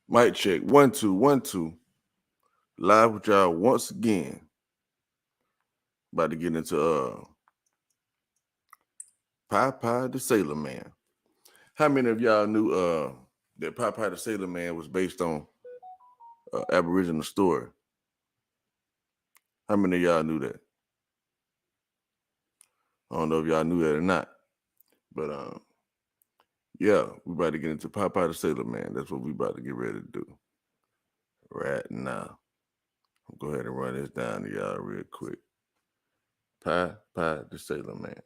Mic check. 1 2 1 2. Live with y'all once again. About to get into Popeye the Sailor Man. How many of y'all knew that Popeye the Sailor Man was based on Aboriginal story? How many of y'all knew that? I don't know if y'all knew that or not. But yeah, we about to get into Popeye the Sailor Man. That's what we about to get ready to do right now. I'll go ahead and run this down to y'all real quick. Popeye the Sailor Man.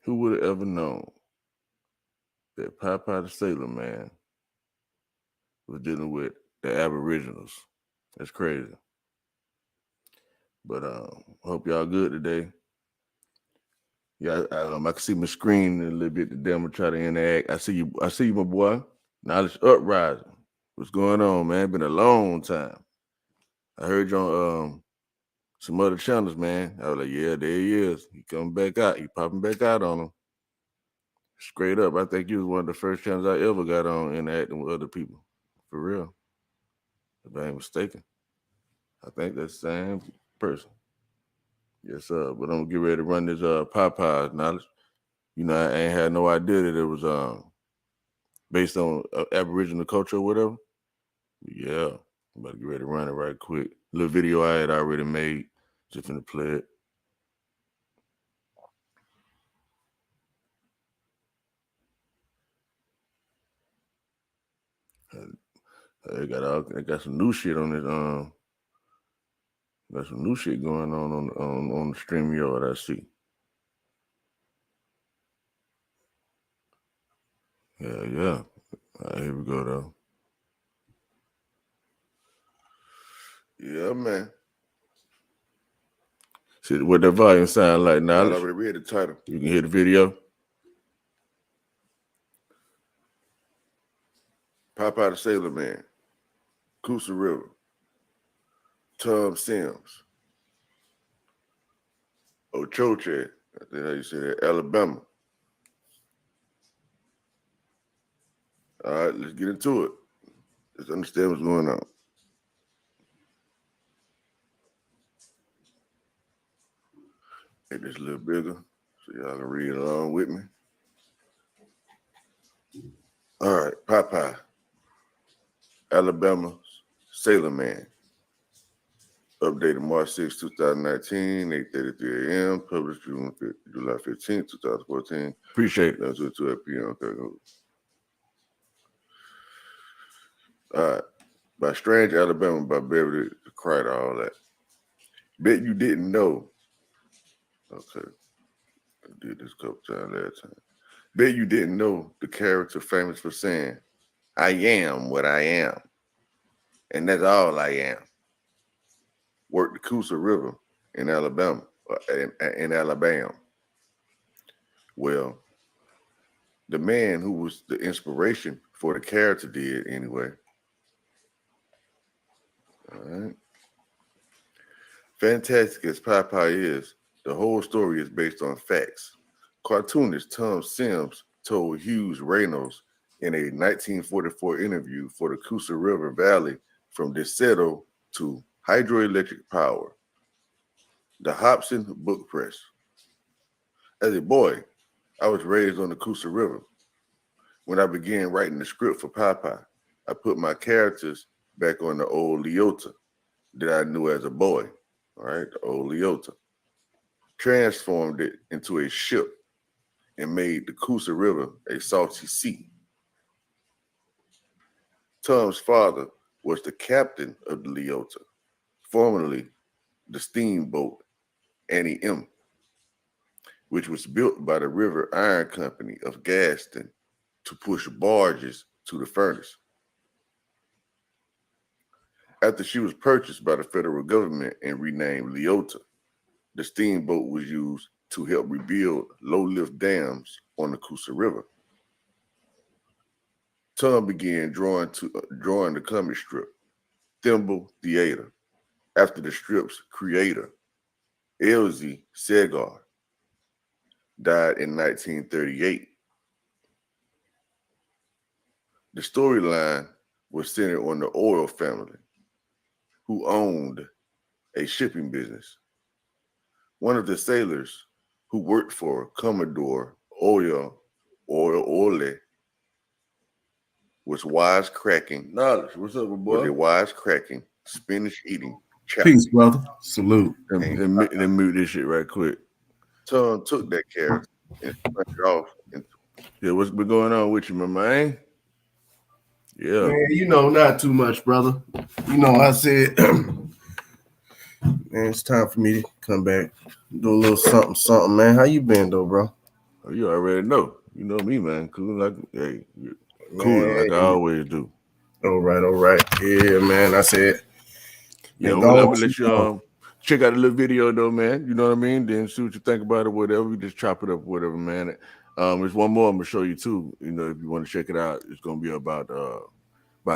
Who would have ever known that Popeye the Sailor Man was dealing with the Aboriginals? That's crazy. But hope y'all good today. Yeah, I can see my screen a little bit today. I'm gonna try to interact. I see you, my boy. Knowledge Uprising. What's going on, man? Been a long time. I heard you on some other channels, man. I was like, yeah, there he is. He coming back out. He popping back out on them. Straight up, I think you was one of the first channels I ever got on interacting with other people. For real. If I ain't mistaken. I think that's the same person. Yes, sir. But I'm gonna get ready to run this Popeyes knowledge. You know, I ain't had no idea that it was based on Aboriginal culture or whatever. Yeah, I'm about to get ready to run it right quick. Little video I had already made. Just finna play it. I got some new shit on it. Got some new shit going on the StreamYard. I see. Yeah. All right, here we go though. Yeah, man. See what that volume sound like now. I already read the title. You can hear the video. Popeye the Sailor Man. Coosa River. Tom Sims. Ochoche. I think how you say that. Alabama. All right, let's get into it. Let's understand what's going on. Make this a little bigger so y'all can read along with me. All right, Popeye, Alabama Sailor Man. Updated March 6, 2019, 8:33 a.m. Published July 15, 2014. Appreciate it. That's at 2 p.m. Okay. All right. By Strange Alabama by Beverly Crider, all that. Bet you didn't know. Okay. I did this a couple times last time. Bet you didn't know the character famous for saying, I am what I am. And that's all I am. Worked the Coosa River in Alabama. In Alabama. Well, the man who was the inspiration for the character did anyway. All right. Fantastic as Popeye is, the whole story is based on facts. Cartoonist Tom Sims told Hughes Reynolds in a 1944 interview for the Coosa River Valley from DeSoto to hydroelectric power. The Hobson Book Press. As a boy, I was raised on the Coosa River. When I began writing the script for Popeye, I put my characters back on the old Leota that I knew as a boy, all right, the old Leota. Transformed it into a ship and made the Coosa River a salty sea. Tom's father was the captain of the Leota, formerly the steamboat Annie M., which was built by the River Iron Company of Gaston to push barges to the furnace. After she was purchased by the federal government and renamed Leota, the steamboat was used to help rebuild low-lift dams on the Coosa River. Tom began drawing the comic strip, Thimble Theater, after the strip's creator, Elsie Segar, died in 1938. The storyline was centered on the Oil family, who owned a shipping business. One of the sailors who worked for Commodore Ole was wisecracking. Knowledge, what's up, boy? With a wisecracking, spinach eating chapter. Peace, brother. Salute. And mute this shit right quick. Tom took that character and spun it off. Yeah, what's been going on with you, my man? Yeah. Man, you know, not too much, brother. You know, I said, man, it's time for me to come back, do a little something, man. How you been, though, bro? Oh, you already know. You know me, man. Cool like, hey, cool like I always do. All right. Yeah, man. I said, yeah, I'm gonna let you check out a little video though, man. You know what I mean? Then see what you think about it, whatever. We just chop it up, whatever, man. There's one more I'm gonna show you too. You know, if you want to check it out, it's gonna be about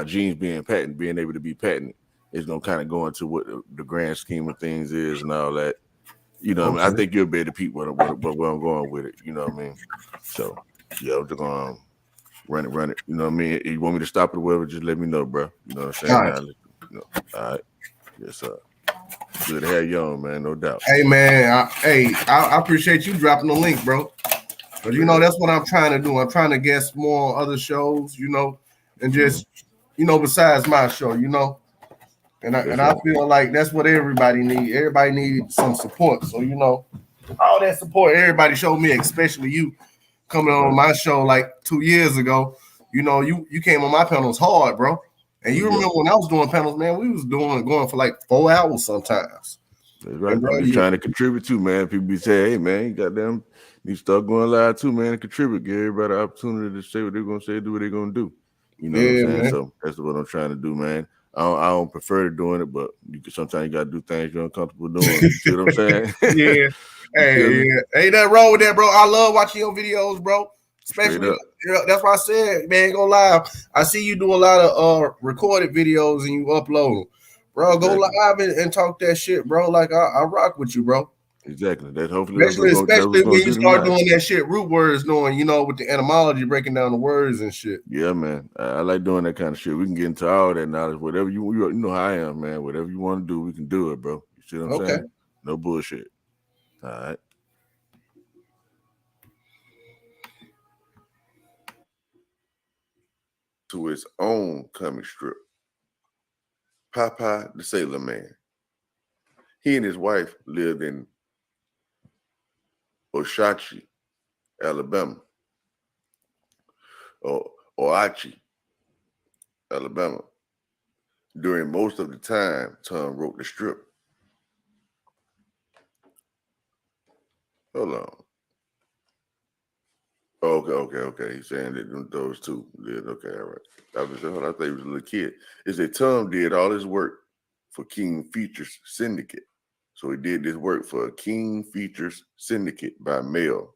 genes being patent, being able to be patented. It's gonna kind of go into what the grand scheme of things is and all that. You know, what I mean? I think you'll be able to peep where I'm going with it. You know what I mean? So yeah, I'm just gonna run it. You know what I mean? If you want me to stop it or whatever, just let me know, bro. You know what I'm saying? All right. Yes, sir. Good to have you on, man. No doubt. Hey, man. I appreciate you dropping the link, bro. But you know, that's what I'm trying to do. I'm trying to guest more other shows, you know, and just, you know, besides my show, you know. And I feel like that's what everybody needs. Everybody needs some support. So, you know, all that support everybody showed me, especially you coming on my show like 2 years ago. You know, you came on my panels hard, bro. And you remember when I was doing panels, man, we was going for like 4 hours sometimes. That's right. Bro, I'm just trying to contribute too, man. People be saying, hey, man, you goddamn need to start going live too, man, and contribute. Give everybody an opportunity to say what they're going to say, do what they're going to do. You know what I'm saying? Man. So that's what I'm trying to do, man. I don't prefer to doing it, but sometimes you got to do things you're uncomfortable doing. You see what I'm saying? Yeah. Hey, ain't nothing wrong with that, bro. I love watching your videos, bro. Especially, that's why I said, man, go live. I see you do a lot of recorded videos and you upload them. Bro, go live and talk that shit, bro. Like, I rock with you, bro. Exactly. That's hopefully especially when you start doing that shit, root words, knowing, you know, with the etymology, breaking down the words and shit. Yeah, man. I like doing that kind of shit. We can get into all that knowledge. Whatever you know how I am, man. Whatever you want to do, we can do it, bro. You see what I'm saying? No bullshit. All right. To his own comic strip, Popeye the Sailor Man. He and his wife lived in Oshachi, Alabama, or Oachi, Alabama. During most of the time, Tom wrote the strip. Hold on. Okay. He's saying that those two did. Okay, all right. I thought he was a little kid. It said Tom did all his work for King Features Syndicate. So he did this work for King Features Syndicate by mail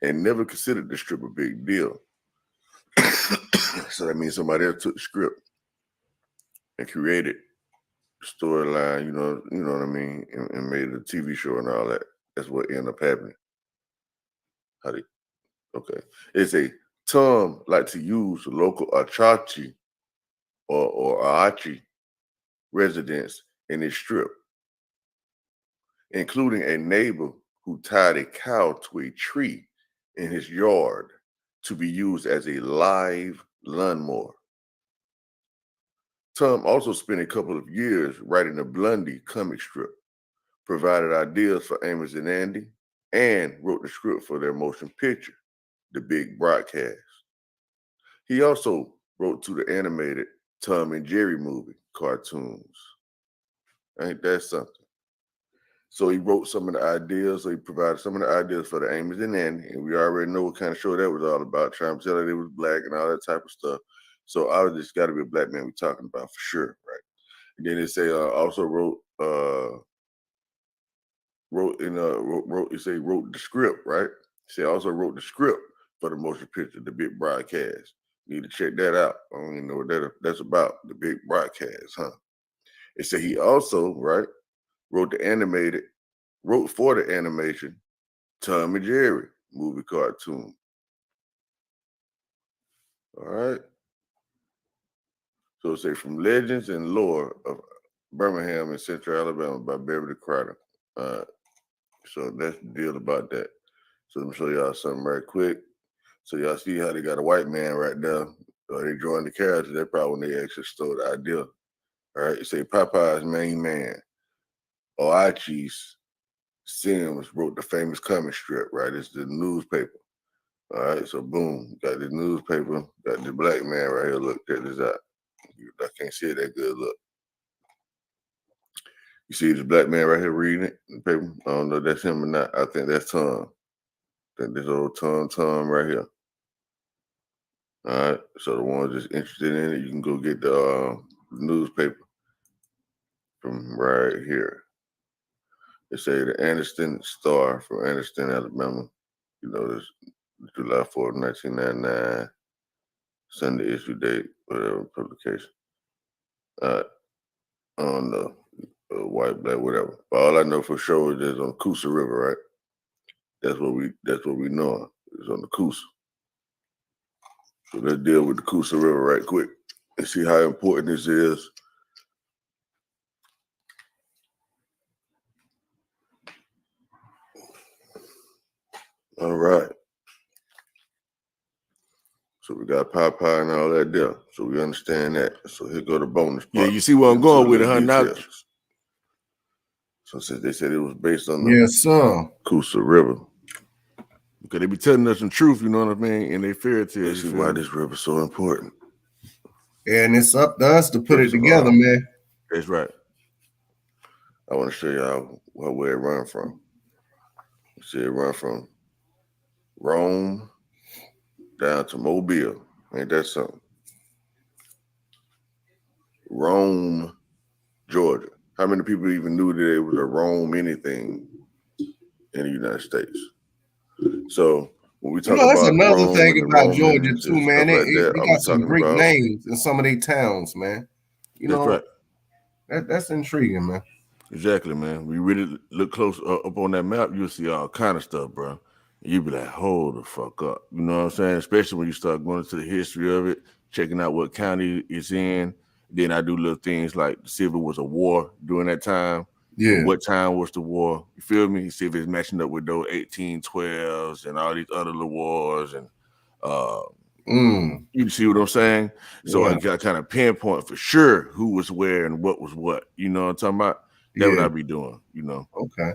and never considered the strip a big deal. So that means somebody else took the script and created the storyline, you know what I mean, and made a TV show and all that. That's what ended up happening. Okay. It's a Tom like to use local Achachi or Achi residents in his strip, including a neighbor who tied a cow to a tree in his yard to be used as a live lawnmower. Tom also spent a couple of years writing a Blondie comic strip, provided ideas for Amos and Andy, and wrote the script for their motion picture, The Big Broadcast. He also wrote to the animated Tom and Jerry movie cartoons. Ain't that something? So he wrote some of the ideas, so he provided some of the ideas for the Amos and Andy, and we already know what kind of show that was all about, trying to tell that it was black and all that type of stuff. So I just got to be a black man we're talking about for sure, right? And then they say also wrote the script, right? She also wrote the script for the motion picture, The Big Broadcast. You need to check that out. I don't even know what that's about, The Big Broadcast, huh? It said he also, right, wrote for the animation Tom and Jerry movie cartoon. All right. So it say from Legends and Lore of Birmingham in Central Alabama by Beverly Crowder. So that's the deal about that. So let me show y'all something right quick. So y'all see how they got a white man right there. They drawing the character. That's probably when they actually stole the idea. All right, it say Popeye's main man, Oachi's Sims, wrote the famous comic strip, right? It's the newspaper. All right, so boom, got the newspaper, got the black man right here. Look, check this out. I can't see it that good. Look. You see this black man right here reading it in the paper? I don't know if that's him or not. I think that's Tom. I think this old Tom right here. All right, so the ones that's interested in it, you can go get the newspaper from right here. They say the Anderson Star from Anderson, Alabama. You know, this July 4th, 1999, Sunday issue date, whatever publication. I don't know, white, black, whatever. But all I know for sure is it's on the Coosa River, right? That's what we know. It's on the Coosa. So let's deal with the Coosa River right quick and see how important this is. All right. So we got Popeye and all that there. So we understand that. So here go the bonus part. Yeah, you see where I'm going with it, huh? Now, so since they said it was based on the Yes, sir. Coosa River. because they be telling us some truth, you know what I mean? And they fairy tales. This is why this river's so important. And it's up to us to put it together, man. That's right. I want to show y'all where it run from. See, it run from Rome down to Mobile. Ain't that something? Rome, Georgia. How many people even knew that it was a Rome anything in the United States? So when we talk that's about another Rome thing about Romans Georgia too, man. like They got some Greek names in some of their towns, man. You That's know, right. That's intriguing, man. Exactly, man. We really look close up on that map, you'll see all kind of stuff, bro. You be like, hold the fuck up. You know what I'm saying? Especially when you start going into the history of it, checking out what county it's in. Then I do little things like see if it was a war during that time. Yeah. What time was the war? You feel me? See if it's matching up with those 1812s and all these other little wars. And you see what I'm saying? So I got kind of pinpoint for sure who was where and what was what. You know what I'm talking about? That's what I be doing, you know. Okay.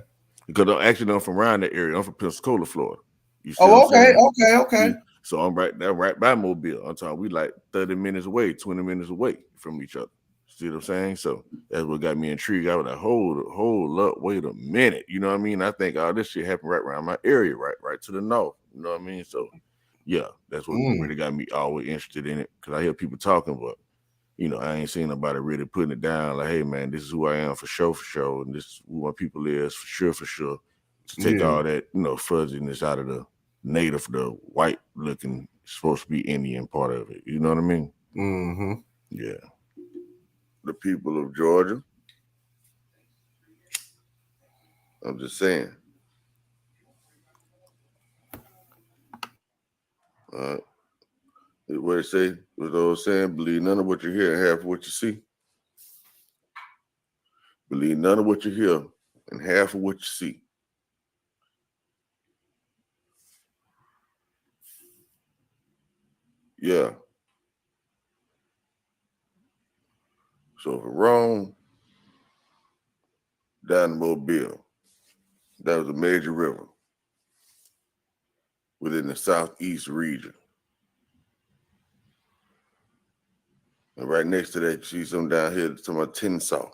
Because I'm from around the area. I'm from Pensacola, Florida. You see okay. So I'm right by Mobile. I'm talking we like 30 minutes away, 20 minutes away from each other. See what I'm saying? So that's what got me intrigued. I was like, hold up, wait a minute. You know what I mean? I think all this shit happened right around my area, right to the north. You know what I mean? So yeah, that's what really got me always interested in it. Because I hear people talking, but you know, I ain't seen nobody really putting it down like, hey man, this is who I am for sure, and this is who my people is for sure. To take all that, you know, fuzziness out of the native, the white looking, supposed to be Indian part of it. You know what I mean? Mm-hmm. Yeah. The people of Georgia. I'm just saying. What they say, what I was saying, believe none of what you hear and half of what you see. Believe none of what you hear and half of what you see. Yeah. So for Rome, down to Mobile, that was a major river within the southeast region. And right next to that, you see something down here that's talking about Tensaw.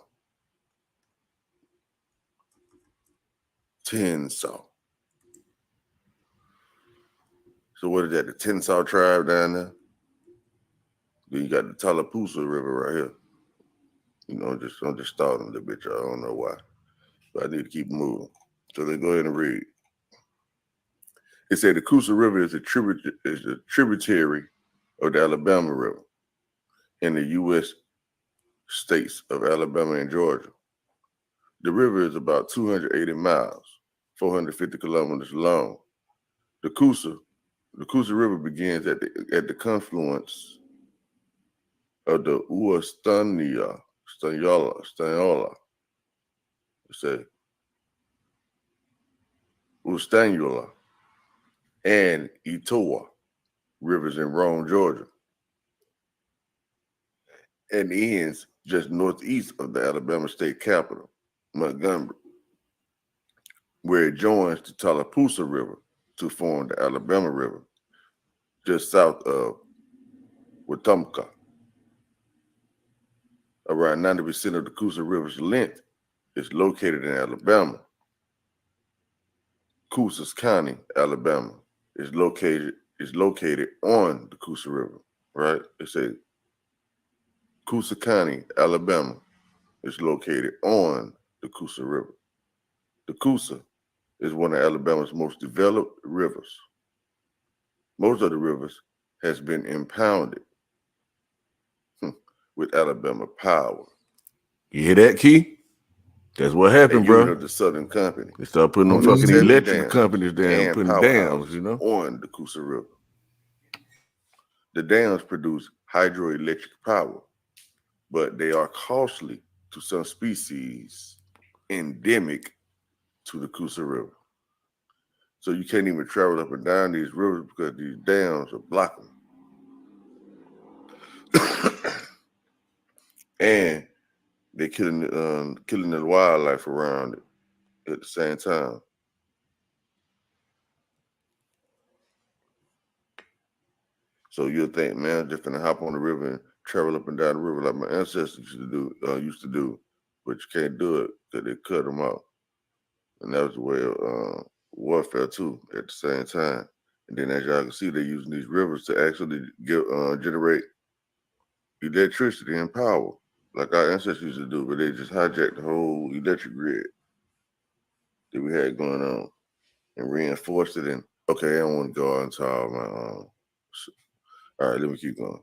So what is that, the Tensaw tribe down there? Then you got the Tallapoosa River right here. You know, I'm just stalling a little bit, y'all. I don't know why. But I need to keep moving. So let's go ahead and read. It said the Coosa River is a tributary of the Alabama River in the U.S. states of Alabama and Georgia. The river is about 280 miles, 450 kilometers long. The Coosa River begins at the confluence of the Staniola. It said Ustaniola and Etowah rivers in Rome, Georgia, and ends just northeast of the Alabama state capital, Montgomery, where it joins the Tallapoosa River to form the Alabama River, just south of Wetumpka. Around 90% of the Coosa River's length is located in Alabama. Coosa County, Alabama, is located on the Coosa River, right? It says Coosa County, Alabama, is located on the Coosa River. The Coosa is one of Alabama's most developed rivers. Most of the rivers has been impounded with Alabama Power. You hear that, Key? That's what happened, bro. Of the Southern Company. They start putting them fucking electric companies down, putting dams, you know, on the Coosa River. The dams produce hydroelectric power, but they are costly to some species endemic to the Coosa River. So you can't even travel up and down these rivers because these dams are blocking. And they're killing the wildlife around it at the same time. So you'll think, man, I'm just gonna hop on the river and travel up and down the river like my ancestors used to do, but you can't do it because they cut them out. And that was the way of warfare too at the same time. And then as y'all can see, they're using these rivers to actually generate electricity and power, like our ancestors used to do, but they just hijacked the whole electric grid that we had going on and reinforced it. And okay, I don't want to go into all my all right, let me keep going.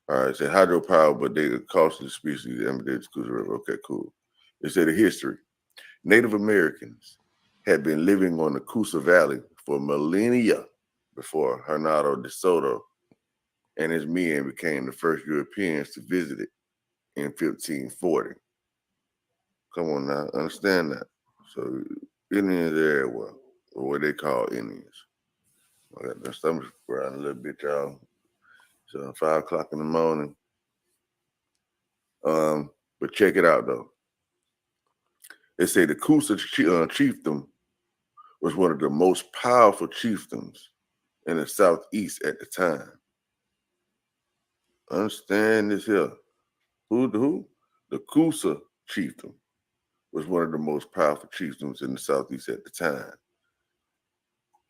All right, it said hydropower, but they are costly species that emigrate to Coosa River. Okay, cool. It said the history. Native Americans had been living on the Coosa Valley for millennia before Hernando de Soto and his men became the first Europeans to visit it in 1540. Come on now, understand that. So Indians there, or what they call Indians. I got my stomach growling a little bit, y'all. So 5 o'clock in the morning. But check it out though. They say the Coosa chiefdom was one of the most powerful chiefdoms in the southeast at the time. Understand this here. Who? The Coosa chiefdom was one of the most powerful chiefdoms in the southeast at the time.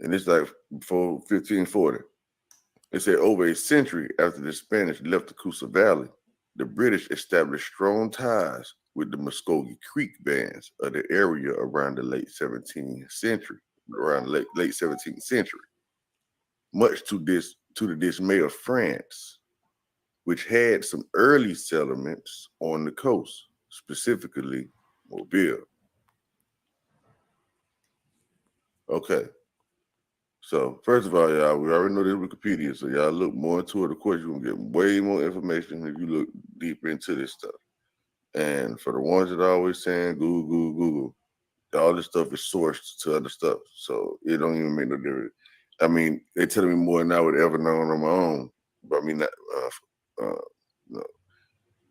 And it's like before 1540. They say over a century after the Spanish left the Coosa Valley, the British established strong ties with the Muskogee Creek bands of the area around the late 17th century, much to the dismay of France, which had some early settlements on the coast, specifically Mobile. Okay. So first of all, y'all, we already know this Wikipedia, so y'all look more into it. Of course, you're gonna get way more information if you look deeper into this stuff. And for the ones that are always saying Google, all this stuff is sourced to other stuff, so it don't even make no difference. I mean, they're telling me more than I would ever known on my own, but I mean, no,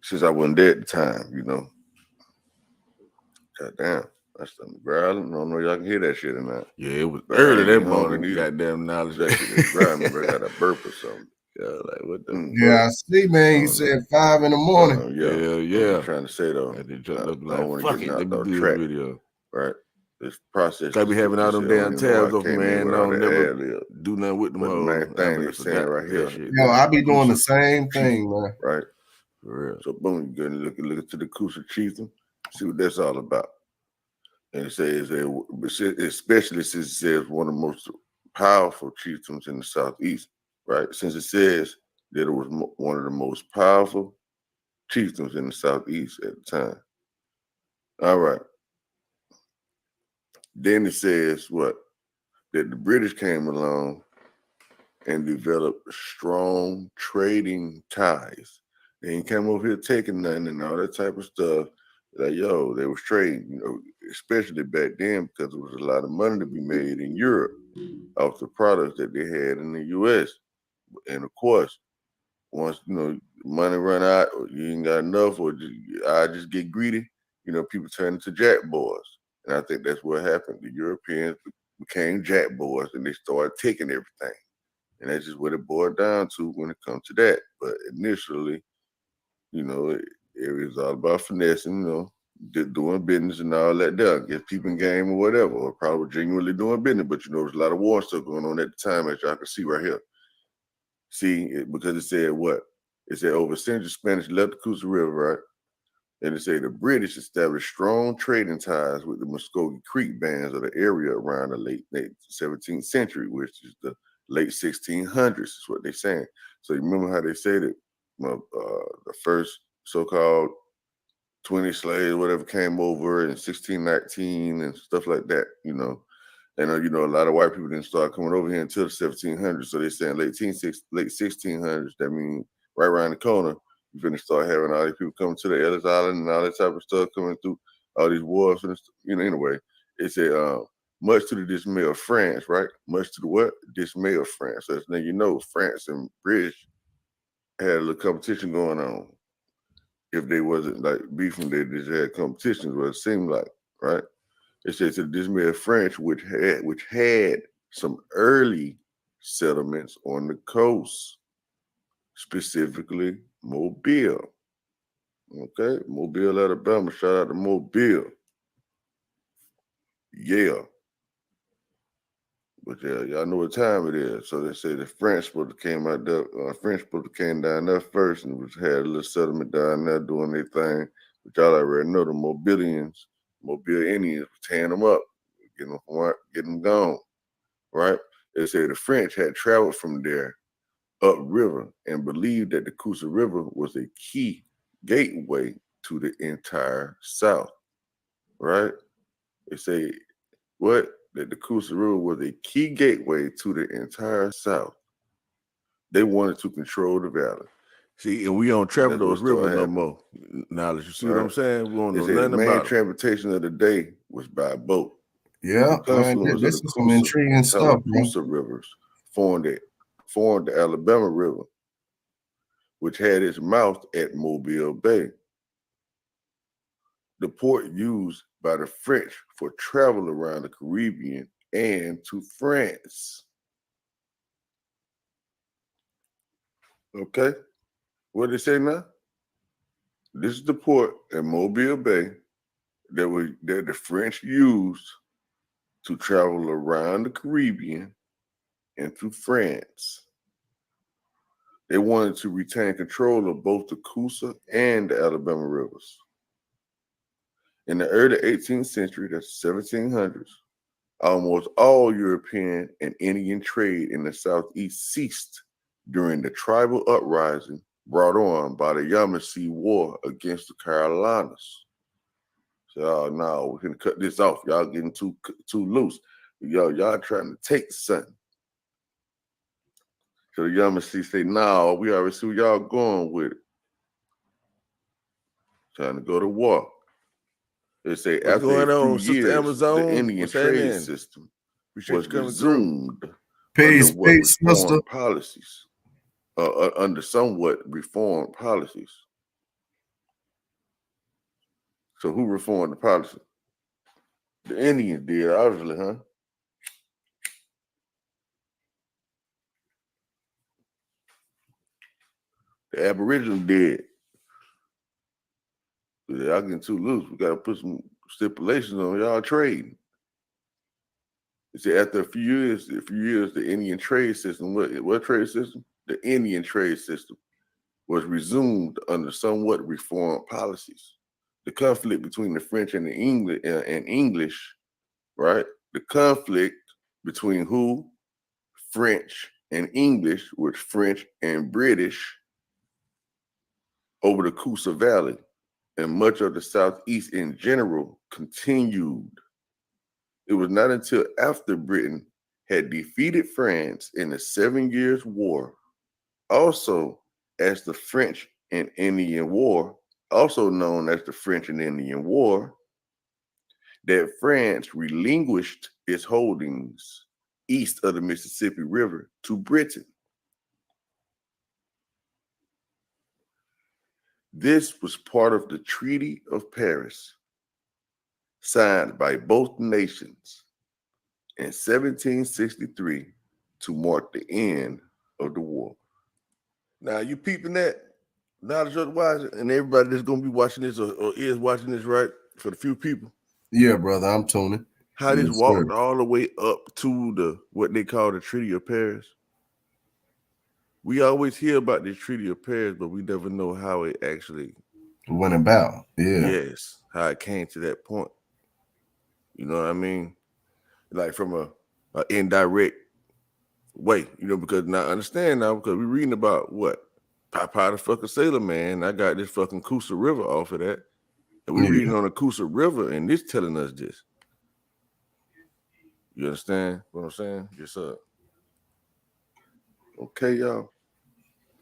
since I wasn't there at the time, you know. God damn. That's something growling. I don't know if y'all can hear that shit or not. Yeah, it was early that morning. Goddamn knowledge. That shit is growling. I got a burp or something. Yeah, like what the Yeah, I see, man. You said 5 in the morning. Yeah. I'm trying to say though. I did jump up I like, don't want fuck to it, get let me knocked do off track. this video. Right. This process. I be having all them damn tabs open, man. I don't never do nothing with them hoes. The main thing they're saying right here. Yo, I be doing the same thing, man. Right. For real. So boom, you gotta look into the Coosa chiefdom, see what that's all about. And it says, especially since it says one of the most powerful chiefdoms in the southeast, right? Since it says that it was one of the most powerful chiefdoms in the southeast at the time. All right. Then it says what? That the British came along and developed strong trading ties They ain't come over here taking nothing and all that type of stuff. Like, yo, they was trading, especially back then because there was a lot of money to be made in Europe off the products that they had in the US. And of course, once money run out, or you ain't got enough, or I just get greedy, people turn into jack boys. And I think that's what happened. The Europeans became jack boys and they started taking everything. And that's just what it boiled down to when it comes to that. But initially, it was all about finessing, doing business and all that there, get people in game or whatever, or probably genuinely doing business. But there's a lot of war stuff going on at the time, as y'all can see right here. Because it said what? It said over centuries Spanish left the Coosa River, right? And it said the British established strong trading ties with the Muskogee Creek bands of the area around the late 17th century, which is the late 1600s, is what they're saying. So you remember how they said it? The first so-called 20 slaves, whatever, came over in 1619 and stuff like that, And, a lot of white people didn't start coming over here until the 1700s. So they're saying late 1600s. That means right around the corner, you're going to start having all these people coming to the Ellis Island and all that type of stuff coming through all these wars. And anyway, it said, much to the dismay of France, right? Much to the what? Dismay of France. So now France and British had a little competition going on. If they wasn't like beefing, they just had competitions, what it seemed like, right? It says to the dismay of French, which had some early settlements on the coast, specifically Mobile. Okay, Mobile, Alabama. Shout out to Mobile. Yeah. But yeah, y'all know what time it is. So they say the French supposed to came out there. French supposed to came down there first and had a little settlement down there doing their thing. But y'all already know the Mobile Indians tearing them up, getting them gone. Right? They say the French had traveled from there upriver and believed that the Coosa River was a key gateway to the entire South. Right? They say what? That the Coosa River was a key gateway to the entire South. They wanted to control the valley. See, and we don't travel those rivers no more. Knowledge, you see what I'm saying? We don't know nothing the main about transportation of the day was by boat. Yeah, the confluence this of the is some intriguing stuff, Coosa rivers formed the Alabama River, which had its mouth at Mobile Bay. The port used by the French for travel around the Caribbean and to France. Okay, what they say now? This is the port at Mobile Bay that the French used to travel around the Caribbean and through France. They wanted to retain control of both the Coosa and the Alabama rivers. In the early 18th century, that's 1700s, almost all European and Indian trade in the Southeast ceased during the tribal uprising brought on by the Yamasee War against the Carolinas. So, no, we're gonna cut this off. Y'all getting too loose. Y'all trying to take something. So the Yamasee say, no, we already see where y'all going with it. Trying to go to war. They say what's after going a few on, Sister years, Amazon? the Indian What's trade happening? system Appreciate was you coming through. resumed Peace, under what peace, sister. reformed policies. Under somewhat reformed policies. So who reformed the policy? The Indians did, obviously, huh? The Aboriginals did. Y'all getting too loose. We got to put some stipulations on y'all trading. You see, after a few years, the Indian trade system, what trade system? The Indian trade system was resumed under somewhat reformed policies. The conflict between the French and the English, right? The conflict between who? French and English, with French and British over the Coosa Valley and much of the Southeast in general continued. It was not until after Britain had defeated France in the 7 Years' War, also as the French and Indian War, also known as the French and Indian War, that France relinquished its holdings east of the Mississippi River to Britain. This was part of the Treaty of Paris, signed by both nations in 1763 to mark the end of the war. Now, you peeping that? Knowledge otherwise, and everybody that's going to be watching this or is watching this, right? For the few people. Yeah, brother, I'm tuning. How this Yes, walked sir. all the way up to the what they call the Treaty of Paris. We always hear about the Treaty of Paris, but we never know how it actually Went about. Yeah. Yes, how it came to that point. You know what I mean? Like from a indirect way, because now I understand now because we're reading about what? Popeye the fucking Sailor Man. I got this fucking Coosa River off of that. And we're reading on the Coosa River and it's telling us this. You understand what I'm saying? Yes, sir. Okay, y'all.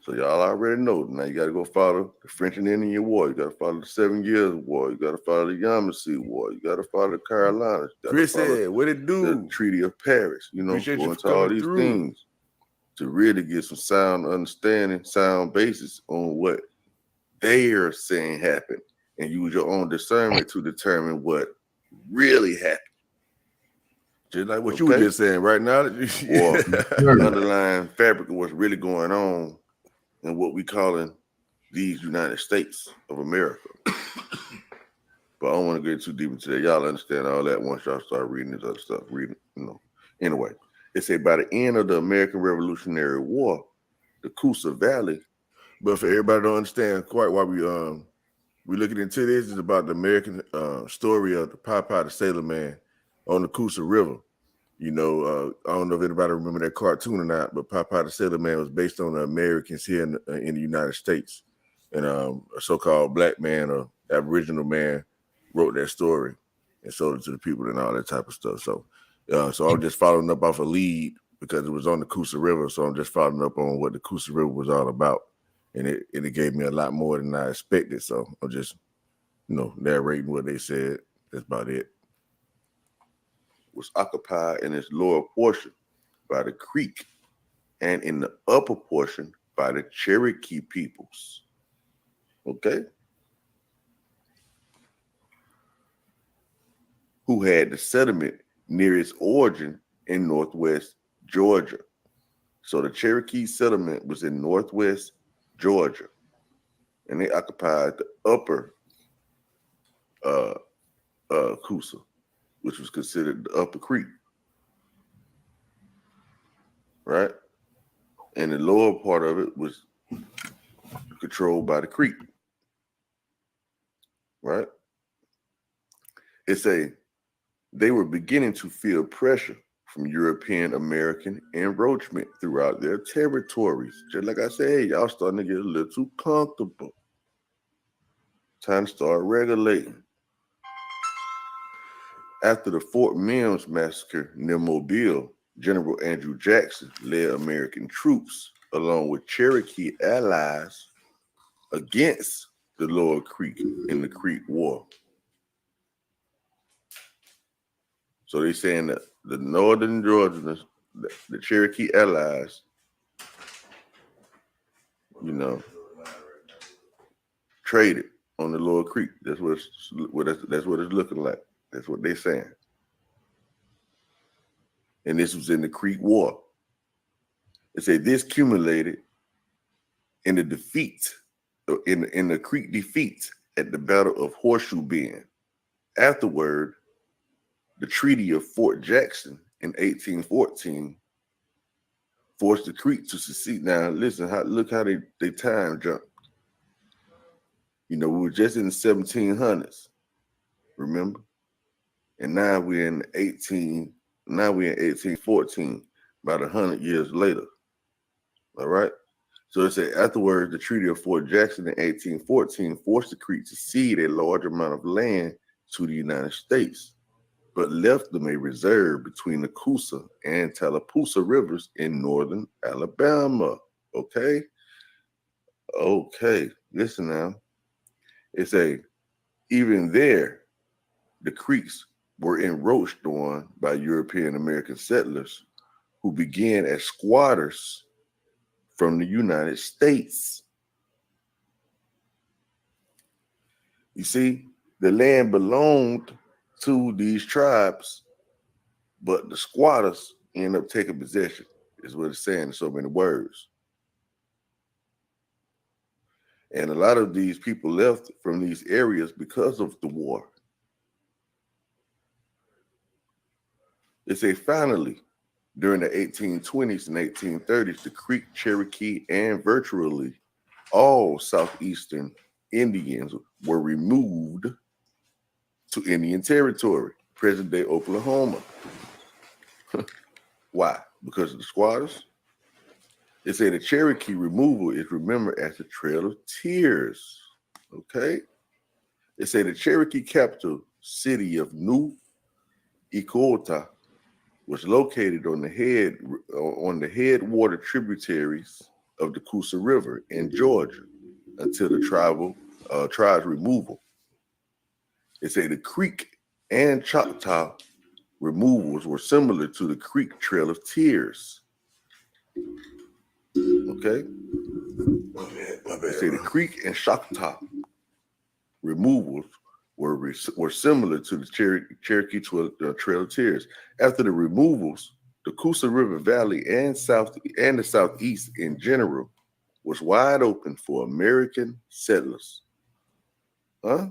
So y'all already know. Now you got to go follow the French and Indian War. You got to follow the 7 Years' War. You got to follow the Yamasee War. You got to follow the Carolinas. Chris said, what it do? The Treaty of Paris. Appreciate Go you into all these through. things to really get some sound understanding, sound basis on what they are saying happened, and use your own discernment to determine what really happened. Just like what you were just saying right now. Or the underlying fabric of what's really going on in what we calling these United States of America. But I don't want to get too deep into that. Y'all understand all that once y'all start reading this other stuff. Anyway, it say by the end of the American Revolutionary War, the Coosa Valley. But for everybody to understand quite why we looking into this is about the American story of the Popeye the Sailor Man on the Coosa River. I don't know if anybody remember that cartoon or not, but Popeye the Sailor Man was based on the Americans here in the United States. And a so-called black man or Aboriginal man wrote that story and sold it to the people and all that type of stuff. So I'm just following up off a lead because it was on the Coosa River. So I'm just following up on what the Coosa River was all about. And it gave me a lot more than I expected. So I'm just, narrating what they said. That's about it. Was occupied in its lower portion by the Creek and in the upper portion by the Cherokee peoples. Okay? Who had the settlement near its origin in northwest Georgia. So the Cherokee settlement was in northwest Georgia, and they occupied the upper Coosa, which was considered the upper Creek, right? And the lower part of it was controlled by the Creek, right? They were beginning to feel pressure from European American encroachment throughout their territories. Just like I said, hey, y'all starting to get a little too comfortable. Time to start regulating. After the Fort Mims massacre near Mobile, General Andrew Jackson led American troops along with Cherokee allies against the Lower Creek in the Creek War. So they're saying that the northern Georgians, the Cherokee allies, traded on the Lower Creek. That's what it's looking like. That's what they're saying. And this was in the Creek War. They say this culminated in the defeat, in the Creek defeat at the Battle of Horseshoe Bend. Afterward, the Treaty of Fort Jackson in 1814 forced the Creek to secede. Now, listen, look how they time jump. We were just in the 1700s, remember? And now we're in 1814, about 100 years later. All right? So it said afterwards, the Treaty of Fort Jackson in 1814 forced the Creek to cede a large amount of land to the United States, but left them a reserve between the Coosa and Tallapoosa rivers in northern Alabama. Okay? Okay, listen now. It's even there, the creeks were encroached on by European American settlers who began as squatters from the United States. You see, the land belonged to these tribes, but the squatters end up taking possession, is what it's saying in so many words. And a lot of these people left from these areas because of the war. It say finally, during the 1820s and 1830s, the Creek, Cherokee, and virtually all southeastern Indians were removed to Indian Territory, present-day Oklahoma. Why? Because of the squatters? They say the Cherokee removal is remembered as the Trail of Tears. Okay? They say the Cherokee capital city of New Echota was located on the headwater tributaries of the Coosa River in Georgia until the tribe's removal. They say the Creek and Choctaw removals were similar to the Creek Trail of Tears. Okay? They say the Creek and Choctaw removals were similar to the Cherokee Trail of Tears. After the removals, the Coosa River Valley and the Southeast in general was wide open for American settlers. Huh?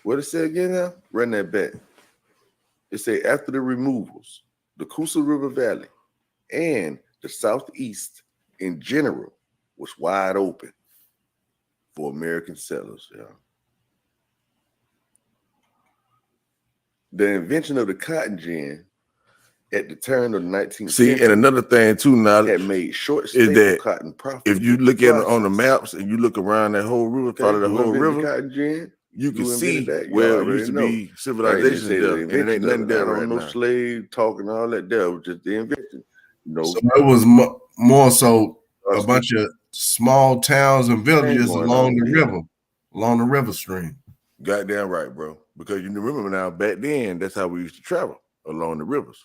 What it say again now? Run that back. It say after the removals, the Coosa River Valley and the Southeast in general was wide open for American settlers. Yeah. The invention of the cotton gin at the turn of the 19th century. See, and another thing too now had made short is staple that cotton profitable. if you look at it on the maps and you look around that whole river, follow the whole river, cotton gin, you can see that. where it used to be civilizations there, and it ain't nothing there right now. Slave talking all that there was just the invention. So it was more so a bunch of small towns and villages along the river stream. Goddamn right, bro. Because you remember now, back then, that's how we used to travel along the rivers.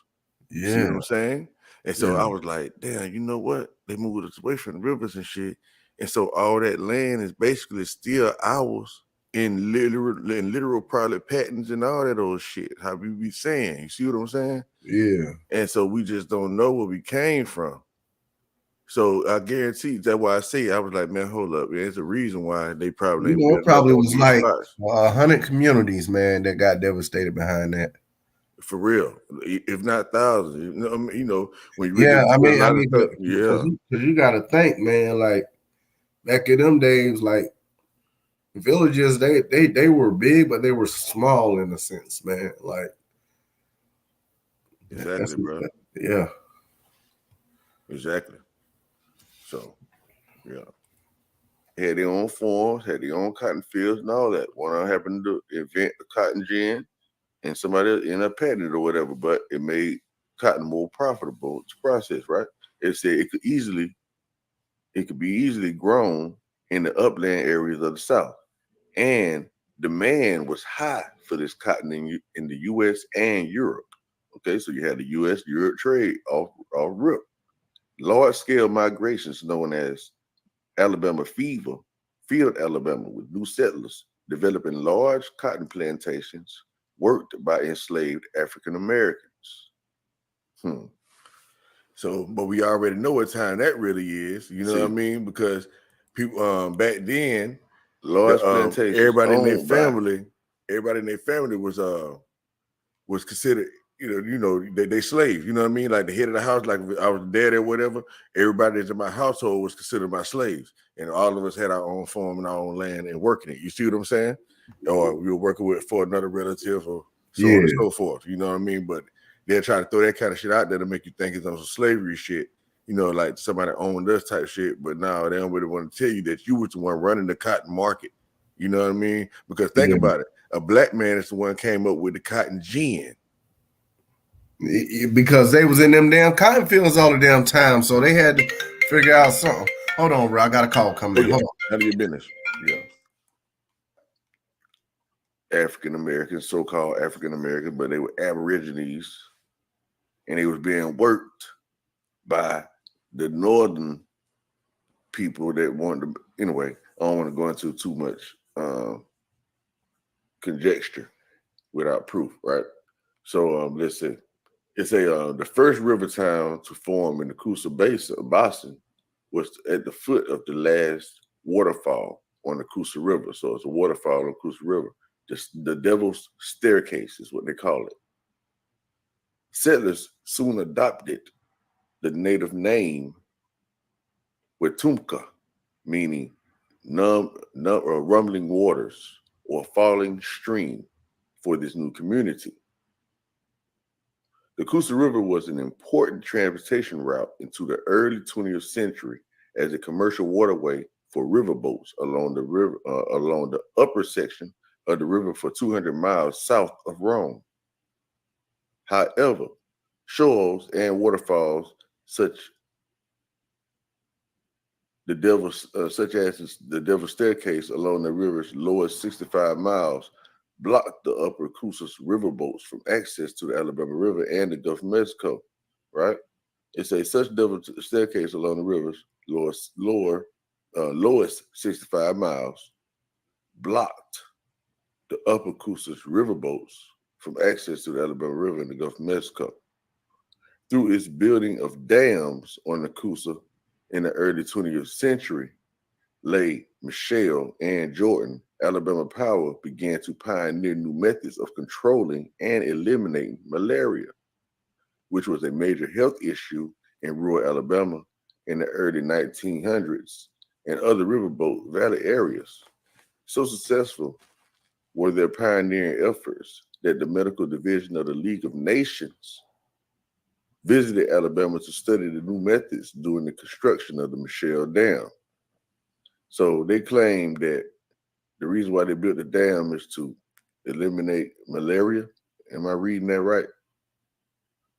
Yeah. See what I'm saying? And so I was like, damn, you know what? They moved us away from the rivers and shit. And so all that land is basically still ours in literal private patents and all that old shit. How we be saying. You see what I'm saying? Yeah. And so we just don't know where we came from. So I guarantee that's why I say I was like, man, hold up. There's a reason why they probably it probably was like 100 communities, man, that got devastated behind that. For real, if not thousands. When you because you got to think, man, like back in them days, like villages, they were big, but they were small in a sense, man. Like exactly, bro. Yeah, exactly. So, yeah, had their own farms, had their own cotton fields, and all that. One happened to invent the cotton gin, and somebody ended up patenting it or whatever, but it made cotton more profitable to process, right? It said it could be easily grown in the upland areas of the South. And demand was high for this cotton in the US and Europe. Okay, so you had the US-Europe trade off rip. Large-scale migrations known as Alabama fever filled Alabama with new settlers developing large cotton plantations worked by enslaved African Americans. So, but we already know what time that really is. You know what I mean? Because people back then, large plantations. Everybody in their family was considered. They slaves. You know what I mean? Like the head of the house, like I was dad or whatever. Everybody that's in my household was considered my slaves, and all of us had our own farm and our own land and working it. You see what I'm saying? Or we were working for another relative, or so on and so forth. You know what I mean? But they're trying to throw that kind of shit out there to make you think it's on some slavery shit. Like somebody owned us type shit. But now they don't really want to tell you that you was the one running the cotton market. You know what I mean? Because think about it. A black man is the one came up with the cotton gin. Because they was in them damn cotton fields all the damn time. So they had to figure out something. Hold on, bro. I got a call coming in. Hold on. Handle your business. Yeah. African Americans, so-called African Americans, but they were Aborigines, and they was being worked by the northern people that wanted to. Anyway, I don't want to go into too much conjecture without proof, right? So let's say it's the first river town to form in the Coosa Basin of Boston was at the foot of the last waterfall on the Coosa River. So it's a waterfall on the Coosa River. The Devil's Staircase is what they call it. Settlers soon adopted the native name Wetumpka, meaning rumbling waters or falling stream for this new community. The Coosa River was an important transportation route into the early 20th century as a commercial waterway for riverboats along the river, along the upper section of the river for 200 miles south of Rome. However, shoals and waterfalls such as the Devil's Staircase along the river's lowest 65 miles blocked the upper Coosa's riverboats from access to the Alabama River and the Gulf of Mexico, right? It's a such Devil's Staircase along the river's lowest 65 miles blocked the upper Coosa's riverboats from access to the Alabama River and the Gulf of Mexico. Through its building of dams on the Coosa in the early 20th century, Lay, Michelle, and Jordan, Alabama Power began to pioneer new methods of controlling and eliminating malaria, which was a major health issue in rural Alabama in the early 1900s and other riverboat valley areas. So successful were their pioneering efforts that the medical division of the League of Nations visited Alabama to study the new methods during the construction of the Michelle Dam. So they claim that the reason why they built the dam is to eliminate malaria. Am I reading that right?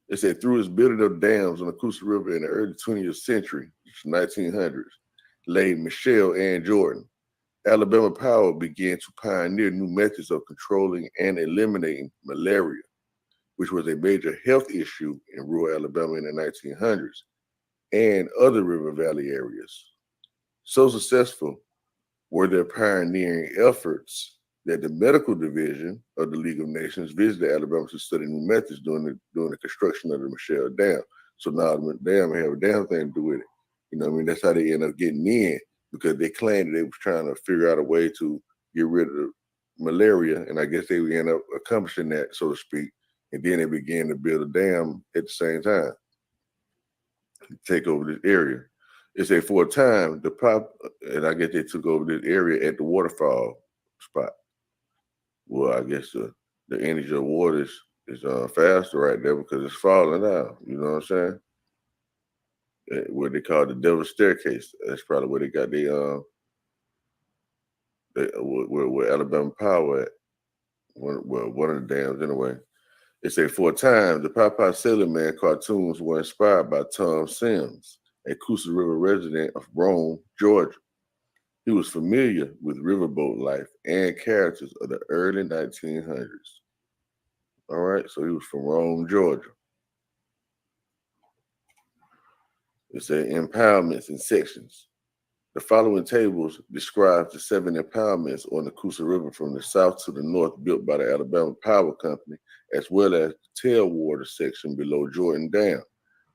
They said through its building of dams on the Coosa River in the early 20th century, 1900s, Lay, Michelle, and Jordan, Alabama Power began to pioneer new methods of controlling and eliminating malaria, which was a major health issue in rural Alabama in the 1900s and other river valley areas. So successful were their pioneering efforts that the medical division of the League of Nations visited Alabama to study new methods during the construction of the Michelle Dam. So now the dam have a damn thing to do with it. You know what I mean? That's how they end up getting in, because they claimed that they was trying to figure out a way to get rid of malaria, and I guess they would end up accomplishing that, so to speak. And then they began to build a dam at the same time to take over this area. They say for a time, and I guess they took over this area at the waterfall spot. Well, I guess the energy of water is faster right there because it's falling out. You know what I'm saying? What they call the Devil's Staircase. That's probably where they got where Alabama Power at. One of the dams anyway. They say for a time, the Popeye Sailor Man cartoons were inspired by Tom Sims, a Coosa River resident of Rome, Georgia. He was familiar with riverboat life and characters of the early 1900s. All right, so he was from Rome, Georgia. It said impoundments in sections. The following tables describe the 7 impoundments on the Coosa River from the south to the north built by the Alabama Power Company, as well as the tailwater section below Jordan Dam.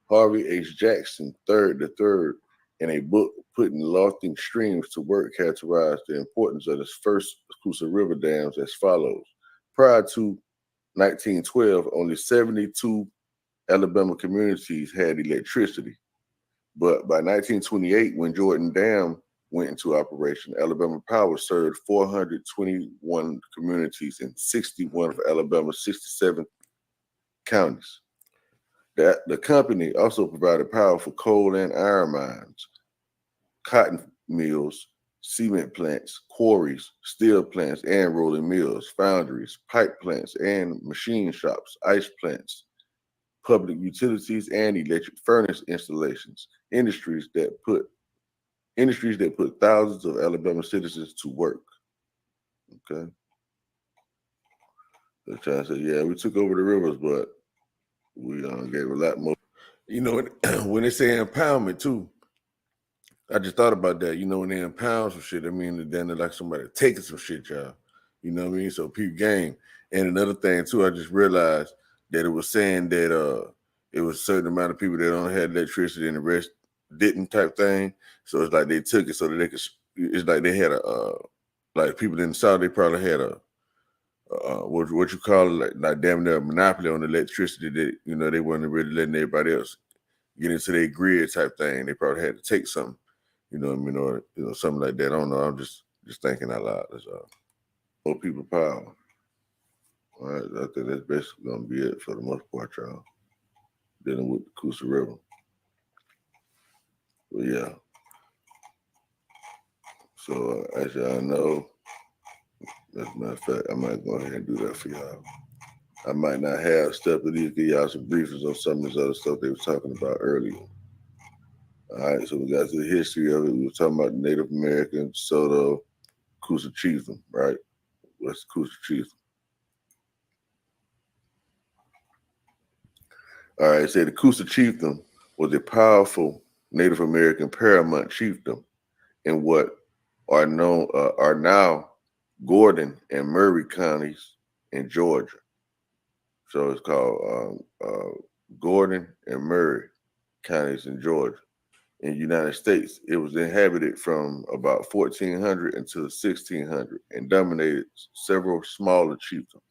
Harvey H. Jackson, the third, in a book putting lofting streams to work, characterized the importance of the first Coosa River dams as follows. Prior to 1912, only 72 Alabama communities had electricity. But by 1928, when Jordan Dam went into operation, Alabama Power served 421 communities in 61 of Alabama's 67 counties. The company also provided power for coal and iron mines, cotton mills, cement plants, quarries, steel plants, and rolling mills, foundries, pipe plants, and machine shops, ice plants, public utilities, and electric furnace installations, industries that put industries that put thousands of Alabama citizens to work. Okay. They're trying to say, yeah, we took over the rivers, but we gave a lot more. You know, when they say empowerment too, I just thought about that. You know, when they empower some shit, I mean, then they're like somebody taking some shit, y'all. You know what I mean? So peep game. And another thing too, I just realized that it was saying that it was a certain amount of people that only had electricity and the rest didn't type thing. So it's like they took it so that they could. It's like they had a like people in the South, they probably had a what you call it, like damn near a monopoly on electricity that, you know, they weren't really letting everybody else get into their grid type thing. They probably had to take something, you know what I mean, or you know, something like that. I don't know. I'm just thinking out loud. That's all. More people power. All right, I think that's basically gonna be it for the most part, y'all. Dealing with the Coosa River. But yeah. So as y'all know, as a matter of fact, I might go ahead and do that for y'all. I might not have stuff, but these give y'all some briefings on some of this other stuff they were talking about earlier. All right, so we got to the history of it. We were talking about Native American, DeSoto, Coosa chiefdom, right? What's Coosa chiefdom? All right, say the Coosa chiefdom was a powerful Native American paramount chiefdom in what are now Gordon and Murray counties in Georgia. So it's called Gordon and Murray counties in Georgia. In the United States, it was inhabited from about 1400 until 1600 and dominated several smaller chiefdoms.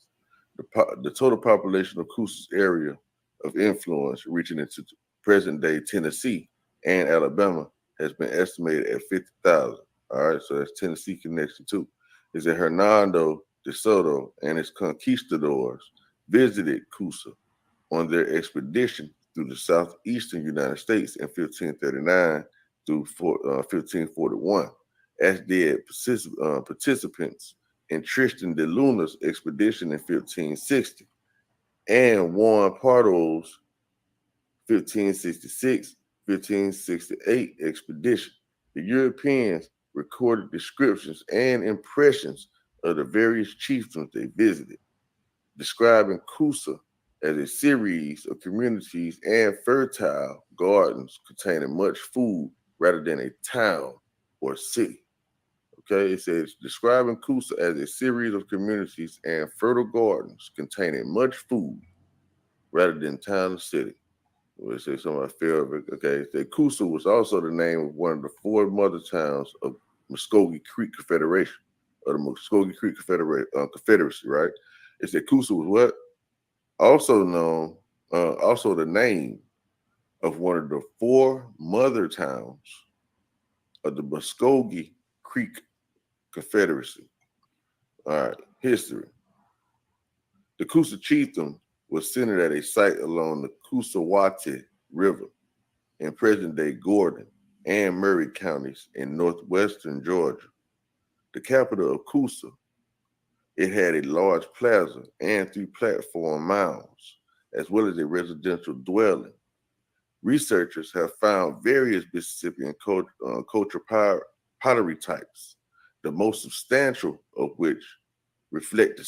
The total population of Coosa's area of influence, reaching into present-day Tennessee and Alabama, has been estimated at 50,000. All right, so that's Tennessee connection too. Is that Hernando de Soto and his conquistadors visited Coosa on their expedition through the southeastern United States in 1539 through 1541, as did participants in Tristan de Luna's expedition in 1560 and Juan Pardo's 1566, 1568 expedition. The Europeans recorded descriptions and impressions of the various chiefdoms they visited, describing Coosa as a series of communities and fertile gardens containing much food rather than a town or city. Okay, it says describing Coosa as a series of communities and fertile gardens containing much food rather than town or city. Well, it says something I feel. Okay, it says Coosa was also the name of one of the four mother towns of Muskogee Creek Confederation, or the Muskogee Creek Confederacy, right? It said Coosa was what? Also known, also the name of one of the four mother towns of the Muskogee Creek Confederacy. All right, history. The Coosa chiefdom was centered at a site along the Coosawattee River in present-day Gordon and Murray counties in northwestern Georgia. The capital of Coosa, it had a large plaza and 3 platform mounds, as well as a residential dwelling. Researchers have found various Mississippian culture pottery types, the most substantial of which reflects the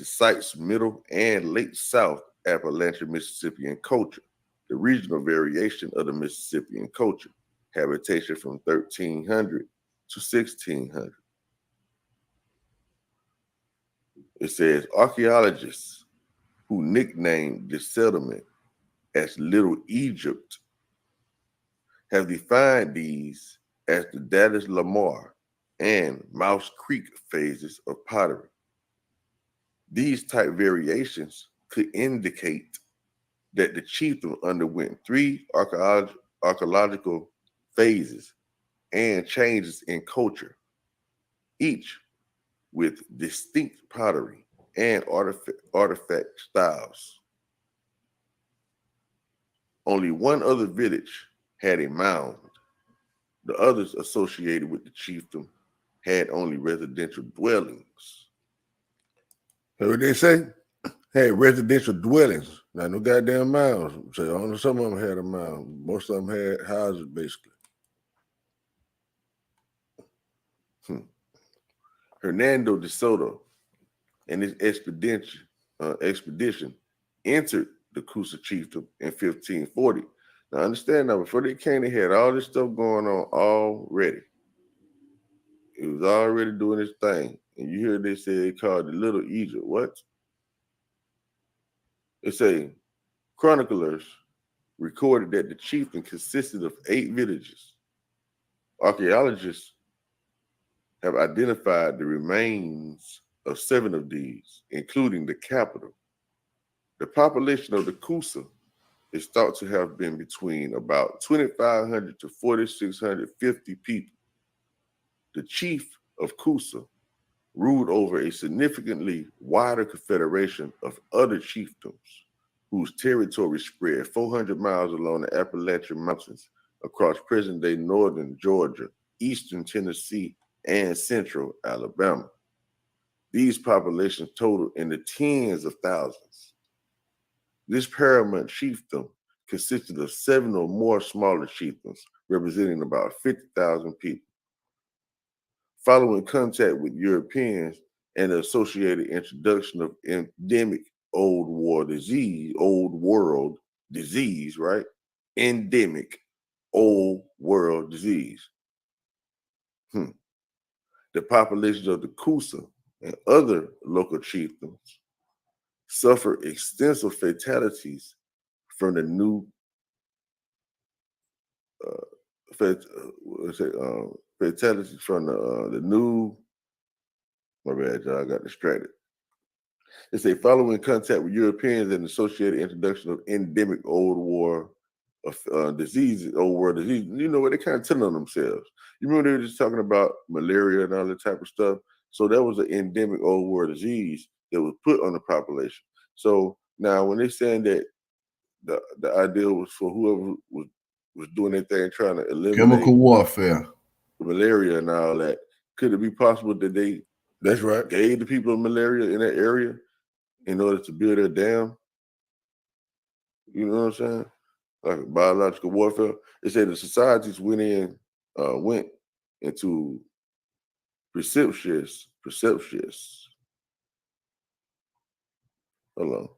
site's middle and late South Appalachian Mississippian culture, the regional variation of the Mississippian culture, habitation from 1300 to 1600. It says archaeologists who nicknamed this settlement as Little Egypt have defined these as the Dallas Lamar and Mouse Creek phases of pottery. These type variations could indicate that the chiefdom underwent 3 archaeological phases and changes in culture, each with distinct pottery and artifact styles. Only one other village had a mound. The others associated with the chiefdom had only residential dwellings. Heard what they say? Had residential dwellings. Now, no goddamn miles. So only some of them had a mile. Most of them had houses, basically. Hernando de Soto and his expedition entered the Coosa chiefdom in 1540. Now, understand now, before they came, they had all this stuff going on already. It was already doing its thing. And you hear they say they called it Little Egypt. What? They say chroniclers recorded that the chiefdom consisted of 8 villages. Archaeologists have identified the remains of 7 of these, including the capital. The population of the Coosa is thought to have been between about 2,500 to 4,650 people. The chief of Coosa ruled over a significantly wider confederation of other chiefdoms whose territory spread 400 miles along the Appalachian Mountains across present-day northern Georgia, eastern Tennessee, and central Alabama. These populations totaled in the tens of thousands. This paramount chiefdom consisted of 7 or more smaller chiefdoms, representing about 50,000 people. Following contact with Europeans and the associated introduction of endemic old world disease, right? Endemic old world disease. The populations of the Coosa and other local chiefdoms suffered extensive fatalities from the new fatalities from the new. My bad, y'all. I got distracted. It's a following contact with Europeans and associated introduction of endemic old world diseases. You know what they kind of telling on themselves. You remember they were just talking about malaria and all that type of stuff. So that was an endemic old world disease that was put on the population. So now when they're saying that the idea was for whoever was doing their thing trying to eliminate chemical warfare, malaria and all that, could it be possible that they gave the people malaria in that area in order to build their dam? You know what I'm saying? Like biological warfare. They said the societies went into precipitous. Hold on.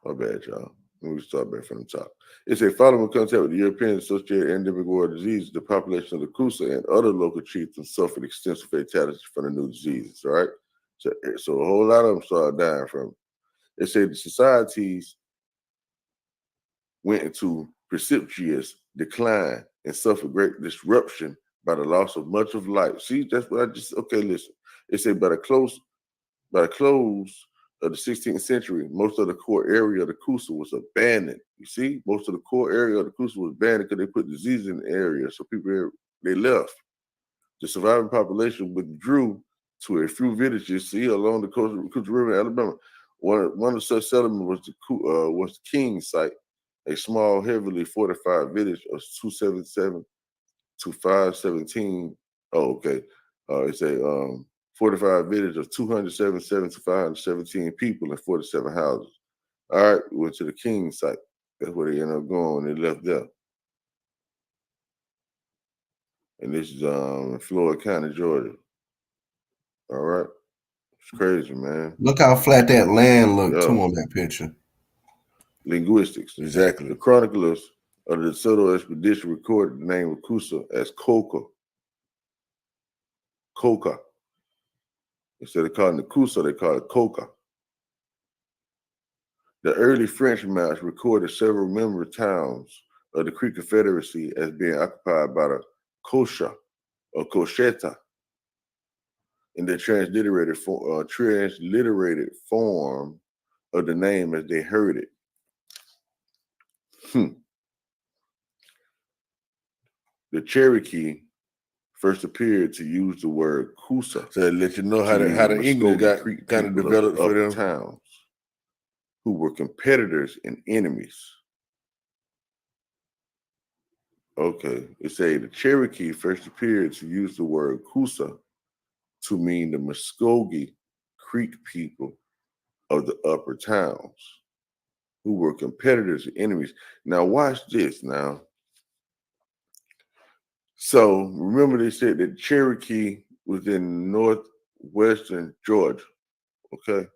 My bad, y'all. Let me start back from the top. It's a following contact with the European associated endemic world disease. The population of the Coosa and other local chieftains suffered extensive fatalities from the new diseases, all right? So a whole lot of them started dying from it. They say the societies went into precipitous decline and suffered great disruption by the loss of much of life. See, that's what listen. They say by the close of the 16th century, most of the core area of the Coosa was abandoned. You see, most of the core area of the Coosa was abandoned because they put disease in the area. So people, they left. The surviving population withdrew to a few villages, along the Coosa River in Alabama. One of such settlements was the King's site, a small, heavily fortified village of 277 to 517. Oh, okay. It's a fortified village of 277 to 517 people and 47 houses. All right, we went to the King's site. That's where they ended up going when they left there. And this is in Floyd County, Georgia. All right. It's crazy, man. Look how flat that land looked too on that picture. Linguistics, exactly. The chroniclers of the DeSoto expedition recorded the name of Coosa as Coca. Instead of calling it Coosa, they call it Coca. The early French maps recorded several member towns of the Creek Confederacy as being occupied by the Cosha or Cocheta in the transliterated form of the name as they heard it. The Cherokee first appeared to use the word Coosa. So that let you know how the English got kind of developed for them towns who were competitors and enemies. Okay, it say the Cherokee first appeared to use the word Coosa to mean the Muskogee Creek people of the upper towns. who were competitors and enemies. Now watch this now. So remember they said that Cherokee was in northwestern Georgia, okay?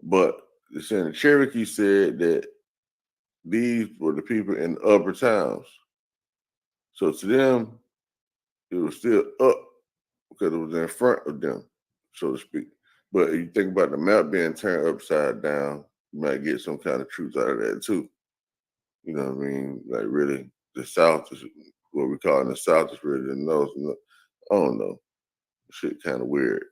But it's saying the Cherokee said that these were the people in the upper towns. So to them, it was still up because it was in front of them, so to speak. But if you think about the map being turned upside down, you might get some kind of truth out of that too. You know what I mean? Like really, the South is what we call in the South is really the North. I don't know. Shit kind of weird.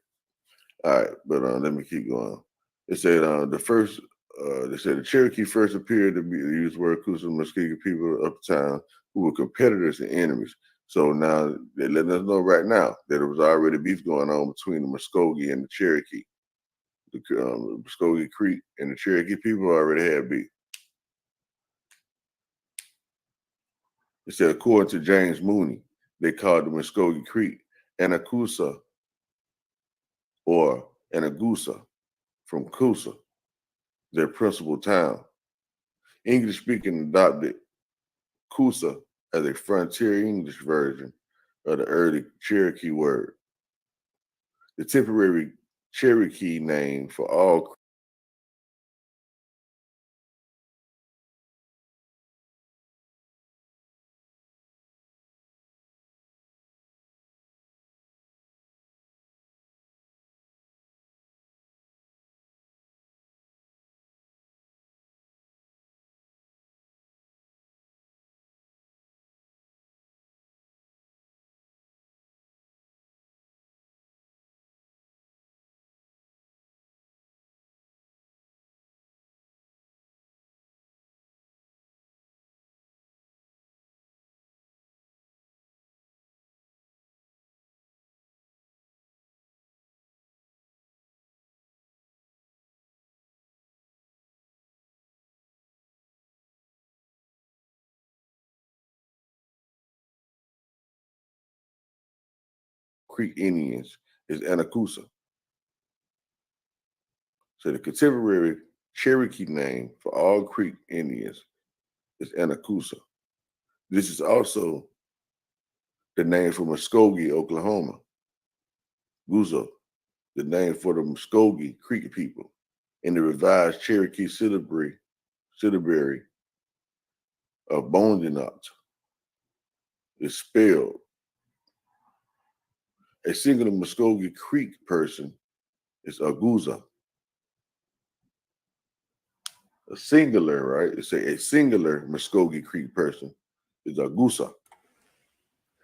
All right, but let me keep going. It said they said the Cherokee first appeared to be used word Coosa Muskogee people uptown who were competitors and enemies. So now they're letting us know right now that there was already beef going on between the Muskogee and the Cherokee. The Muskogee Creek and the Cherokee people already had beef. It said, according to James Mooney, they called the Muskogee Creek Anacusa or Anagusa from Coosa, their principal town. English speaking adopted Coosa as a frontier English version of the early Cherokee word. The temporary Cherokee name for all Creek Indians is Anacusa. So the contemporary Cherokee name for all Creek Indians is Anacusa. This is also the name for Muskogee, Oklahoma. Guzo, the name for the Muskogee Creek people. In the revised Cherokee syllabary of Bondenot is spelled. A singular Muskogee Creek person is Aguza. A singular, right? It's a singular Muskogee Creek person is Agusa,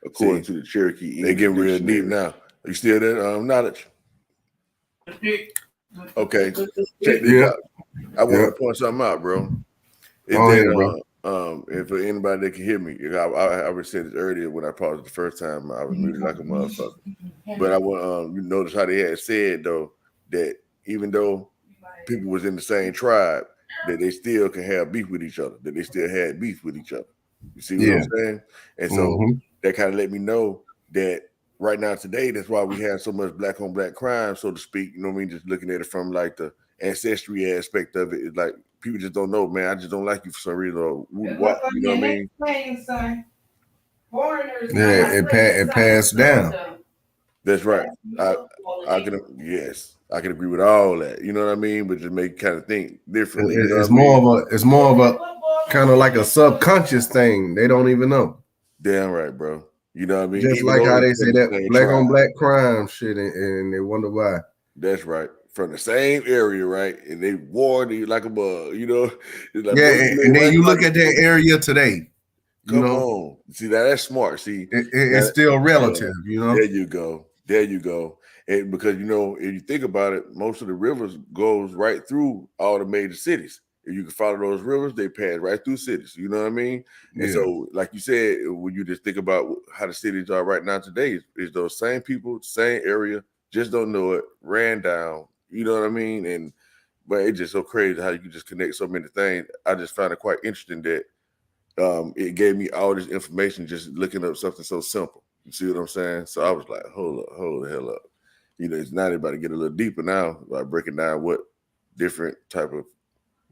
according to the Cherokee English They getting real deep Dictionary. now. You still there, knowledge? Okay, check this Yeah. out. I want Yeah. to point something out, bro. Is Go ahead, that bro. and for anybody that can hear me, I already said this earlier when I paused the first time, I was muted like a motherfucker. But I want you notice how they had said though that even though people was in the same tribe, that they still can have beef with each other, that they still had beef with each other. You see what Yeah. I'm saying? And so that kind of let me know that right now today, that's why we have so much black on black crime, so to speak. You know what I mean? Just looking at it from like the ancestry aspect of it, it's like people just don't know, man. I just don't like you for some reason, or what? You know what I mean? Yeah, it passed down. That's right. I can I can agree with all that. You know what I mean? But just make kind of think differently. You know It's what I mean? it's more of a kind of like a subconscious thing. They don't even know. Damn right, bro. You know what I mean? Just Even like though how it's they say from the that same black tribe. on black crime shit, and they wonder why. That's right. From the same area, right? And they warned you like a bug, you know? It's like, Yeah, boy, you and live then right you across look the at that street. area today. You Come know, on. See, that's smart. See, it's still relative. You know, there you go. There you go. And because if you think about it, most of the rivers goes right through all the major cities. If you can follow those rivers, they pass right through cities. You know what I mean? And Yeah. so, like you said, when you just think about how the cities are right now today, is those same people, same area, just don't know it, ran down. You know what I mean? But it's just so crazy how you can just connect so many things. I just found it quite interesting that it gave me all this information just looking up something so simple. You see what I'm saying? So I was like, hold the hell up. It's not about to get a little deeper now, like breaking down what different type of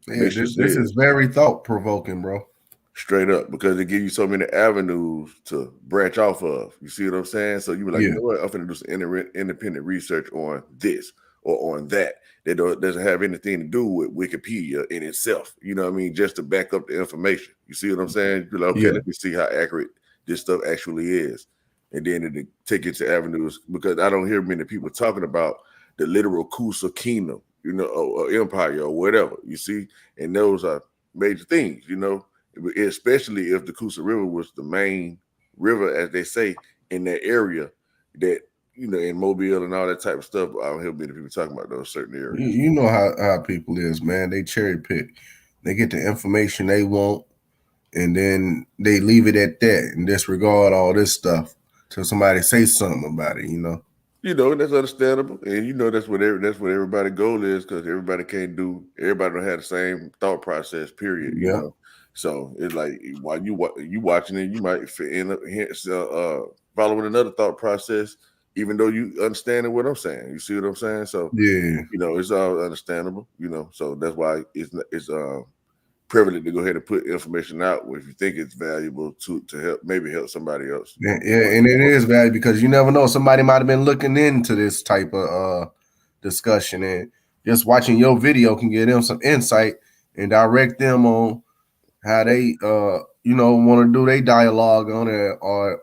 Yeah, this is very thought provoking, bro. Straight up, because they give you so many avenues to branch off of. You see what I'm saying? So you were like, you know what? I'm going to do some independent research on this or on that. That doesn't have anything to do with Wikipedia in itself. You know what I mean? Just to back up the information. You see what I'm saying? You're like, okay, let me see how accurate this stuff actually is. And then it take it to avenues, because I don't hear many people talking about the literal Coosa kingdom, you know, or empire or whatever. You see? And those are major things, you know, especially if the Coosa River was the main river, as they say, in that area, that, you know, in Mobile and all that type of stuff. I don't hear many people talking about those certain areas. You know how people is, man. They cherry pick. They get the information they want, and then they leave it at that and disregard all this stuff till somebody say something about it, you know. You know, that's understandable, and you know that's what everybody's goal is, because everybody don't have the same thought process. Period. You know, so it's like while you watching it, you might end up following another thought process, even though you understanding what I'm saying. You see what I'm saying? So you know, it's all understandable. You know, so that's why it's privilege to go ahead and put information out if you think it's valuable to help somebody else. Yeah, and it is valuable because you never know. Somebody might have been looking into this type of discussion, and just watching your video can give them some insight and direct them on how they you know, want to do their dialogue on it, or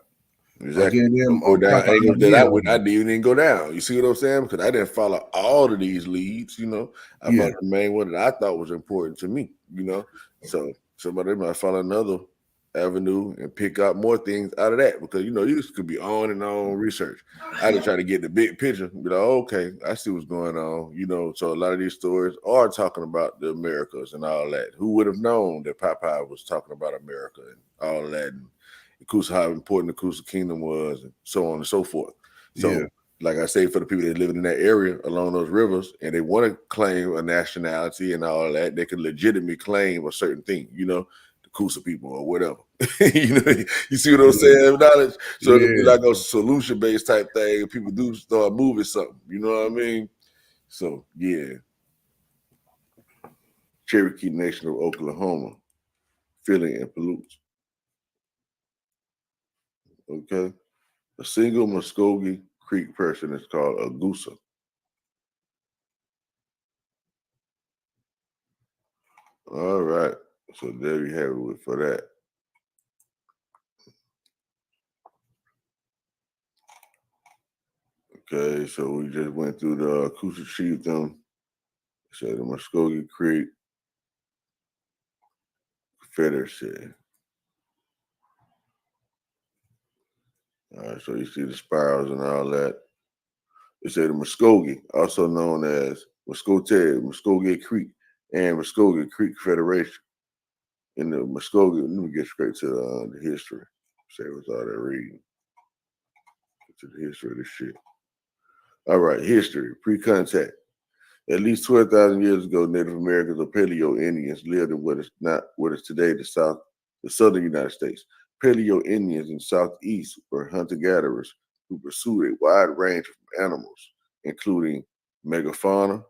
exactly. Or go down angles that I didn't even go down. You see what I'm saying? Because I didn't follow all of these leads, you know. I followed the main one that I thought was important to me, you know. So somebody might follow another avenue and pick out more things out of that, because, you know, you could be on and on research. I just try to get the big picture, be like, okay, I see what's going on, you know. So a lot of these stories are talking about the Americas and all that. Who would have known that Popeye was talking about America and all that, and Coosa, how important the Coosa Kingdom was, and so on and so forth. So, like I say, for the people that live in that area along those rivers, and they want to claim a nationality and all that, they can legitimately claim a certain thing, you know, the Coosa people or whatever. You know, you see what I'm saying? Knowledge. So it'll be like a solution-based type thing. People do start moving something. You know what I mean? So yeah. Cherokee Nation of Oklahoma, filling and pollutes. Okay. A single Muskogee Creek person is called a Coosa. All right. So there you have it for that. Okay, so we just went through the Coosa Chiefdom. So the Muskogee Creek Confederacy. All right, so you see the spirals and all that. They say the Muskogee, also known as Muskogee Creek, and Muskogee Creek Federation. In the Muskogee, let me get straight to the history. Say what's all that reading. Get to the history of this shit. All right, history, pre-contact. At least 12,000 years ago, Native Americans or Paleo Indians lived in what is today the southern United States. Paleo Indians in Southeast were hunter-gatherers who pursued a wide range of animals, including megafauna,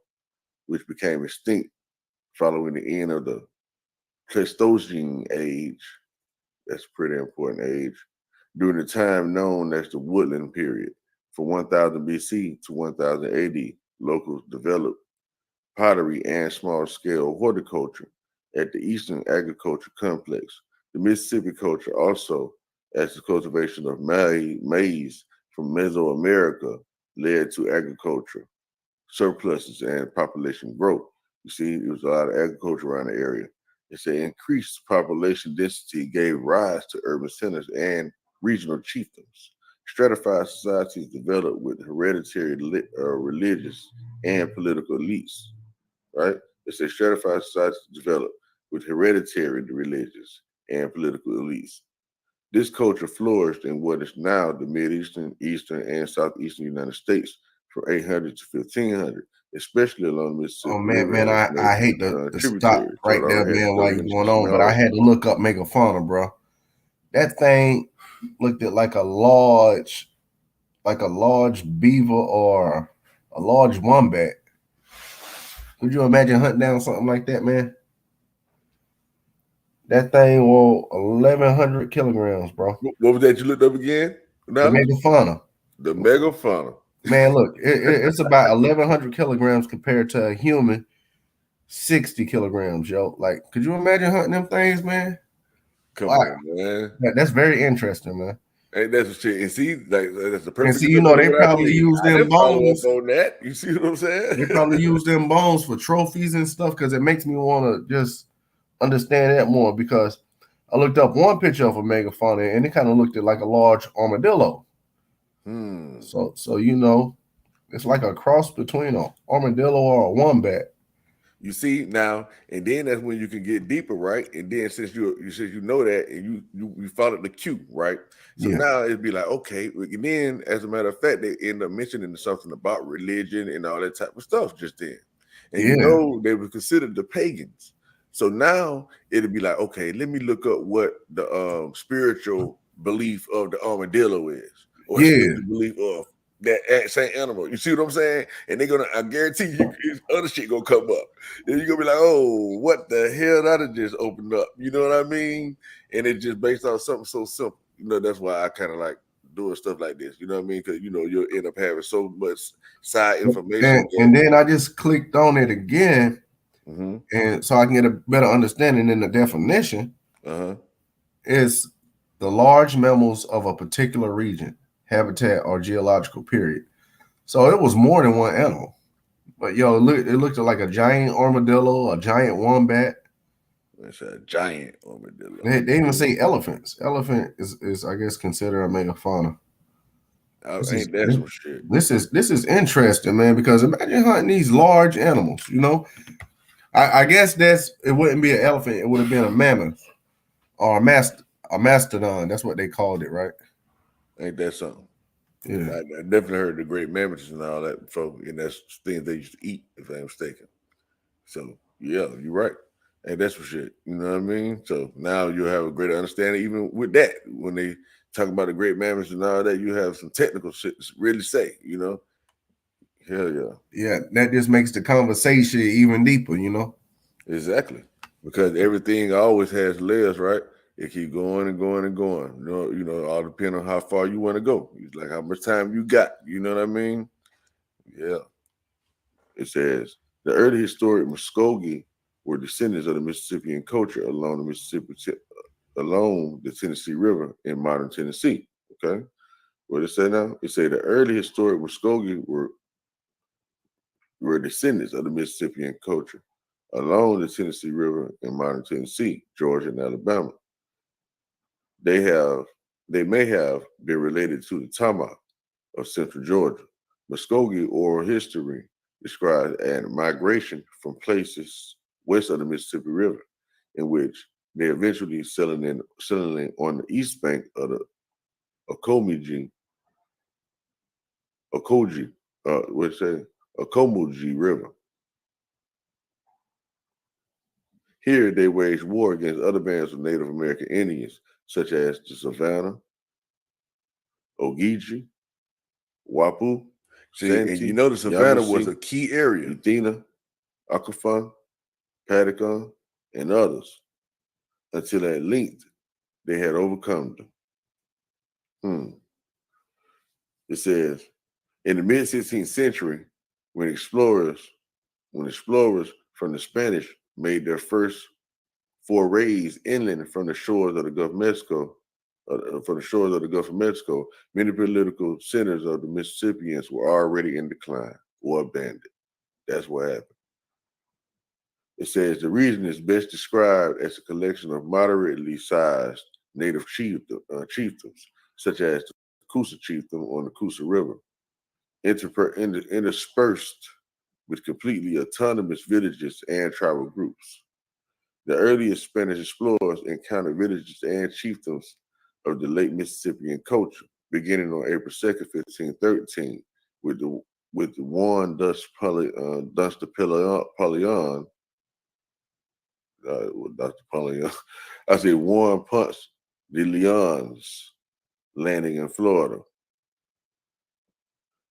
which became extinct following the end of the Pleistocene age. That's a pretty important age. During the time known as the Woodland period, from 1000 BC to 1000 AD, locals developed pottery and small-scale horticulture at the Eastern Agriculture Complex. The Mississippi culture also, as the cultivation of maize from Mesoamerica, led to agriculture surpluses and population growth. You see, there was a lot of agriculture around the area. They say increased population density gave rise to urban centers and regional chiefdoms. Stratified societies developed with hereditary religious and political elites, right? They say stratified societies developed with hereditary religious and political elites. This culture flourished in what is now the Mideastern, Eastern, and Southeastern United States from 800 to 1500, especially along the Mississippi River. Man, I hate to stop right there, man, while you're going on, but I had to look up megafauna, bro. That thing looked at like a large beaver or a large wombat. Could you imagine hunting down something like that, man? That thing was 1,100 kilograms, bro. What was that you looked up again? The Knowledge? megafauna. The megafauna. Man, look, it's about 1,100 kilograms compared to a human 60 kilograms, yo. Like, could you imagine hunting them things, man? Come Wow. on, man. That's very interesting, man. Ain't that some shit? And see, like that's the And perfect see, you know, example of they what I probably did. use I them didn't follow up bones. on that. You see what I'm saying? They probably use them bones for trophies and stuff because it makes me want to just understand that more because I looked up one picture of a megafauna and it kind of looked like a large armadillo. So you know, it's like a cross between an armadillo or a wombat. You see now, and then that's when you can get deeper, right? And then since you know that, and you followed the cue, right? So Yeah. now it'd be like, okay. And then, as a matter of fact, they end up mentioning something about religion and all that type of stuff just then. And you Yeah. know they were considered the pagans. So now it'd be like, okay, let me look up what the spiritual belief of the armadillo is, or Yeah. spiritual belief of that same animal. You see what I'm saying? And they're gonna, I guarantee you, other shit gonna come up. And you're gonna be like, oh, what the hell that have just opened up? You know what I mean? And it's just based on something so simple. You know, that's why I kind of like doing stuff like this. You know what I mean? Because you know, you'll end up having so much side information. And then I just clicked on it again, Mm-hmm. and so I can get a better understanding in the definition. Uh-huh. Is the large mammals of a particular region, habitat, or geological period. So it was more than one animal. But yo, it looked like a giant armadillo, a giant wombat. It's a giant armadillo. They even say elephants. Elephant is I guess considered a megafauna. Ain't that some shit? This is interesting, man, because imagine hunting these large animals, you know. I guess it wouldn't be an elephant, it would have been a mammoth or a mastodon. That's what they called it, right? Ain't that something? Yeah. I definitely heard the great mammoths and all that before, and that's things they used to eat, if I'm mistaken. So yeah, you're right. And that's for shit. You know what I mean? So now you'll have a greater understanding, even with that. When they talk about the great mammoths and all that, you have some technical shit to really say, you know. Hell yeah. Yeah, that just makes the conversation even deeper, you know. Exactly. Because everything always has layers, right? It keep going and going and going. You know, all depending on how far you want to go. It's like how much time you got. You know what I mean? Yeah. It says the early historic Muskogee were descendants of the Mississippian culture along the Tennessee River in modern Tennessee. Okay. What it say now? It say the early historic Muskogee were descendants of the Mississippian culture along the Tennessee River in modern Tennessee, Georgia, and Alabama. They may have been related to the Tama of central Georgia. Muskogee oral history describes a migration from places west of the Mississippi River, in which they eventually settling on the east bank of the Okomuji, Okomuji River. Here they waged war against other bands of Native American Indians, such as the Savannah, Ogeechee, Wapu. See, Santee, and you know the Savannah Yamasee, was a key area. Udina, Akafan, Padicon, and others, until at length they had overcome them. It says, in the mid 16th century, when explorers from the Spanish made their first forays inland from the shores of the Gulf of Mexico, many political centers of the Mississippians were already in decline or abandoned. That's what happened. It says the region is best described as a collection of moderately sized native chiefdoms, such as the Coosa chiefdom on the Coosa River, interspersed with completely autonomous villages and tribal groups. The earliest Spanish explorers encountered villages and chiefdoms of the late Mississippian culture, beginning on April 2nd, 1513, with the Juan Dr. Palion, Dr. Palion, I say Juan Ponce de Leon's landing in Florida.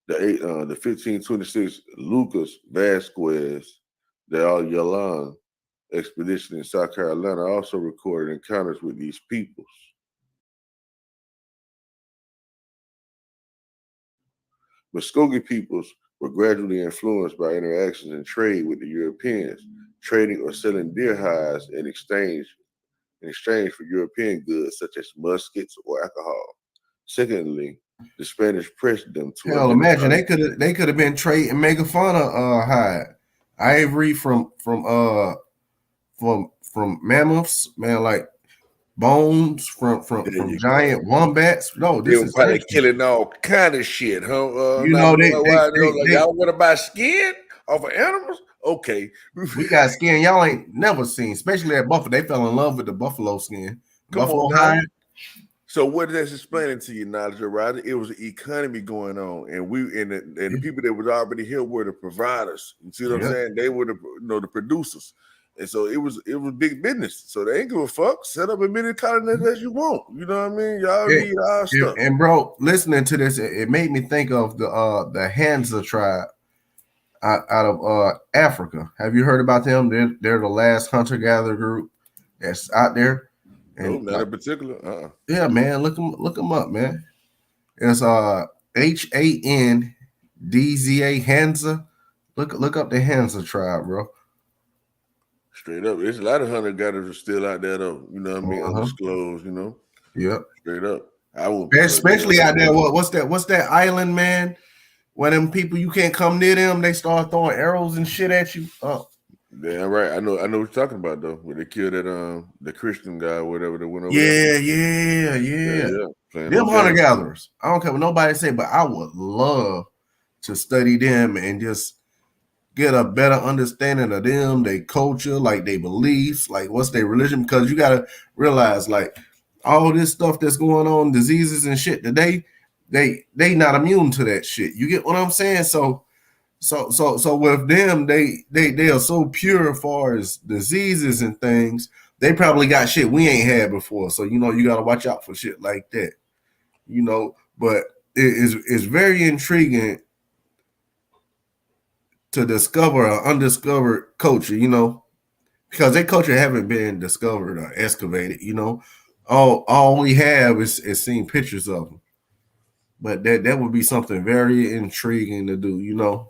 The 1526 Lucas Vasquez de Ayala expedition in South Carolina also recorded encounters with these peoples. Muskogee peoples were gradually influenced by interactions and trade with the Europeans, trading or selling deer hides in exchange for European goods such as muskets or alcohol. Secondly, the Spanish pressed them to Hell, identify. imagine they could have been trading making fun of hide ivory from mammoths, man, like bones There from you giant go. wombats. No, They this were is probably extra. killing all kind of shit, huh? You Now, know, like, y'all want to buy skin off of animals? Okay. we got skin y'all ain't never seen, especially at Buffalo. They fell in love with the buffalo skin, Come buffalo on now. hide. So what that's explaining to you, Knowledge Rider? It was an economy going on, and the people that was already here were the providers. You see what I'm saying? They were the producers, and so it was big business. So they ain't give a fuck. Set up as many colonies as you want. You know what I mean? Y'all need our stuff. And bro, listening to this, it made me think of the Hansa tribe out of Africa. Have you heard about them? They're the last hunter gatherer group that's out there. And No, not in particular. Yeah, man, look them up, man. It's HANDZA Hansa. Look up the Hansa tribe, bro. Straight up, there's a lot of hunter gatherers still out there though. You know what I mean? Undisclosed. You know. Yep. Straight up. I won't. Especially out there. What's that island, man? Where them people you can't come near them, they start throwing arrows and shit at you. Oh. Yeah, right. I know what you're talking about though. Where they killed that the Christian guy or whatever that went over there. Yeah. Them hunter gatherers. I don't care what nobody say, but I would love to study them and just get a better understanding of them, their culture, like their beliefs, like what's their religion. Because you gotta realize, like, all this stuff that's going on, diseases and shit today, they not immune to that shit. You get what I'm saying? So with them, they are so pure as far as diseases and things. They probably got shit we ain't had before. So you gotta watch out for shit like that. But it's very intriguing to discover an undiscovered culture, because their culture haven't been discovered or excavated, All we have is seen pictures of them. But that would be something very intriguing to do,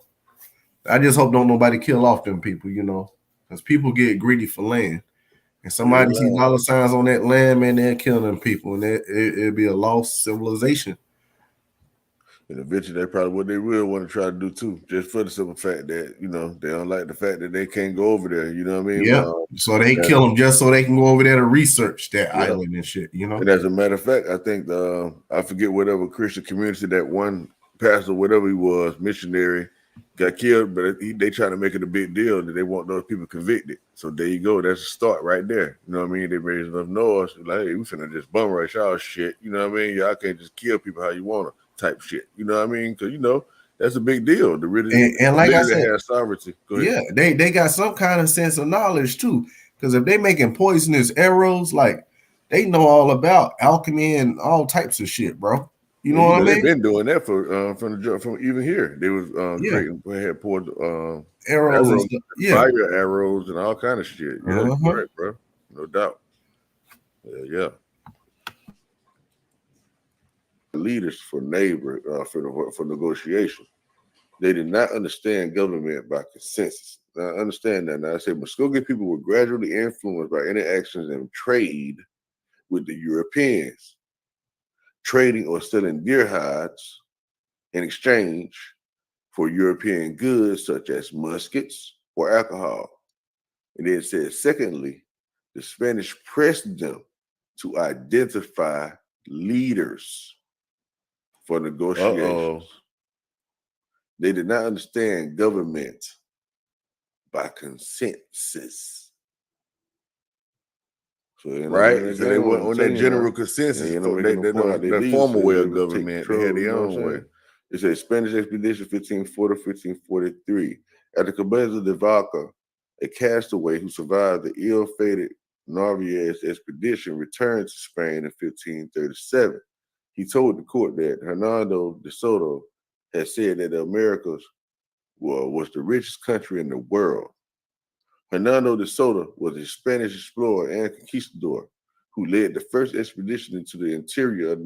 I just hope don't nobody kill off them people, because people get greedy for land. And somebody see dollar signs on that land, man, they'll kill them people, and it'll be a lost civilization. And eventually, they probably what they will want to try to do too, just for the simple fact that they don't like the fact that they can't go over there. You know what I mean? Yeah. So they kill them just so they can go over there to research that island and shit. And as a matter of fact, I think I forget whatever Christian community that one pastor, whatever he was, missionary, got killed, but they trying to make it a big deal that they want those people convicted. So there you go. That's a start right there. You know what I mean? They raised enough noise. Like, hey, we finna just bum rush y'all shit. You know what I mean? Y'all can't just kill people how you want to type shit. You know what I mean? Because that's a big deal. The really and like I said, have sovereignty. Yeah, they got some kind of sense of knowledge too. Because if they making poisonous arrows, like they know all about alchemy and all types of shit, bro. You know what I mean? They've been doing that from even here. They was creating had poured arrows and stuff. Fire arrows and all kind of shit. Yeah, right, bro. No doubt. Yeah. Leaders for for negotiation. They did not understand government by consensus. Now, understand that. Now, I said Muskogee people were gradually influenced by interactions and trade with the Europeans, trading or selling deer hides in exchange for European goods such as muskets or alcohol. And then it says, secondly, the Spanish pressed them to identify leaders for negotiations. They did not understand government by consensus. So, right? So they went on that general consensus. The formal way of government. They had their own way. It says Spanish expedition 1540 1543. At the Cabeza de Vaca, a castaway who survived the ill-fated Narvaez expedition returned to Spain in 1537. He told the court that Hernando de Soto had said that the Americas was the richest country in the world. Hernando de Soto was a Spanish explorer and conquistador who led the first expedition into the interior of the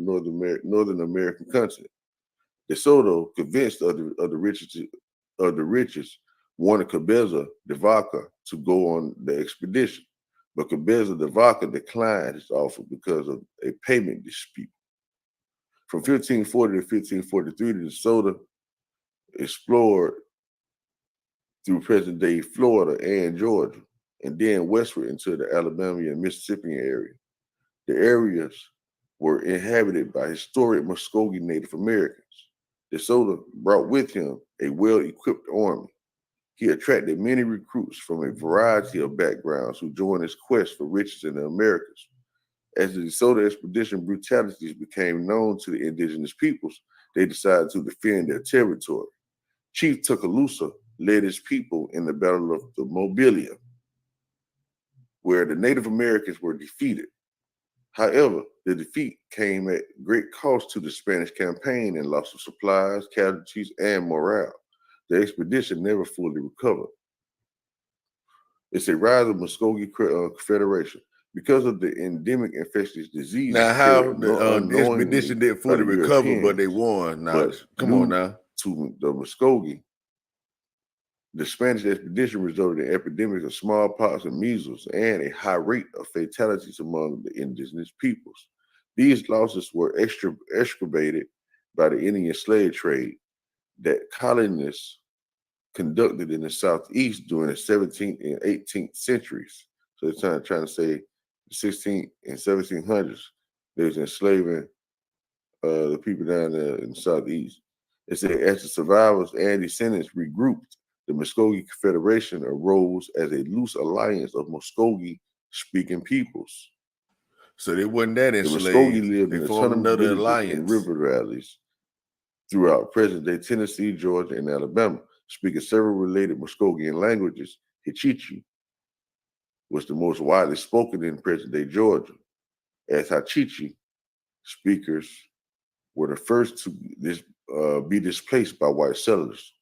Northern American continent. De Soto, convinced of the riches, wanted Cabeza de Vaca to go on the expedition, but Cabeza de Vaca declined his offer because of a payment dispute. From 1540 to 1543, De Soto explored through present-day Florida and Georgia, and then westward into the Alabama and Mississippi area. The areas were inhabited by historic Muskogee Native Americans. De Soto brought with him a well-equipped army. He attracted many recruits from a variety of backgrounds who joined his quest for riches in the Americas. As the De Soto expedition brutalities became known to the indigenous peoples, they decided to defend their territory. Chief Tecumseh led his people in the Battle of the Mobilia, where the Native Americans were defeated. However, the defeat came at great cost to the Spanish campaign and loss of supplies, casualties, and morale. The expedition never fully recovered. It's a rise of Muskogee Confederation. Because of the endemic infectious disease. Now, how the expedition didn't fully recover, but they won. Now, come on now. To the Muskogee, the Spanish expedition resulted in epidemics of smallpox and measles and a high rate of fatalities among the indigenous peoples. These losses were excavated by the Indian slave trade that colonists conducted in the Southeast during the 17th and 18th centuries. So they're trying to say the 16th and 1700s, they was enslaving the people down there in the Southeast. It said as the survivors and descendants regrouped, the Muskogee Confederation arose as a loose alliance of Muskogee-speaking peoples. So they wasn't that enslaved. The Muskogee lived they in formed another alliance and river valleys throughout present-day Tennessee, Georgia, and Alabama, speaking several related Muskogean languages. Hichichi was the most widely spoken in present-day Georgia, as Hachichi speakers were the first to be displaced by white settlers.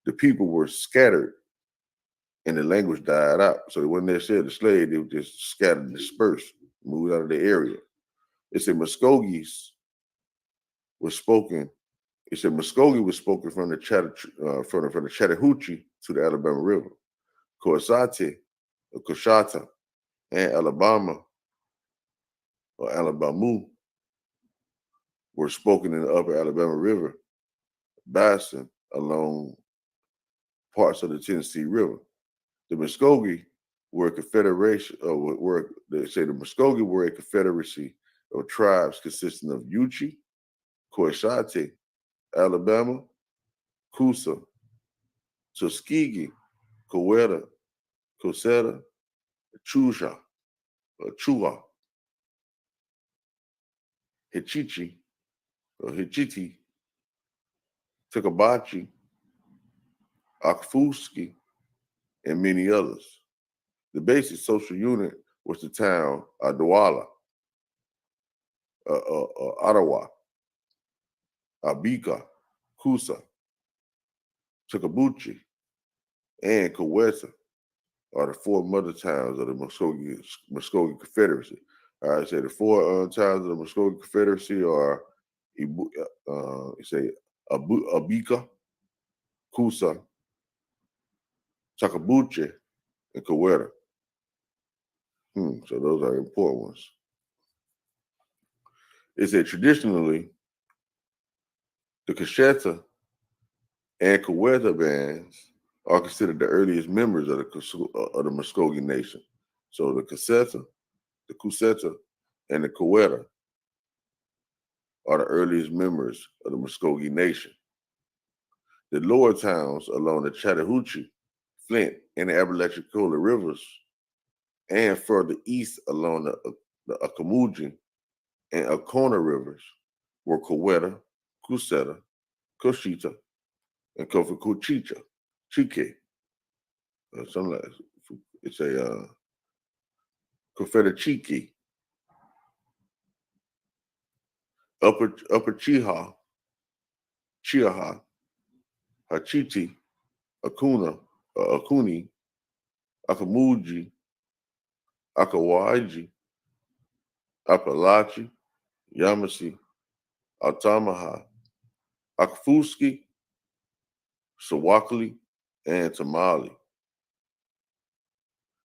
The people were scattered and the language died out. So when they said the slave, they were just scattered, dispersed, moved out of the area. It said Muskogee was spoken from the Chattahoochee to the Alabama River. Coasate, or Coshata, and Alabama, or Alabamu, were spoken in the upper Alabama River basin along parts of the Tennessee River. The Muskogee were a confederation, the Muskogee were a confederacy of tribes consisting of Yuchi, Coashate, Alabama, Coosa, Tuskegee, Coweta, Cosetta, Chua, Hichichi, or Hichiti, Tukabachi, Akfuski, and many others. The basic social unit was the town Adwala, Ottawa, Abika, Coosa, Tukabuchi, and Coweta are the four mother towns of the Muskogee Confederacy. All right, so the four towns of the Muskogee Confederacy are Abika, Coosa, Tukabuchi, and Coweta. So those are important ones. It said traditionally, the Cosheta and Coweta bands are considered the earliest members of the Muskogee Nation. So the Cosetta, and the Coweta are the earliest members of the Muskogee Nation. The lower towns along the Chattahoochee, Flint, and the Apalachicola rivers, and further east along the Ocmulgee and Oconee rivers were Coweta, Cosetta, Coshita, and Cofacuchicha, Chike. Something like it's a Confederchiki. Upper Chiha, Hachiti, Acuna, Acuni, Akamuji, Akawaji, Apalachi, Yamasi, Altamaha, Akafuski, Sawakali, and Tamale.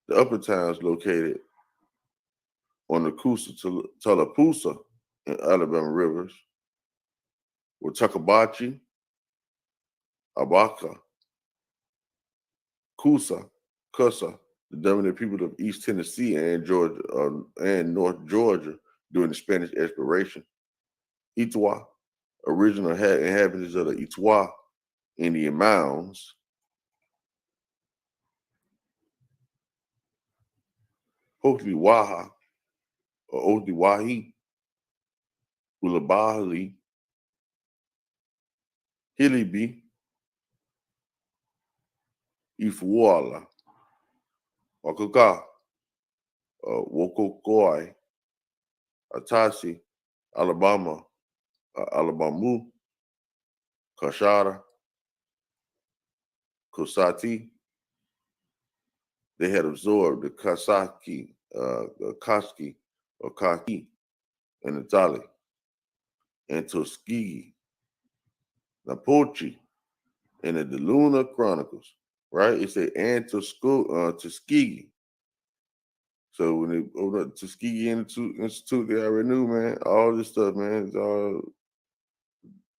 The upper towns located on the Coosa to Tallapoosa and Alabama rivers were Takabachi, Abaca, Coosa, the dominant people of East Tennessee and Georgia and North Georgia during the Spanish exploration. Itwa, original inhabitants of the Itwa Indian mounds. Hotiwaha or Otiwahi, Ulabali, Hilibi, Ifuala, Wakaka, Wokokoi, Atasi, Alabama, Alabamu, Kashara, Kosati. They had absorbed the Kasaki, Kaski, or Kaki, and Itali, and Tuskegee, Napochi, and the Luna Chronicles, right? It said and Tuskegee. So when they opened up Tuskegee Institute, they already knew, man, all this stuff, man, it's all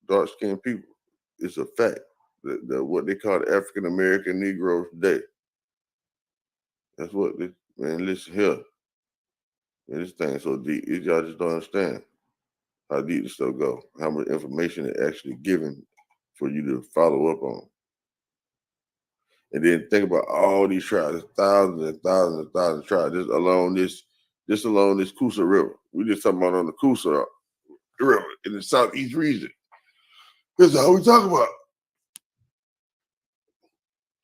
dark-skinned people. It's a fact. What they call the African American Negroes today. That's what they, man, listen here. Man, this thing is so deep. Y'all just don't understand how deep this stuff go, how much information it actually given for you to follow up on. And then think about all these tribes, thousands and thousands and thousands of tribes, just along this Coosa River. We just talking about on the Coosa River in the southeast region. This is how we talk about.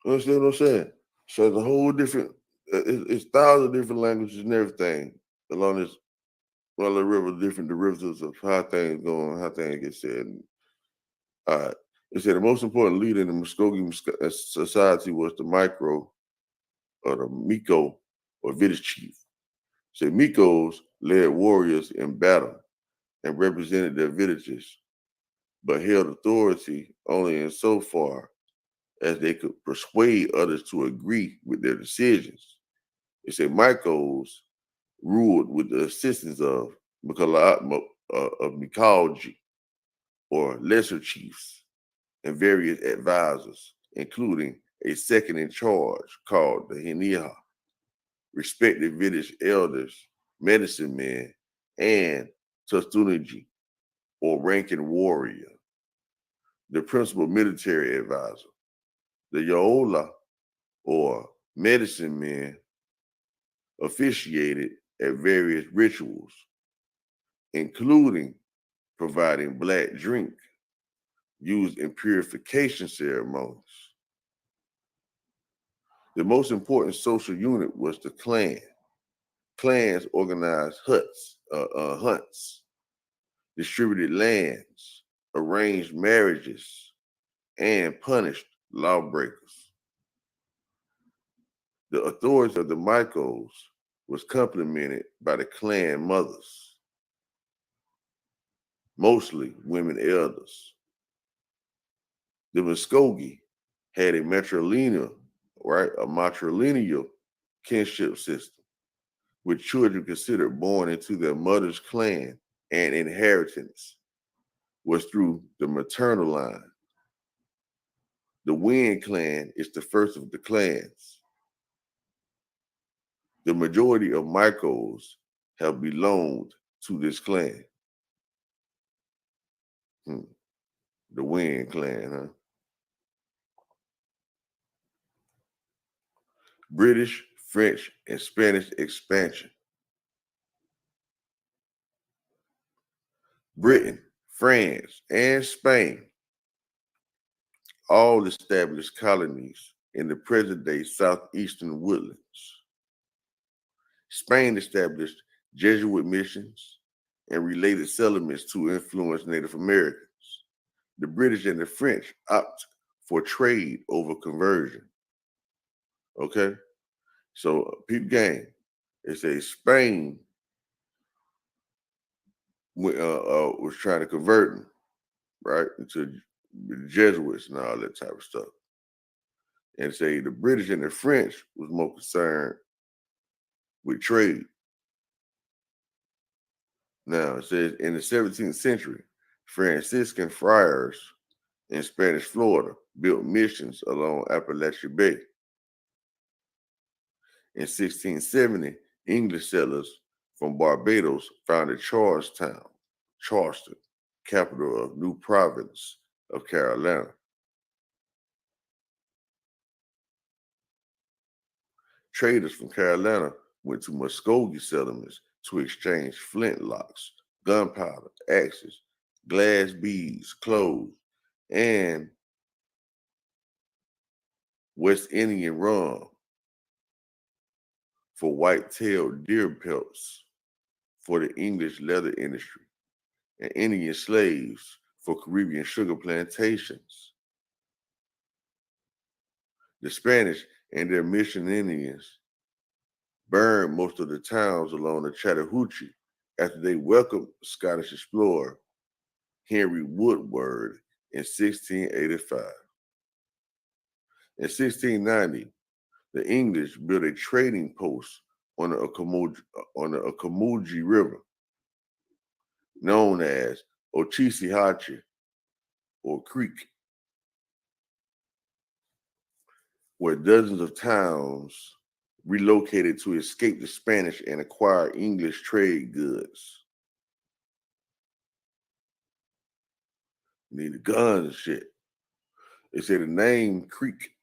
You understand what I'm saying? So it's a whole different, it's thousands of different languages and everything along this river, different derivatives of how things go and how things get said. All right. It said the most important leader in the Muskogee society was the Micro or the Miko or village chief. It said Mikos led warriors in battle and represented their villages, but held authority only insofar as they could persuade others to agree with their decisions. It said Mikos ruled with the assistance of Mikalji or lesser chiefs and various advisors, including a second in charge called the Hiniha, respected village elders, medicine men, and Tustunaji, or ranking warrior, the principal military advisor, the Yaola, or medicine men, officiated at various rituals, including providing black drink used in purification ceremonies. The most important social unit was the clan. Clans organized hunts, distributed lands, arranged marriages, and punished lawbreakers. The authority of the Mikos was complemented by the clan mothers, mostly women elders. The Muskogee had a matrilineal, right, a matrilineal kinship system, with children considered born into their mother's clan and inheritance was through the maternal line. The Wynn clan is the first of the clans. The majority of Mikos have belonged to this clan. The Wynn clan, huh? British, French, and Spanish expansion. Britain, France, and Spain all established colonies in the present-day southeastern woodlands. Spain established Jesuit missions and related settlements to influence Native Americans. The British and the French opt for trade over conversion. Okay? So, peep game. They say Spain was trying to convert them, right, into the Jesuits and all that type of stuff. And say the British and the French was more concerned with trade. Now, it says in the 17th century, Franciscan friars in Spanish Florida built missions along Appalachian Bay. In 1670, English settlers from Barbados founded Charleston, capital of New Province of Carolina. Traders from Carolina went to Muskogee settlements to exchange flintlocks, gunpowder, axes, glass beads, clothes, and West Indian rum for white-tailed deer pelts for the English leather industry, and Indian slaves for Caribbean sugar plantations. The Spanish and their mission Indians burned most of the towns along the Chattahoochee after they welcomed Scottish explorer Henry Woodward in 1685. In 1690, the English built a trading post on the Ocmulgee River, known as Ochisehachi or Creek, where dozens of towns relocated to escape the Spanish and acquire English trade goods. Needed guns and shit. They say the name Creek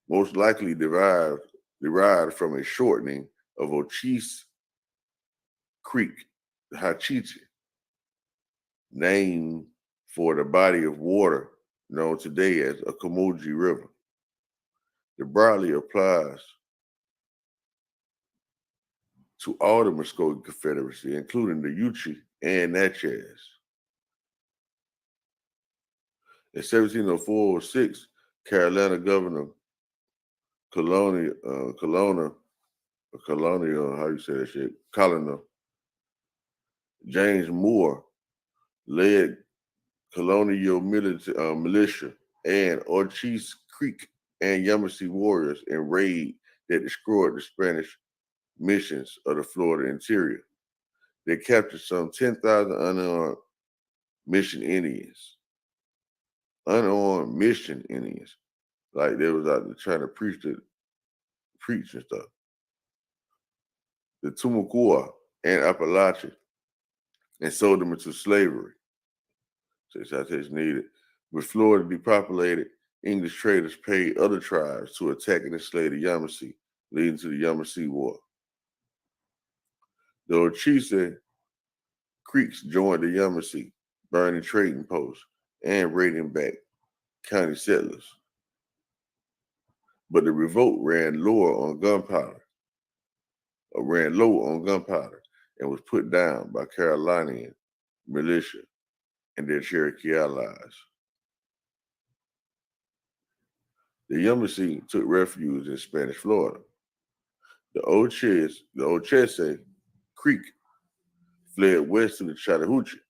most likely derived from a shortening of Ochise Creek, the Hachiche, named for the body of water known today as a Ocmulgee River. The broadly applies to all the Muskogee Confederacy, including the Yuchi and Natchez. In 1704-06, Carolina Governor Colonial, how you say that shit? Colonel James Moore led colonial militia and Orchis Creek and Yamasee warriors in raid that destroyed the Spanish missions of the Florida interior. They captured some 10,000 unarmed mission Indians. Unarmed mission Indians. Like they was out there trying to preach and stuff. The Tumakua and Appalachia, and sold them into slavery. So citation needed. With Florida depopulated, English traders paid other tribes to attack and enslave the Yamasee, leading to the Yamasee War. The Ochise Creeks joined the Yamasee, burning trading posts and raiding back county settlers. But the revolt ran low on gunpowder, and was put down by Carolinian militia and their Cherokee allies. The Yamasee took refuge in Spanish Florida. The Ochese Creek fled west to the Chattahoochee.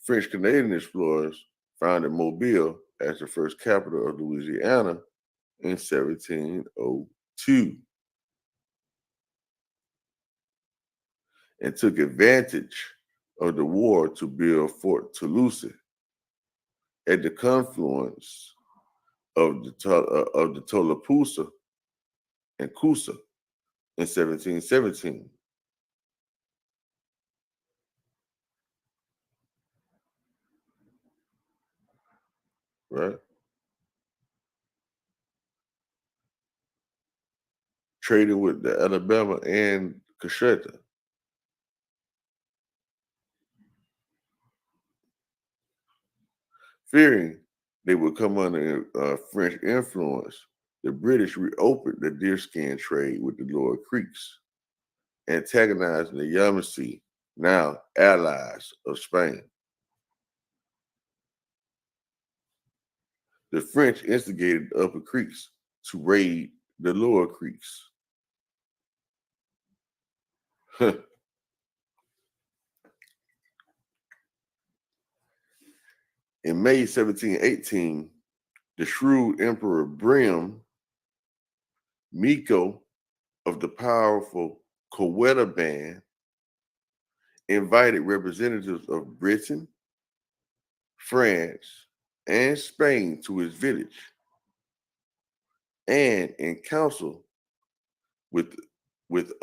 French-Canadian explorers founded Mobile as the first capital of Louisiana in 1702 and took advantage of the war to build Fort Toulouse at the confluence of the Tallapoosa and Coosa in 1717. Right? Traded with the Alabama and Cocheta. Fearing they would come under French influence, the British reopened the deerskin trade with the Lower Creeks, antagonizing the Yamasee, now allies of Spain. The French instigated the Upper Creeks to raid the lower creeks. In May 1718, the shrewd Emperor Miko of the powerful Coweta band invited representatives of Britain, France, and Spain to his village, and in council with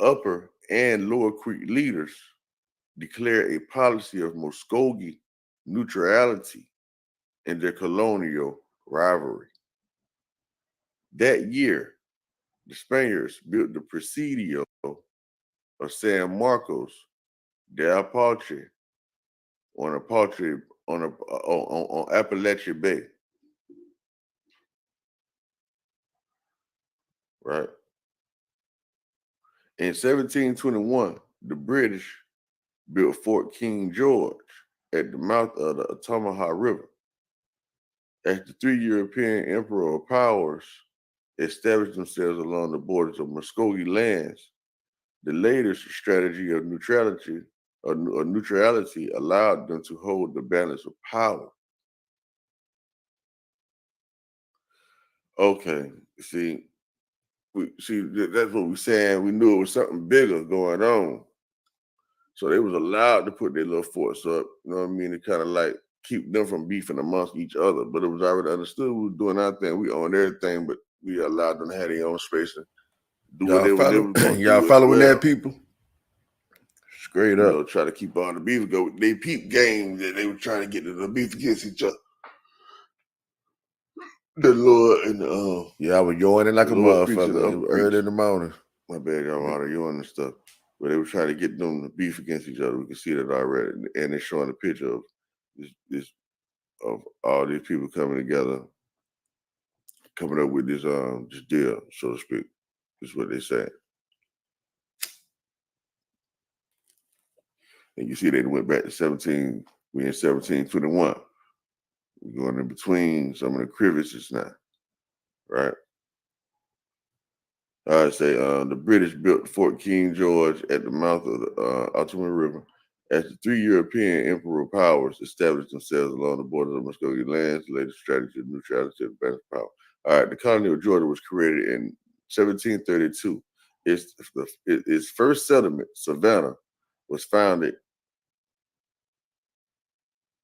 Upper and Lower Creek leaders, declared a policy of Muskogee neutrality in their colonial rivalry. That year, the Spaniards built the Presidio of San Marcos de Apache on Appalachia Bay. Right. In 1721, the British built Fort King George at the mouth of the Altamaha River. As the three European emperor powers established themselves along the borders of Muskogee lands, the latest strategy of neutrality allowed them to hold the balance of power. Okay, see, that's what we're saying. We knew it was something bigger going on. So they was allowed to put their little force up, you know what I mean, to kind of like keep them from beefing amongst each other. But it was already understood we were doing our thing. We owned everything, but we allowed them to have their own space and do whatever they were going to do. Y'all following that, people? Straight up. Try to keep all the beef go. They peep game that they were trying to get the beef against each other. The Lord and I was yawning like a motherfucker early in the morning. My bad, y'all out of yawning and stuff. But they were trying to get them to beef against each other. We can see that already. And they're showing a picture of this of all these people coming together, coming up with this deal, so to speak. Is what they said. And you see they went back to we in 1721. We're going in between some of the crevices now, right? I say the British built Fort King George at the mouth of the Altamaha River as the three European emperor powers established themselves along the borders of Muskogee lands, the latest strategy of neutrality of balance of power. All right, the colony of Georgia was created in 1732. Its first settlement, Savannah, was founded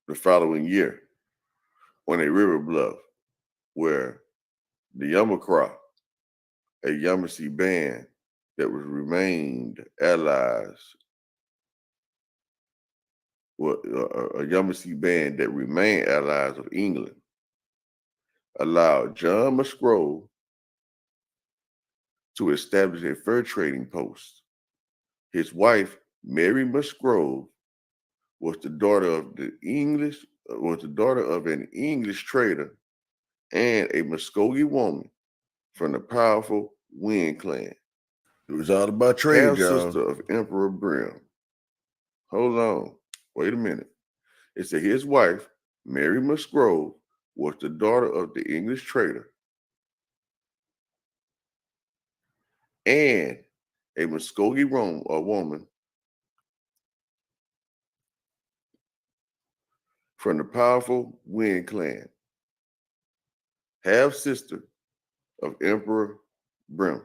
the following year on a river bluff where the Yamacraw, a Yamasee band that was remained allies, a Yamasee band that remained allies of England, allowed John Musgrove to establish a fur trading post. His wife, Mary Musgrove, was the daughter of an English trader and a Muskogee woman from the powerful Wynn clan. It was all about trade, y'all. Half-sister of Emperor Brim. Hold on. Wait a minute. It said his wife, Mary Musgrove, was the daughter of the English trader and a Muskogee woman from the powerful Wynn clan. Half-sister of Emperor Brim.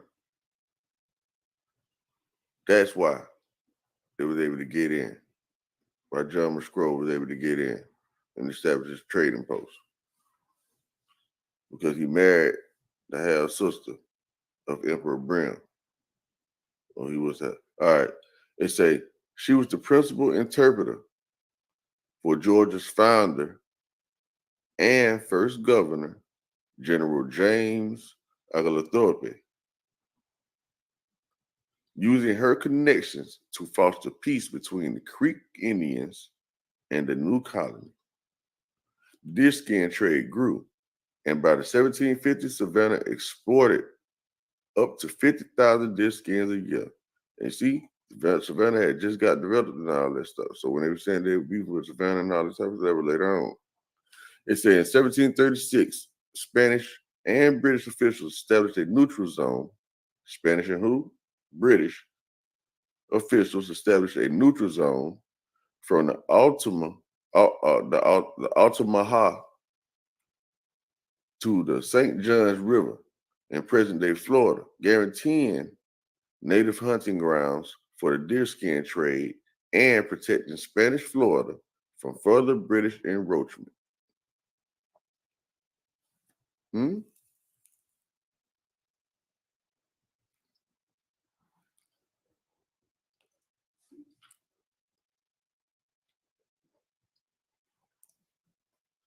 That's why they was able to get in. Why John Musgrove was able to get in and establish his trading post. Because he married the half-sister of Emperor Brim. Well, he was that. All right. They say she was the principal interpreter for Georgia's founder and first governor, General James Oglethorpe, using her connections to foster peace between the Creek Indians and the new colony. The deerskin trade grew, and by the 1750s, Savannah exported up to 50,000 deerskins a year. And see, Savannah had just got developed and all that stuff. So when they were saying they were beefing with Savannah and all this stuff, that was later on. It said in 1736, Spanish and British officials established a neutral zone Spanish and who? British officials established a neutral zone from the Altamaha to the St. Johns River in present-day Florida, guaranteeing native hunting grounds for the deerskin trade and protecting Spanish Florida from further British encroachment.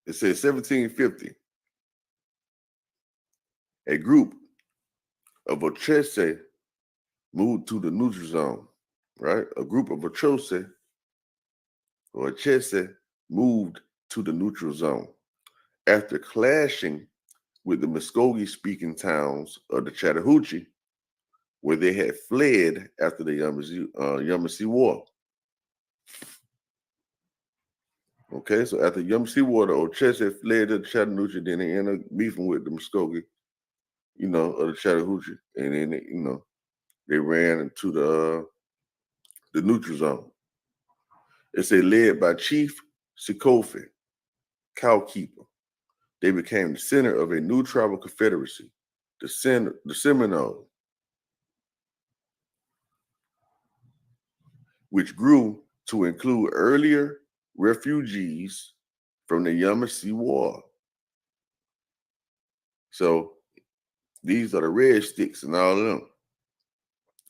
It says 1750, a group of Ochese moved to the neutral zone, right? A group of Ochese moved to the neutral zone after clashing with the Muskogee-speaking towns of the Chattahoochee, where they had fled after the Yamasee War. Okay, so after Yamasee War, the Ochese fled to the Chattahoochee, then they ended up beefing with the Muskogee, of the Chattahoochee, and then they ran into the neutral zone. It's led by Chief Sikofe, Cowkeeper. They became the center of a new tribal confederacy, the Seminole, which grew to include earlier refugees from the Yamasee War. So these are the red sticks and all of them.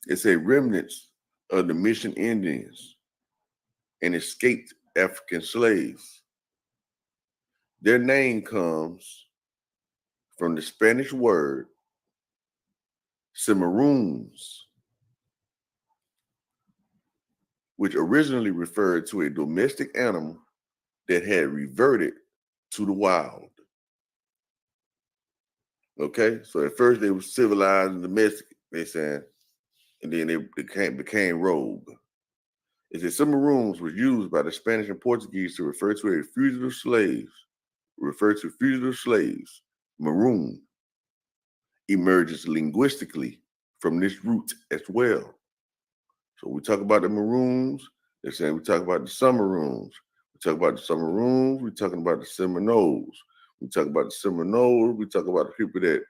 It's remnants of the Mission Indians and escaped African slaves. Their name comes from the Spanish word cimarrones, which originally referred to a domestic animal that had reverted to the wild. Okay, so at first they were civilized and domestic, they said, and then they became rogue. It said cimarrones was used by the Spanish and Portuguese to refer to fugitive slaves. Maroon emerges linguistically from this root as well. So we talk about the Maroons, they're saying we talk about the Summeroons. We talk about the Summeroons, we're talking about the Seminoles. We talk about the Seminoles, we talk about the people that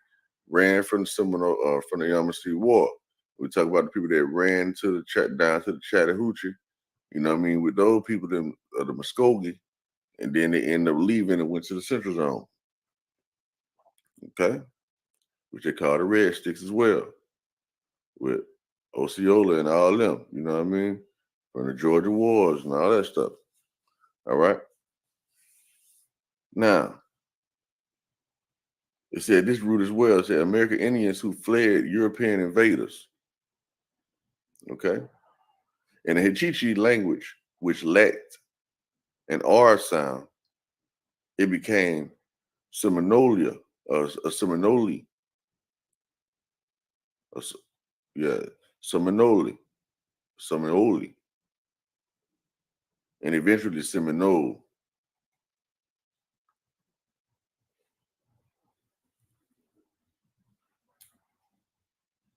ran from the Seminole, from the Yamasee War. We talk about the people that ran down to the Chattahoochee, with those people, the Muskogee, and then they end up leaving and went to the Central Zone. Okay? Which they call the Red Sticks as well, with Osceola and all them, from the Georgia Wars and all that stuff. All right? Now, it said this root as well. It said American Indians who fled European invaders. Okay? In the Hichichi language, which lacked an R sound, it became Seminolia, a Seminole. Seminole, and eventually Seminole.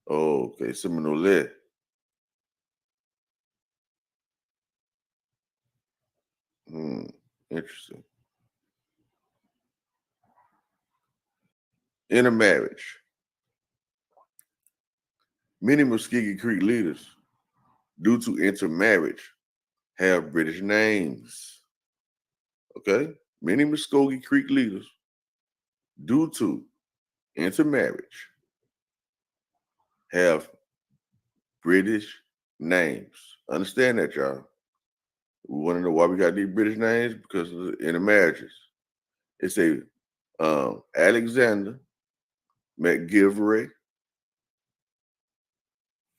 Oh, okay, Seminole. Interesting. Intermarriage. Many Muskogee Creek leaders, due to intermarriage, have British names. Okay? Many Muskogee Creek leaders, due to intermarriage, have British names. Understand that, y'all. We want to know why we got these British names? Because of the intermarriages. It's Alexander McGivray,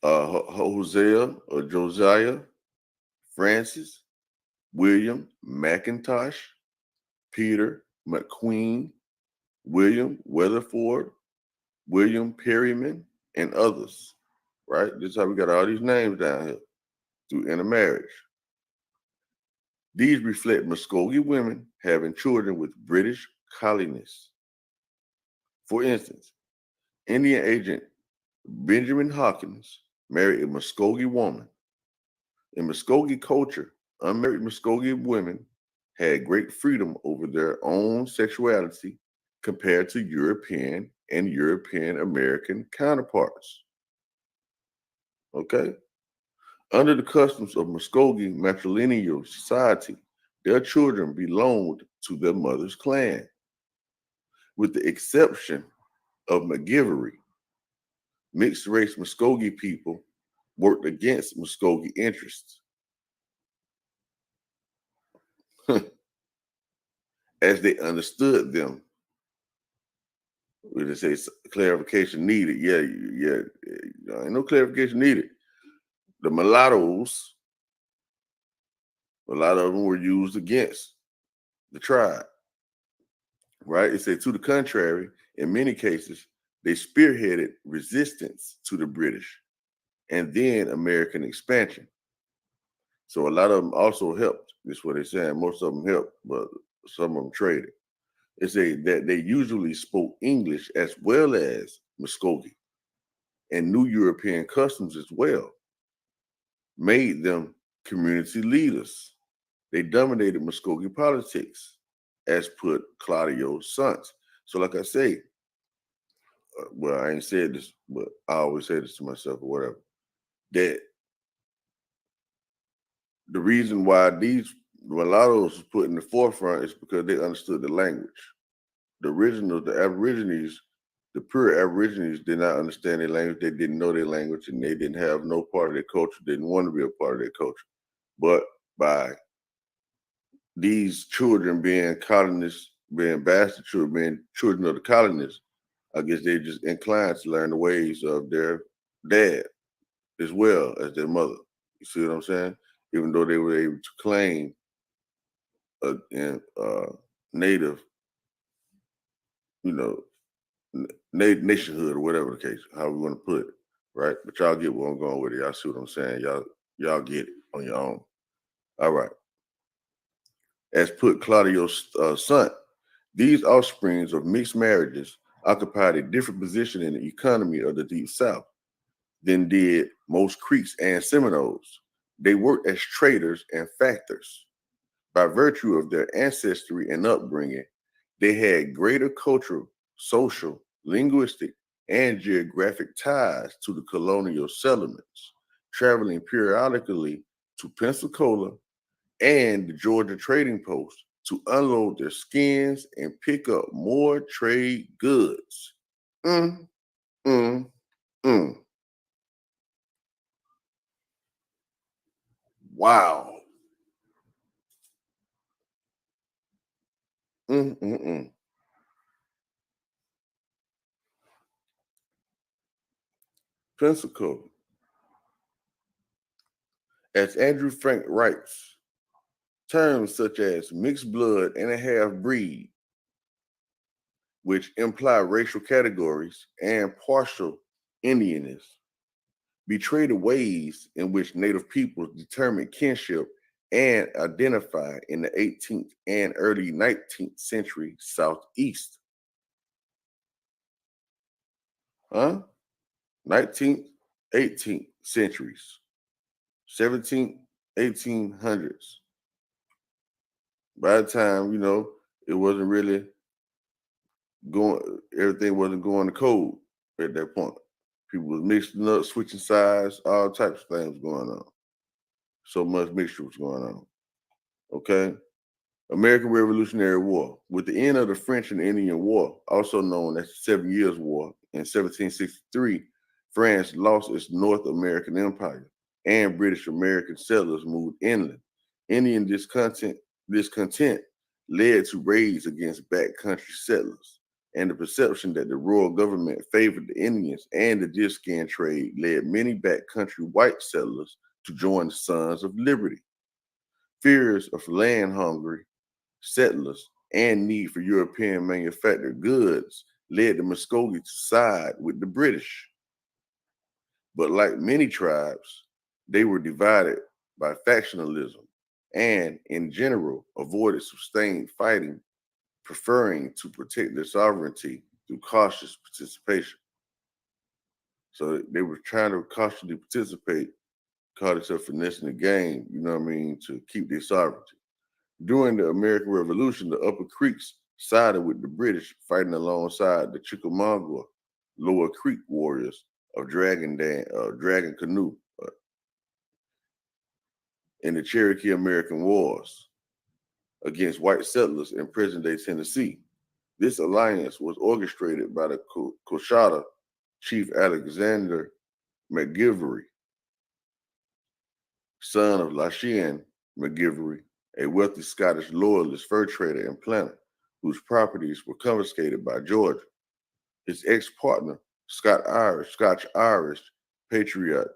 Hosea or Josiah, Francis, William McIntosh, Peter McQueen, William Weatherford, William Perryman, and others. Right? This is how we got all these names down here through intermarriage. These reflect Muskogee women having children with British colonists. For instance, Indian agent Benjamin Hawkins married a Muskogee woman. In Muskogee culture, unmarried Muskogee women had great freedom over their own sexuality compared to European and European American counterparts. Okay? Under the customs of Muskogee matrilineal society, their children belonged to their mother's clan. With the exception of McGivery, mixed race Muskogee people worked against Muskogee interests as they understood them. We just say clarification needed. Yeah, ain't no clarification needed. The mulattoes, a lot of them were used against the tribe, right? It said to the contrary, in many cases, they spearheaded resistance to the British and then American expansion. So a lot of them also helped. That's what they're saying. Most of them helped, but some of them traded. It said that they usually spoke English as well as Muskogee and knew European customs as well, made them community leaders. They dominated Muskogee politics, as put Claudio's sons. So, like I say, well, I ain't said this, but I always say this to myself or whatever, that the reason why these mulattoes was put in the forefront is because they understood the language. The Aborigines, the pure Aborigines did not understand their language. They didn't know their language, and they didn't have no part of their culture, didn't want to be a part of their culture. But by these children being colonists, being bastard children, being children of the colonists, I guess they just inclined to learn the ways of their dad as well as their mother. You see what I'm saying? Even though they were able to claim native, nationhood or whatever the case, how we want to put it, right? But y'all get where I'm going with it. Y'all see what I'm saying? Y'all get it on your own. All right. As put Claudio's son, these offsprings of mixed marriages occupied a different position in the economy of the Deep South than did most Creeks and Seminoles. They worked as traders and factors. By virtue of their ancestry and upbringing, they had greater cultural, social, linguistic, and geographic ties to the colonial settlements, traveling periodically to Pensacola and the Georgia Trading Post to unload their skins and pick up more trade goods. Mm, mm, mm. Wow. Mm, mm, mm. Pensacola. As Andrew Frank writes, terms such as mixed blood and a half breed, which imply racial categories and partial Indianness, betray the ways in which Native peoples determine kinship and identify in the 18th and early 19th century Southeast. 19th, 18th centuries, 17th, 1800s. By the time, it wasn't really everything wasn't going to code at that point. People was mixing up, switching sides, all types of things going on. So much mixture was going on. Okay? American Revolutionary War. With the end of the French and Indian War, also known as the 7 Years' War, in 1763, France lost its North American empire, and British American settlers moved inland. Indian discontent led to raids against backcountry settlers, and the perception that the royal government favored the Indians and the deerskin trade led many backcountry white settlers to join the Sons of Liberty. Fears of land-hungry settlers and need for European manufactured goods led the Muskogee to side with the British. But like many tribes, they were divided by factionalism and, in general, avoided sustained fighting, preferring to protect their sovereignty through cautious participation. So they were trying to cautiously participate, call themselves finessing the game, you know what I mean, to keep their sovereignty. During the American Revolution, the Upper Creeks sided with the British, fighting alongside the Chickamauga Lower Creek warriors of Dragon Canoe in the Cherokee American Wars against white settlers in present-day Tennessee. This alliance was orchestrated by the Coushatta Chief Alexander McGivery, son of Lashian McGivery, a wealthy Scottish loyalist fur trader and planter whose properties were confiscated by Georgia. His ex-partner, Scotch-Irish patriot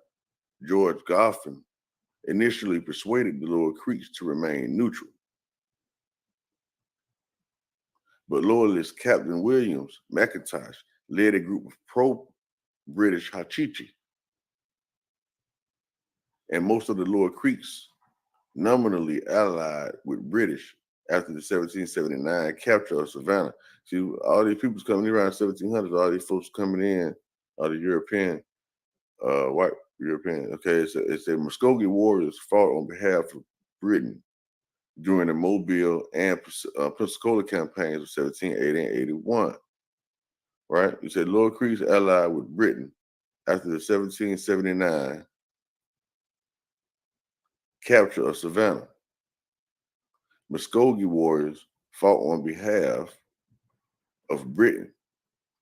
George Goffin, initially persuaded the Lower Creeks to remain neutral. But loyalist Captain Williams McIntosh led a group of pro-British Hachichi, and most of the Lower Creeks nominally allied with British after the 1779 capture of Savannah. See, all these people's coming around 1700s, all these folks coming in, all the European, white European. Okay, it's a Muskogee warriors fought on behalf of Britain during the Mobile and Pensacola campaigns of 1780 and 81. Right? You said Lower Creeks allied with Britain after the 1779 capture of Savannah. Muskogee warriors fought on behalf of Britain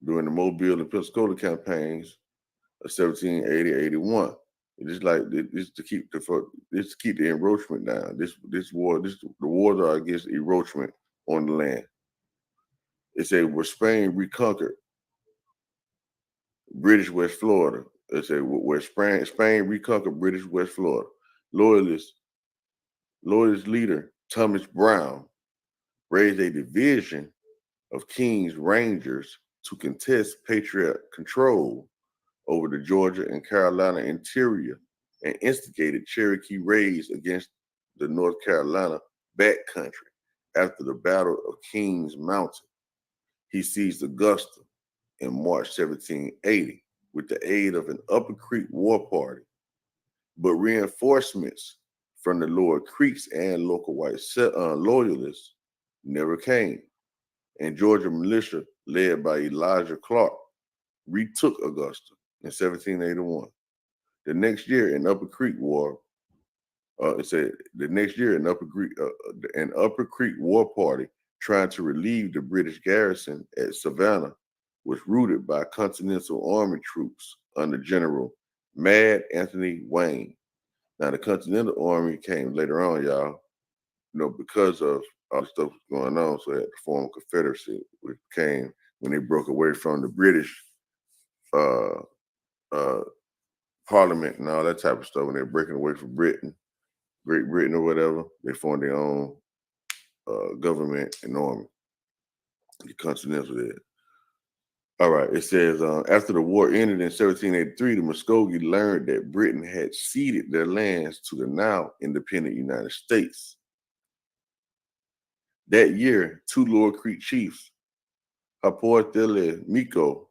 during the Mobile and Pensacola campaigns of 1780-81. It's like this to keep the encroachment down. The wars are against encroachment on the land. It said where Spain reconquered British West Florida. It said where Spain reconquered British West Florida. Loyalist leader Thomas Brown raised a division of King's Rangers to contest Patriot control over the Georgia and Carolina interior and instigated Cherokee raids against the North Carolina backcountry after the Battle of Kings Mountain. He seized Augusta in March 1780 with the aid of an Upper Creek war party, but reinforcements from the Lower Creeks and local white loyalists never came, and Georgia militia led by Elijah Clark retook Augusta in 1781. The next year in Upper Creek War, it said the next year in an Upper Creek war party trying to relieve the British garrison at Savannah was routed by Continental Army troops under General Mad Anthony Wayne. Now the Continental Army came later on, y'all, because of all the stuff was going on, so they had to form a Confederacy, which came when they broke away from the British Parliament and all that type of stuff. When they're breaking away from Great Britain or whatever, they formed their own government and army. The Continental did. All right, it says, after the war ended in 1783, the Muskogee learned that Britain had ceded their lands to the now independent United States. That year, two Lower Creek chiefs, Haportele Miko,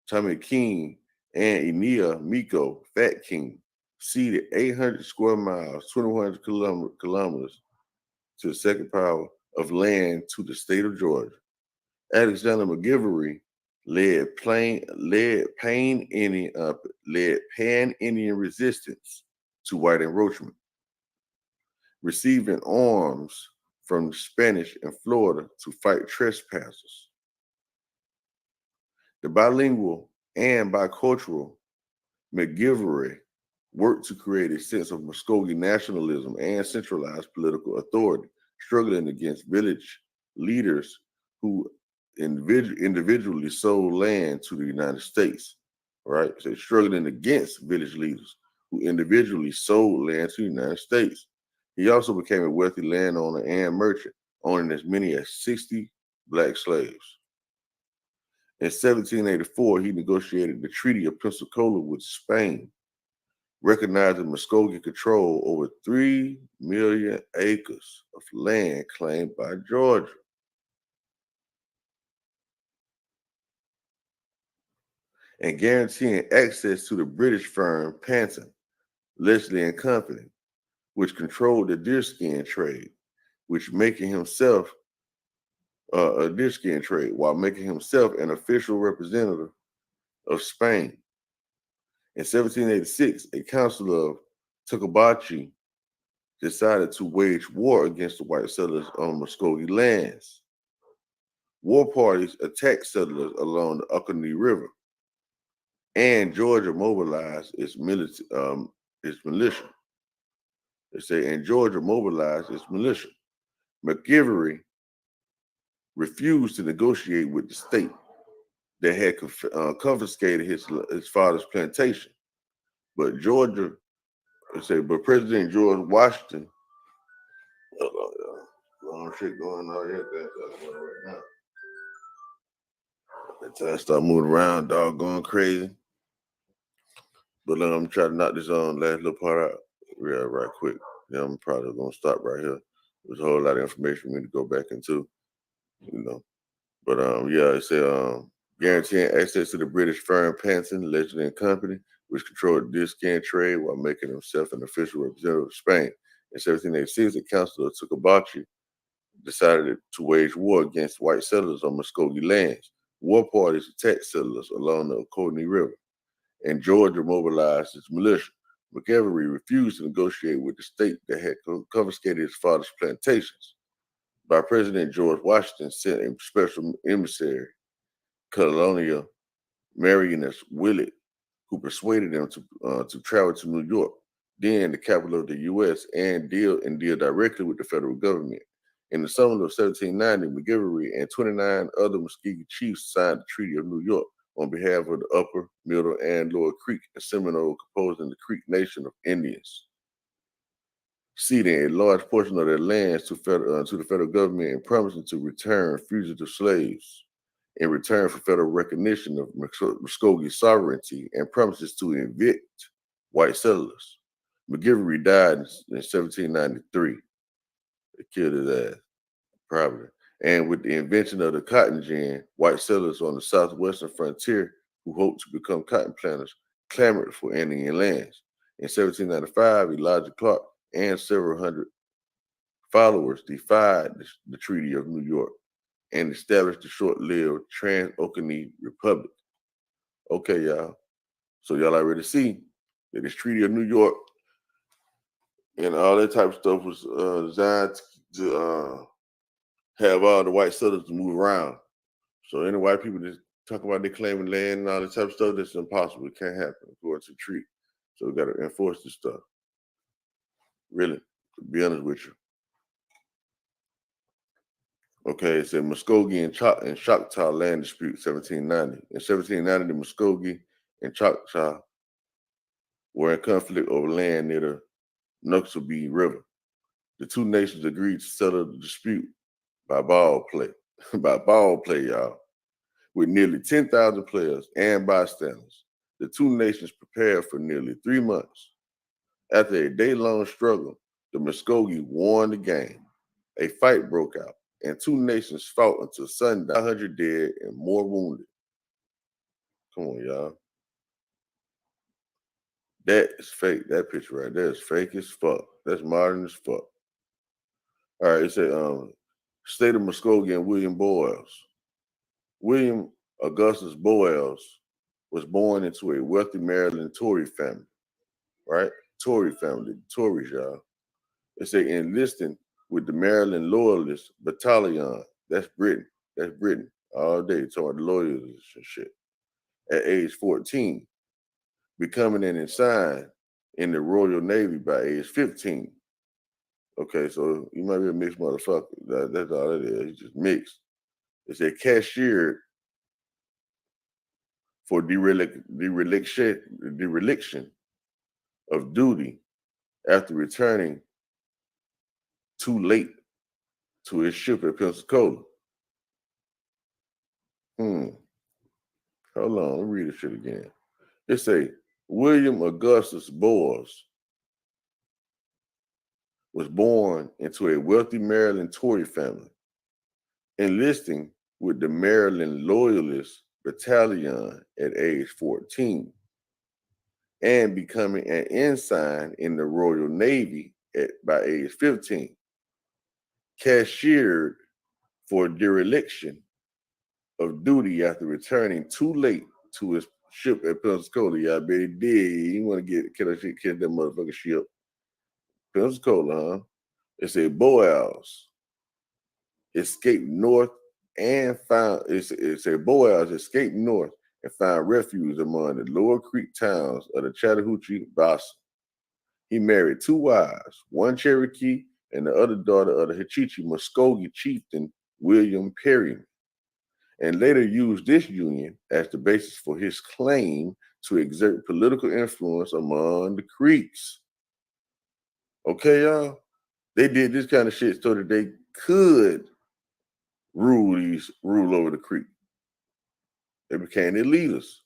Tommy King, and Enia Miko, Fat King, ceded 800 square miles, 2,100 kilometers to the second power of land to the state of Georgia. Alexander McGivery led pan-Indian resistance to white encroachment, receiving arms from the Spanish in Florida to fight trespassers. The bilingual and bicultural McGivery worked to create a sense of Muskogee nationalism and centralized political authority, struggling against village leaders who individually sold land to the United States, right? So struggling against village leaders who individually sold land to the United States. He also became a wealthy landowner and merchant, owning as many as 60 black slaves. In 1784, he negotiated the Treaty of Pensacola with Spain, recognizing Muskogee control over 3 million acres of land claimed by Georgia. and guaranteeing access to the British firm Panton, Leslie and Company, which controlled the deerskin trade, which making himself a deerskin trade, while making himself an official representative of Spain. In 1786, a council of Tocobachi decided to wage war against the white settlers on Muskogee lands. War parties attacked settlers along the Oconee River, and Georgia mobilized its militia. They say, and Georgia mobilized its militia. McGivery refused to negotiate with the state that had confiscated his father's plantation. But Georgia, they say, but President George Washington, long shit going on here, that's going right now. Until I start moving around, dog going crazy. But I'm trying to knock this last little part out right quick. Then I'm probably gonna stop right here. There's a whole lot of information for me to go back into, you know. But yeah, it said guaranteeing access to the British firm Panton, Legend and Company, which controlled the deerskin trade while making himself an official representative of Spain. In 1786, the Council of Tocobachi decided to wage war against white settlers on Muskogee lands. War parties attacked settlers along the Oconee River, and Georgia mobilized its militia. McGivery refused to negotiate with the state that had confiscated his father's plantations. By President George Washington sent a special emissary, Colonial Marioness Willett, who persuaded them to travel to New York, then the capital of the U.S., and deal directly with the federal government. In the summer of 1790, McGivery and 29 other Muskogee chiefs signed the Treaty of New York on behalf of the Upper, Middle, and Lower Creek and Seminole, composing the Creek Nation of Indians, ceding a large portion of their lands to the federal government and promising to return fugitive slaves in return for federal recognition of Muskogee sovereignty and promises to evict white settlers. McGivery died in 1793. They killed his ass, probably. And with the invention of the cotton gin, white settlers on the southwestern frontier who hoped to become cotton planters clamored for Indian lands. In 1795, Elijah Clark and several hundred followers defied the Treaty of New York and established the short-lived Trans-Oconee Republic. Okay, y'all. So y'all already see that this Treaty of New York and all that type of stuff was designed to have all the white settlers to move around. So any white people that talk about they claiming land and all that type of stuff, that's impossible. It can't happen according to the treaty. So we got to enforce this stuff. Really, to be honest with you. Okay, it said Muskogee and Choctaw land dispute, 1790. In 1790, the Muskogee and Choctaw were in conflict over land near the Noxubee River. The two nations agreed to settle the dispute by ball play. By ball play, y'all. With nearly 10,000 players and bystanders, the two nations prepared for nearly 3 months. After a day-long struggle, the Muskogee won the game. A fight broke out, and two nations fought until sundown. 500 dead and more wounded. Come on, y'all. That is fake. That picture right there is fake as fuck. That's modern as fuck. All right, it said State of Muskogee and William Boyles. William Augustus Boyles was born into a wealthy Maryland Tory family, right? Tory family, Tories, y'all. It say enlisting with the Maryland Loyalist Battalion. That's Britain. That's Britain. All day talking about the loyalists and shit. At age 14, becoming an ensign in the Royal Navy by age 15. Okay, so you might be a mixed motherfucker. That's all it is. It's just mixed. It's a cashier for dereliction of duty after returning too late to his ship at Pensacola. Hold on, let me read this shit again. It say William Augustus Boyles was born into a wealthy Maryland Tory family, enlisting with the Maryland Loyalist Battalion at age 14 and becoming an ensign in the Royal Navy by age 15. Cashiered for dereliction of duty after returning too late to his ship at Pensacola. Yeah, I bet he did. He want to catch that motherfucking ship. Pensacola, huh? It said Boaz escaped north and found it said Boaz escaped north and found refuge among the lower creek towns of the Chattahoochee Basin. He married 2 wives, one Cherokee and the other daughter of the Hitchiti Muskogee chieftain William Perryman, and later used this union as the basis for his claim to exert political influence among the Creeks. Okay, y'all? They did this kind of shit so that they could rule over the Creek. They became their leaders.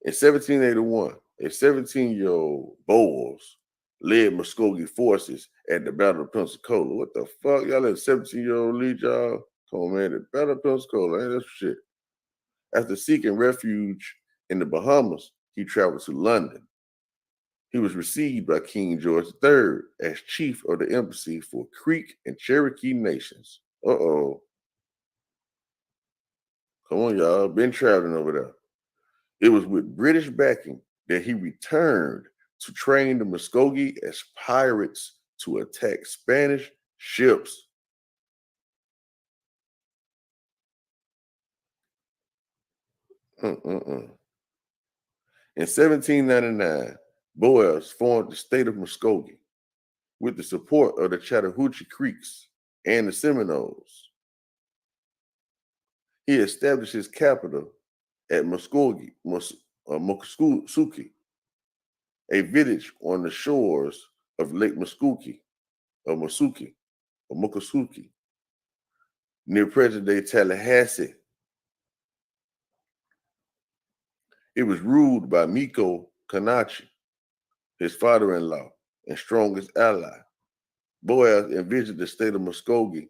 In 1781, a 17-year-old Boaz led Muskogee forces at the Battle of Pensacola. What the fuck? Y'all let a 17-year-old lead y'all? Come on, man. The Battle of Pensacola, ain't that shit? After seeking refuge in the Bahamas, he traveled to London. He was received by King George III as chief of the embassy for Creek and Cherokee nations. Uh-oh. Come on, y'all. Been traveling over there. It was with British backing that he returned to train the Muskogee as pirates to attack Spanish ships. In 1799, Boaz formed the state of Muskogee with the support of the Chattahoochee Creeks and the Seminoles. He established his capital at Muskogee, a village on the shores of Lake Muskogee, near present-day Tallahassee. It was ruled by Miko Kanachi, his father-in-law and strongest ally. Boaz envisioned the state of Muskogee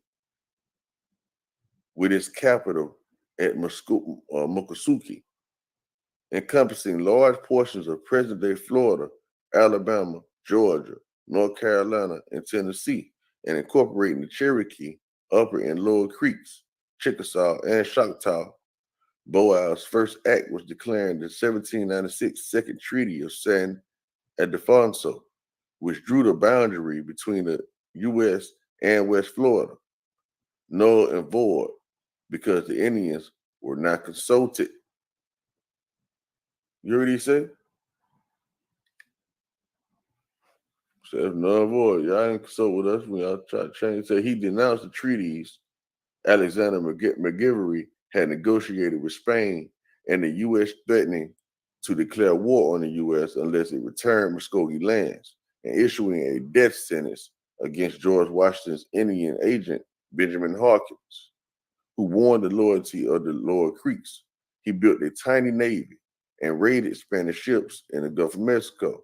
with its capital at Muskogee, encompassing large portions of present-day Florida, Alabama, Georgia, North Carolina, and Tennessee, and incorporating the Cherokee, Upper and Lower Creeks, Chickasaw, and Choctaw. Boaz's first act was declaring the 1796 Second Treaty of San Ildefonso, which drew the boundary between the U.S. and West Florida, null and void because the Indians were not consulted. You heard what he said? Said null and void. Y'all ain't consult with us when y'all try to change. So he denounced the treaties Alexander McGivery had negotiated with Spain and the U.S. threatening to declare war on the U.S. unless it returned Muskogee lands, and issuing a death sentence against George Washington's Indian agent, Benjamin Hawkins, who won the loyalty of the Lower Creeks. He built a tiny navy and raided Spanish ships in the Gulf of Mexico,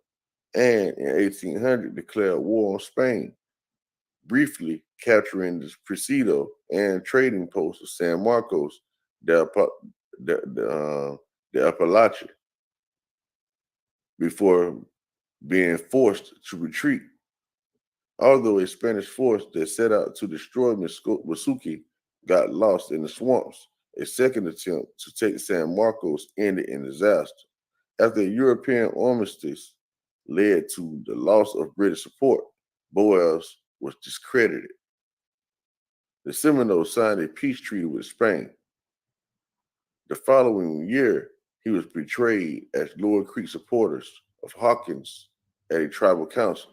and in 1800 declared war on Spain, briefly capturing the Presidio and trading post of San Marcos de Apalache before being forced to retreat. Although a Spanish force that set out to destroy Muskogee got lost in the swamps, a second attempt to take San Marcos ended in disaster. After a European armistice led to the loss of British support, Boaz was discredited. The Seminoles signed a peace treaty with Spain. The following year, he was betrayed as Lower Creek supporters of Hawkins at a tribal council.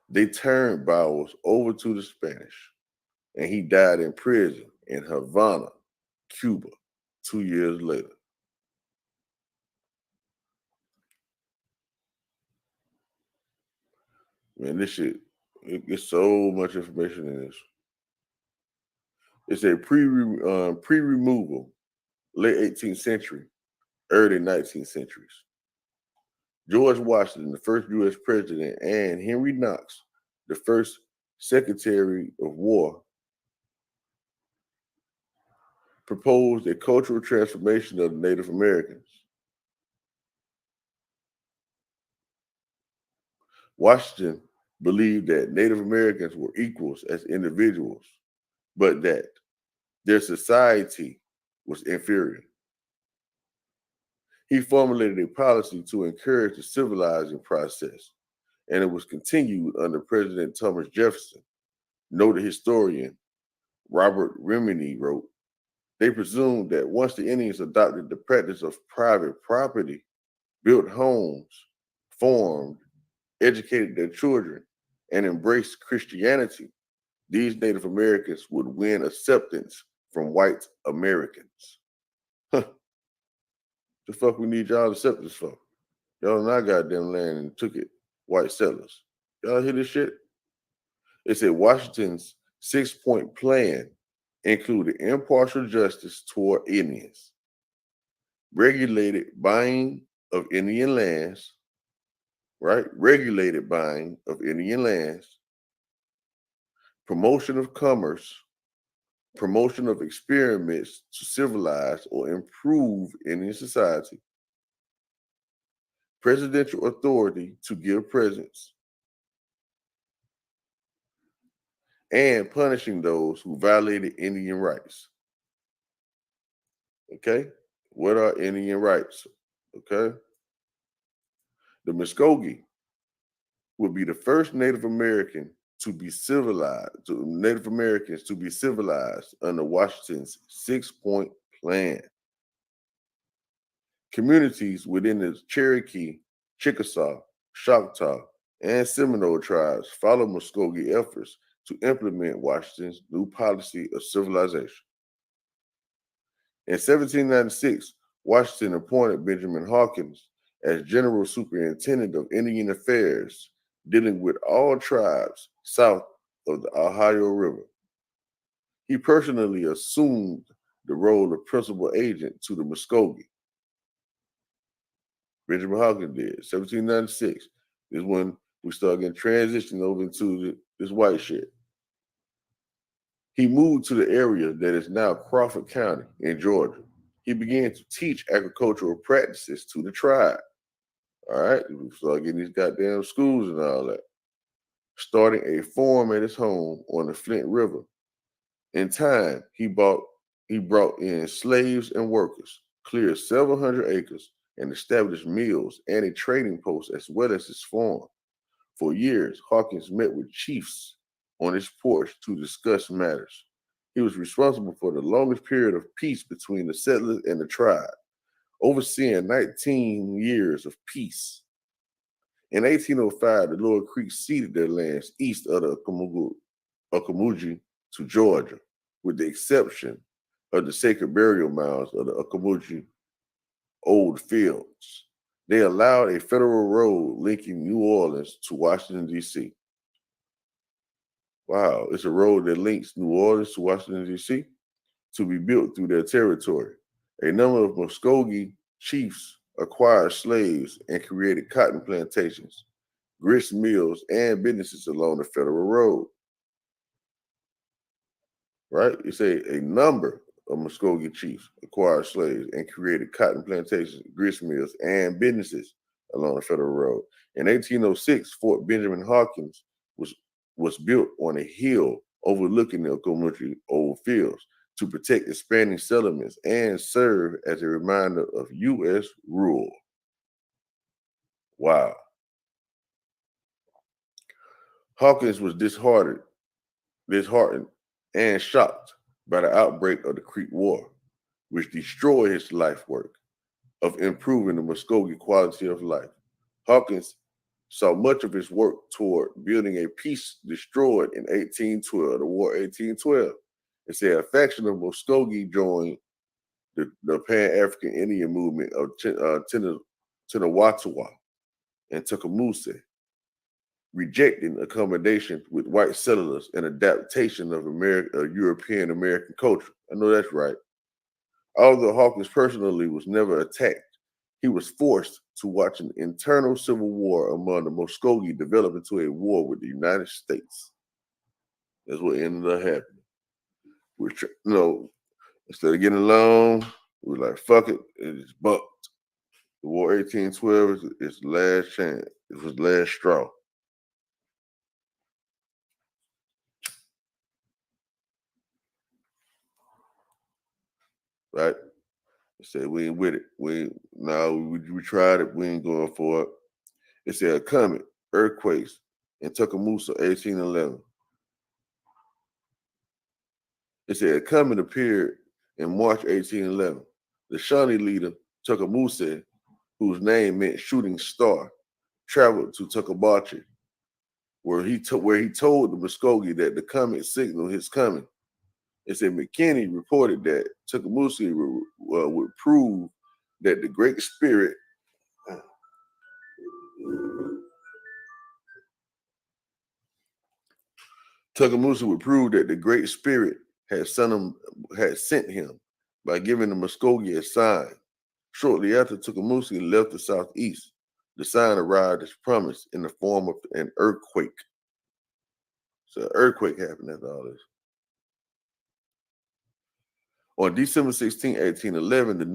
They turned Bowles over to the Spanish, and he died in prison in Havana, Cuba, 2 years later. Man, this shit, it's so much information in this. It's a pre-removal, late 18th century, early 19th centuries. George Washington, the first U.S. president, and Henry Knox, the first Secretary of War, proposed a cultural transformation of the Native Americans. Washington believed that Native Americans were equals as individuals, but that their society was inferior. He formulated a policy to encourage the civilizing process, and it was continued under President Thomas Jefferson. Noted historian Robert Remini wrote, they presumed that once the Indians adopted the practice of private property, built homes, farmed, educated their children, and embraced Christianity, these Native Americans would win acceptance from white Americans. The fuck we need y'all acceptance for? Y'all in our goddamn land and took it, white settlers. Y'all hear this shit? It said Washington's 6-point plan included impartial justice toward Indians, regulated buying of Indian lands, right? Regulated buying of Indian lands, promotion of commerce, promotion of experiments to civilize or improve Indian society, presidential authority to give presents, and punishing those who violated Indian rights. Okay? What are Indian rights? Okay? The Muskogee would be the first Native American to be civilized, Native Americans to be civilized under Washington's 6-point plan. Communities within the Cherokee, Chickasaw, Choctaw, and Seminole tribes followed Muskogee efforts to implement Washington's new policy of civilization. In 1796, Washington appointed Benjamin Hawkins as General Superintendent of Indian Affairs, dealing with all tribes south of the Ohio River. He personally assumed the role of principal agent to the Muskogee. Benjamin Hawkins did, 1796 is when we start getting transitioned over into this white shit. He moved to the area that is now Crawford County in Georgia. He began to teach agricultural practices to the tribe. All right, we start getting these goddamn schools and all that. Starting a farm at his home on the Flint River. In time, he brought in slaves and workers, cleared several hundred acres, and established mills and a trading post as well as his farm. For years, Hawkins met with chiefs on his porch to discuss matters. He was responsible for the longest period of peace between the settlers and the tribe, overseeing 19 years of peace. In 1805, the Lower Creeks ceded their lands east of the Ocmulgee to Georgia, with the exception of the sacred burial mounds of the Ocmulgee Old Fields. They allowed a federal road linking New Orleans to Washington, D.C. Wow, it's a road that links New Orleans to Washington, D.C. to be built through their territory. A number of Muskogee chiefs acquired slaves and created cotton plantations, grist mills, and businesses along the federal road. Right? It's a number of Muskogee chiefs acquired slaves and created cotton plantations, grist mills, and businesses along the federal road. In 1806, Fort Benjamin Hawkins was built on a hill overlooking the Ocmulgee Old Fields to protect expanding settlements and serve as a reminder of U.S. rule. Wow. Hawkins was disheartened and shocked by the outbreak of the Creek War, which destroyed his life work of improving the Muskogee quality of life. Hawkins saw much of his work toward building a peace destroyed in 1812, the War 1812. It said a faction of Muskogee joined the Pan-African Indian movement of Tinawatowa and Tecumseh, rejecting accommodation with white settlers and adaptation of European American culture. I know that's right. Although Hawkins personally was never attacked, he was forced to watch an internal civil war among the Muskogee develop into a war with the United States. That's what ended up happening. Instead of getting along, we were like, fuck it, it's bucked. The War 1812 is the last chance. It was the last straw. Right? It said we ain't with it. We tried it. We ain't going for it. It said a comet, earthquakes in Coosa, 1811. It said a comet appeared in March 1811. The Shawnee leader, Tecumseh, whose name meant shooting star, traveled to Tecumseh, where he told the Muskogee that the comet signaled his coming. It said McKinney reported that Tecumseh would prove that the Great Spirit had sent him by giving the Muskogee a sign. Shortly after Tecumseh left the southeast, the sign arrived as promised in the form of an earthquake. So an earthquake happened after all this. On December 16, 1811, the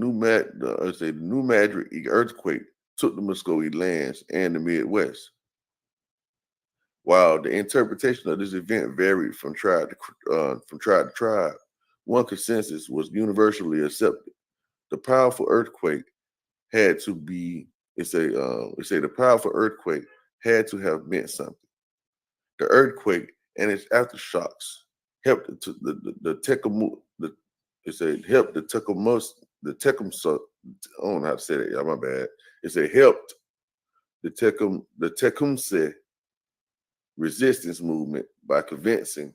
New Madrid earthquake took the Muskogee lands and the Midwest. While the interpretation of this event varied from tribe to tribe, one consensus was universally accepted. The powerful earthquake had to be. The powerful earthquake had to have meant something. The earthquake and its aftershocks helped the Tecumseh. I don't know how to say that, y'all. My bad. It said helped the Tecumseh resistance movement by convincing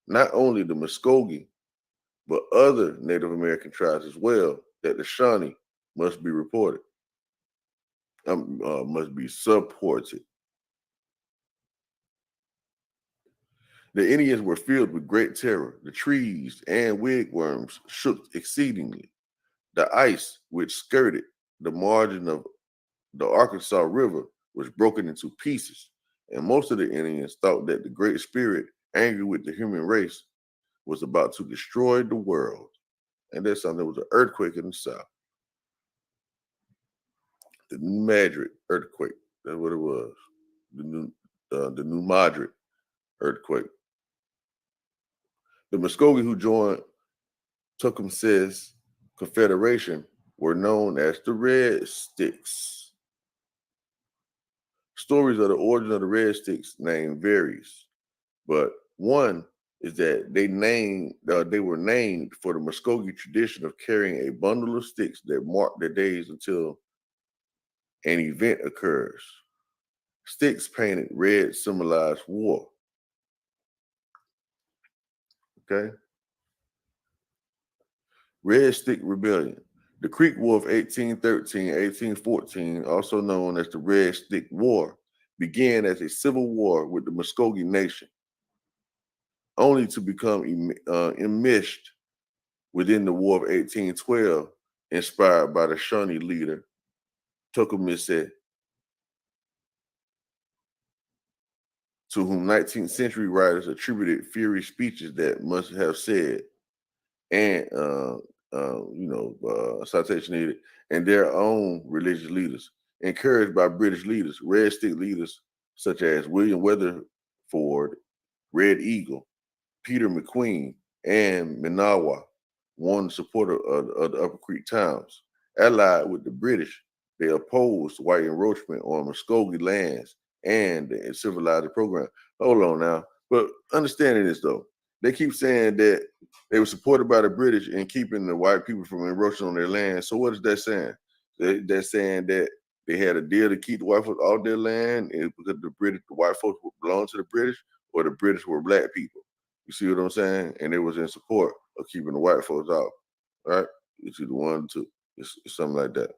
not only the Muskogee but other Native American tribes as well that the Shawnee must be must be supported. The Indians were filled with great terror. The trees and wigwams shook exceedingly. The ice, which skirted the margin of the Arkansas River, was broken into pieces, and most of the Indians thought that the Great Spirit, angry with the human race, was about to destroy the world. And there's something, there was an earthquake in the South. The New Madrid earthquake. That's what it was. The New Madrid earthquake. The Muskogee who joined Tecumseh's Confederation were known as the Red Sticks. Stories of the origin of the Red Sticks name varies, but one is that they were named for the Muskogee tradition of carrying a bundle of sticks that mark the days until an event occurs. Sticks painted red symbolize war. Okay? Red Stick Rebellion. The Creek War of 1813-1814, also known as the Red Stick War, began as a civil war with the Muskogee Nation, only to become enmeshed within the War of 1812, inspired by the Shawnee leader, Tecumseh, to whom 19th century writers attributed fiery speeches that must have said, and citation needed, and their own religious leaders, encouraged by British leaders, Red Stick leaders such as William Weatherford, Red Eagle, Peter McQueen, and Manawa won the support of the Upper Creek towns. Allied with the British, they opposed white encroachment on Muskogee lands and the civilized program. Hold on now. But understanding this though, they keep saying that they were supported by the British in keeping the white people from encroaching on their land. So what is that saying? They're saying that they had a deal to keep the white folks off their land because the white folks belonged to the British, or the British were black people. You see what I'm saying? And they was in support of keeping the white folks out. Right? It's either one or two. It's something like that.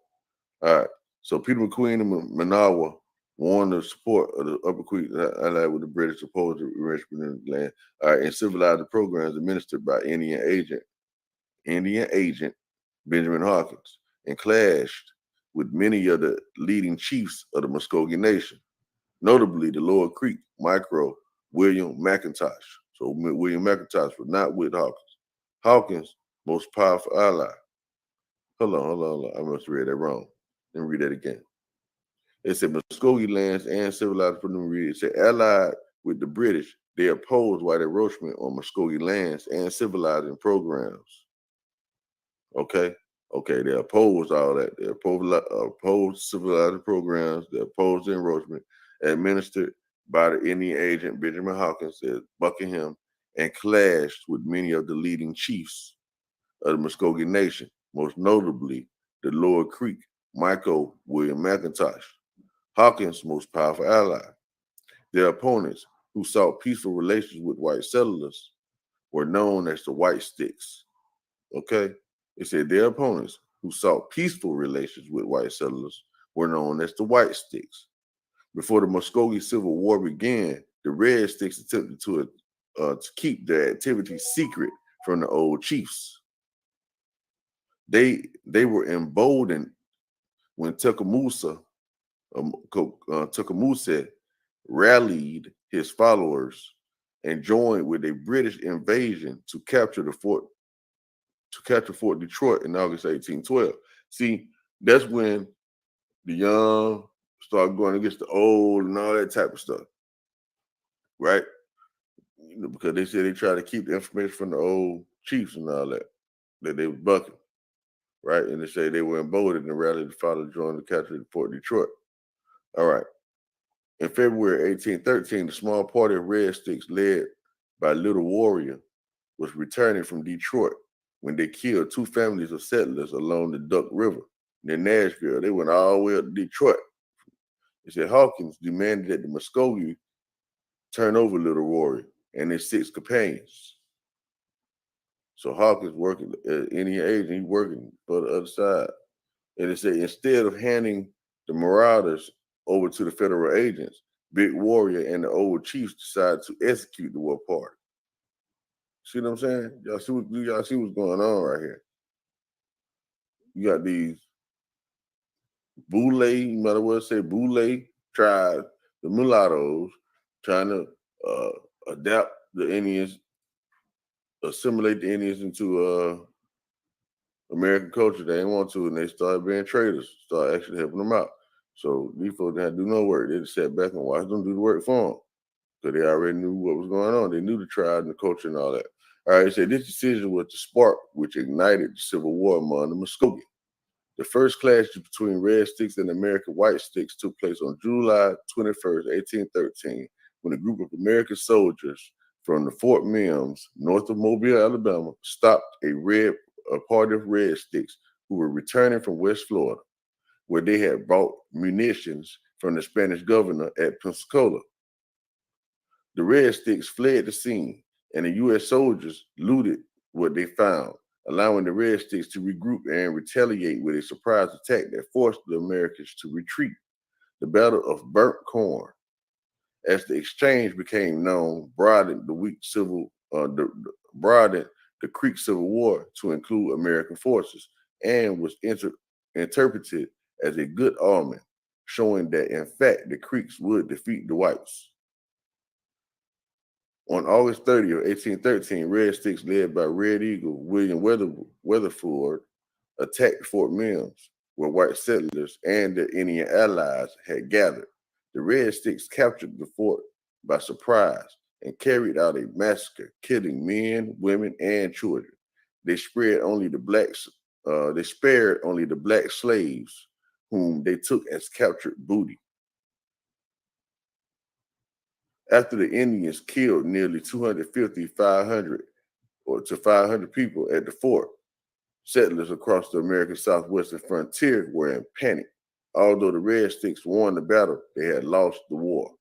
All right. So Peter McQueen and Manawa won the support of the Upper Creek allied with the British opposed to enrichment in the land. All right, and civilized the programs administered by Indian agent Benjamin Hawkins, and clashed with many of the leading chiefs of the Muskogee Nation, notably the Lower Creek Micro William McIntosh. So William McIntosh was not with Hawkins. Hawkins' most powerful ally. Hold on. I must have read that wrong. Let me read that again. It said Muskogee lands and civilized it said allied with the British, they opposed white encroachment on Muskogee lands and civilizing programs. Okay, they opposed all that. They opposed civilizing programs. They opposed the encroachment administered by the Indian agent Benjamin Hawkins at Buckingham and clashed with many of the leading chiefs of the Muskogee Nation, most notably the Lower Creek, Michael William McIntosh, Hawkins' most powerful ally. Their opponents, who sought peaceful relations with white settlers, were known as the White Sticks. Okay? It said their opponents, who sought peaceful relations with white settlers, were known as the White Sticks. Before the Muskogee Civil War began, the Red Sticks attempted to keep their activities secret from the old chiefs. They were emboldened when Tecumseh rallied his followers and joined with a British invasion to capture Fort Detroit in August 1812. See, that's when the young started going against the old and all that type of stuff, right? Because they said they tried to keep the information from the old chiefs and all that they were bucking, right? And they say they were emboldened and rallied the followers joined the capture of Fort Detroit. All right. In February 1813, the small party of Red Sticks led by Little Warrior was returning from Detroit when they killed two families of settlers along the Duck River near Nashville. They went all the way up to Detroit. They said Hawkins demanded that the Muskogee turn over Little Warrior and his 6 companions. So Hawkins working Indian agent, he working for the other side. And they said instead of handing the marauders over to the federal agents, Big Warrior and the old chiefs decided to execute the war party. See what I'm saying? Y'all see what's going on right here. You got these Boule, you might as well say Boule tribe, the mulattoes, trying to adapt the Indians, assimilate the Indians into American culture. They didn't want to, and they started being traders, started actually helping them out. So these folks didn't have to do no work. They just sat back and watched them do the work for them. Because they already knew what was going on. They knew the tribe and the culture and all that. All right, so this decision was the spark which ignited the Civil War among the Muskogee. The first clash between Red Sticks and American White Sticks took place on July 21st, 1813, when a group of American soldiers from the Fort Mims, north of Mobile, Alabama, stopped a party of Red Sticks who were returning from West Florida, where they had bought munitions from the Spanish governor at Pensacola. The Red Sticks fled the scene, and the U.S. soldiers looted what they found, allowing the Red Sticks to regroup and retaliate with a surprise attack that forced the Americans to retreat. The Battle of Burnt Corn, as the exchange became known, broadened the Creek Civil War to include American forces, and was interpreted as a good omen, showing that in fact the Creeks would defeat the whites. On August 30th, 1813, Red Sticks, led by Red Eagle William Weatherford, attacked Fort Mims, where white settlers and their Indian allies had gathered. The Red Sticks captured the fort by surprise and carried out a massacre, killing men, women, and children. They spared only the black slaves, whom they took as captured booty. After the Indians killed nearly 500 people at the fort, settlers across the American southwestern frontier were in panic. Although the Red Sticks won the battle, they had lost the war.